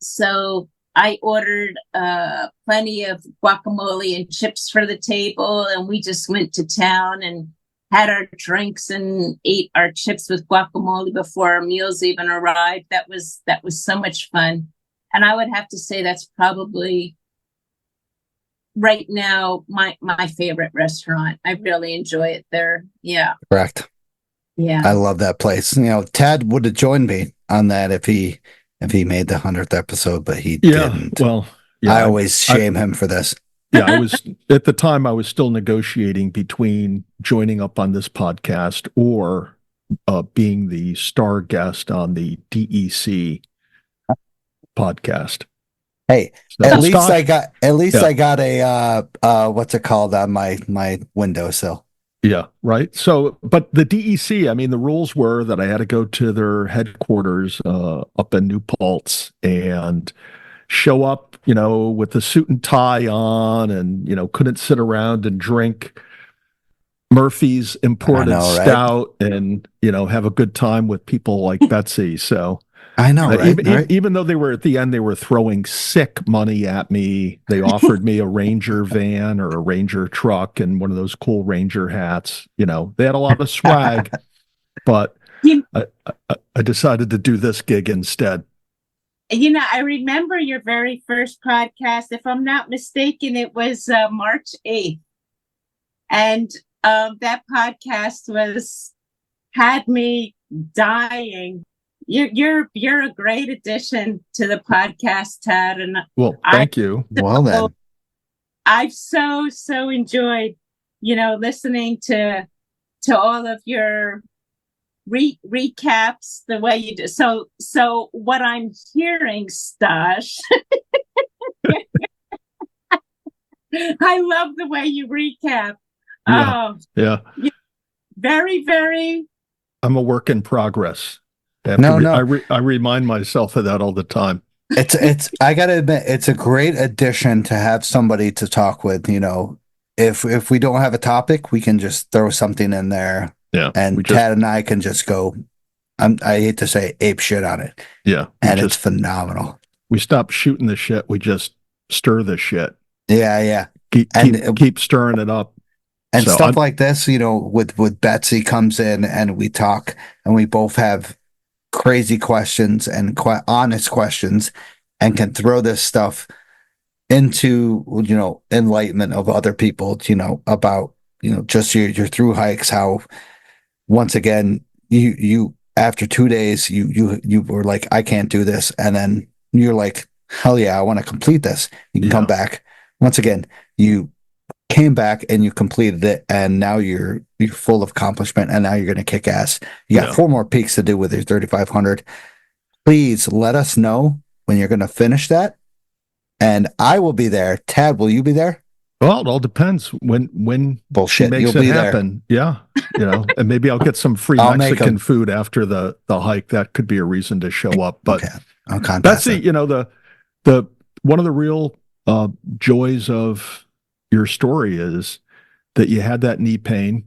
So I ordered plenty of guacamole and chips for the table, and we just went to town and had our drinks and ate our chips with guacamole before our meals even arrived. That was so much fun. And I would have to say that's probably right now my favorite restaurant. I really enjoy it there. Yeah. Correct. Yeah. I love that place. You know, Tad would have joined me on that if he made the 100th episode, but he didn't. Well, yeah, I always shame him for this. Yeah, I was at the time I was still negotiating between joining up on this podcast or being the star guest on the DEC podcast. Hey, So, at least Stosh- I got a what's it called on my windowsill. Yeah, right. So, but the DEC, I mean, the rules were that I had to go to their headquarters up in New Paltz and show up, you know, with the suit and tie on, and you know, couldn't sit around and drink Murphy's imported I know, right? stout and you know have a good time with people like Betsy. So I know, right? even though they were at the end, they were throwing sick money at me. They offered me a Ranger van or a Ranger truck and one of those cool Ranger hats. You know, they had a lot of swag, but I decided to do this gig instead. You know, I remember your very first podcast. If I'm not mistaken, it was March 8th. And that podcast had me dying. You're a great addition to the podcast, Tad. And well, thank you. Well then, I've so enjoyed, you know, listening to all of your recaps the way you do. So what I'm hearing, Stash, I love the way you recap. Yeah. Very, very. I'm a work in progress. No. I remind myself of that all the time. It's I gotta admit, it's a great addition to have somebody to talk with. You know, if we don't have a topic, we can just throw something in there. Yeah. And Tad and I can just go, I hate to say ape shit on it. Yeah. And it's phenomenal. We stop shooting the shit. We just stir the shit. Yeah. Keep stirring it up. And so stuff like this, you know, with Betsy comes in and we talk and we both have crazy questions and quite honest questions and can throw this stuff into, you know, enlightenment of other people, you know, about, you know, just your through hikes, how once again, you after 2 days, you were like, I can't do this. And then you're like, hell yeah, I want to complete this. You can come back. Once again, you came back and you completed it, and now you're full of accomplishment, and now you're going to kick ass. You got 4 more peaks to do with your 3,500. Please let us know when you're going to finish that, and I will be there. Tad, will you be there? Well, it all depends when bullshit makes you'll it be happen. There. Yeah, you know, and maybe I'll get some free Mexican food after the hike. That could be a reason to show up. But okay. Betsy, you know, the one of the real joys of your story is that you had that knee pain.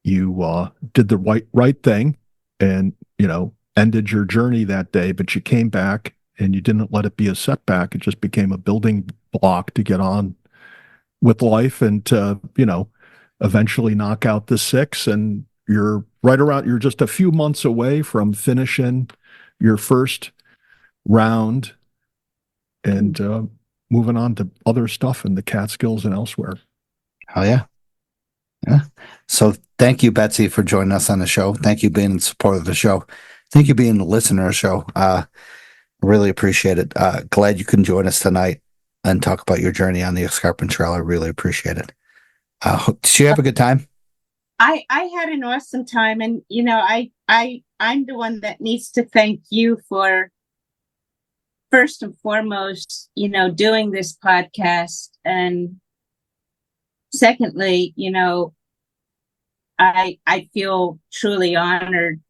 You did the right thing, and you know, ended your journey that day. But you came back, and you didn't let it be a setback. It just became a building block to get on with life and to, you know, eventually knock out the 6. And you're just a few months away from finishing your first round and moving on to other stuff in the Catskills and elsewhere. Oh yeah. So thank you, Betsy, for joining us on the show. Thank you being in support of the show. Thank you being a listener of the show. Really appreciate it. Glad you can join us tonight and talk about your journey on the Escarpment Trail. I really appreciate it. Did you have a good time? I had an awesome time, and you know, I'm the one that needs to thank you for, first and foremost, you know, doing this podcast, and secondly, you know, I feel truly honored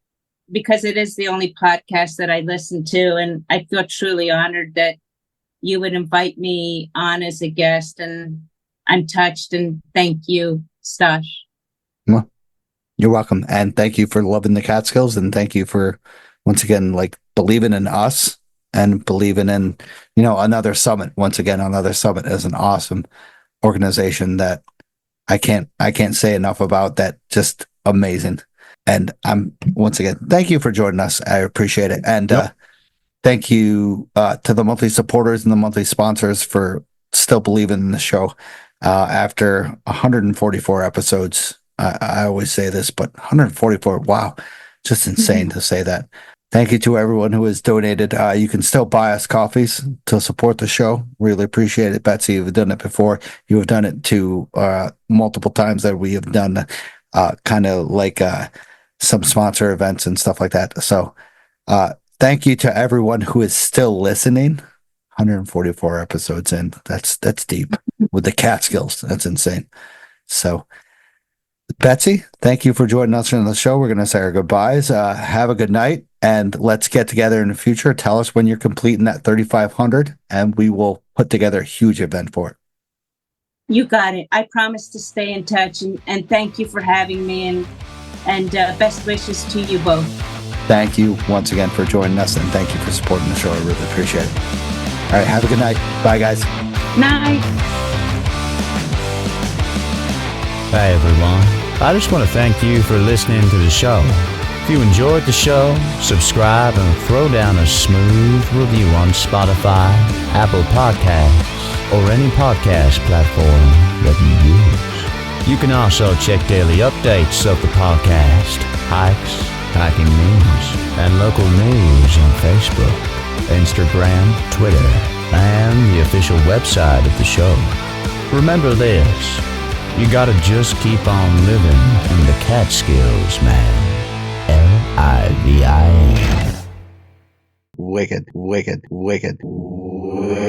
because it is the only podcast that I listen to, and I feel truly honored that you would invite me on as a guest, and I'm touched, and thank you, Stash. Well, you're welcome. And thank you for loving the Catskills. And thank you for, once again, like believing in us and believing in, another summit. Once again, another summit is an awesome organization that I can't say enough about. That just amazing. And once again, thank you for joining us. I appreciate it. And thank you to the monthly supporters and the monthly sponsors for still believing in the show. After 144 episodes, I always say this, but 144, wow, just insane to say that. Thank you to everyone who has donated. You can still buy us coffees to support the show. Really appreciate it. Betsy, you've done it before. You have done it to multiple times that we have done kind of like some sponsor events and stuff like that. So thank you to everyone who is still listening. 144 episodes in. That's deep with the Catskills. That's insane. So Betsy, thank you for joining us on the show. We're going to say our goodbyes. Have a good night, and let's get together in the future. Tell us when you're completing that 3,500, and we will put together a huge event for it. You got it. I promise to stay in touch, and thank you for having me, and best wishes to you both. Thank you once again for joining us, and thank you for supporting the show. I really appreciate it. All right, have a good night. Bye, guys. Night. Hey everyone, I just want to thank you for listening to the show. If you enjoyed the show, subscribe and throw down a smooth review on Spotify, Apple Podcasts, or any podcast platform that you use. You can also check daily updates of the podcast, hikes, hiking news, and local news on Facebook, Instagram, Twitter, and the official website of the show. Remember this. You gotta just keep on living in the Catskills, man. Livin. Wicked, wicked, wicked, wicked.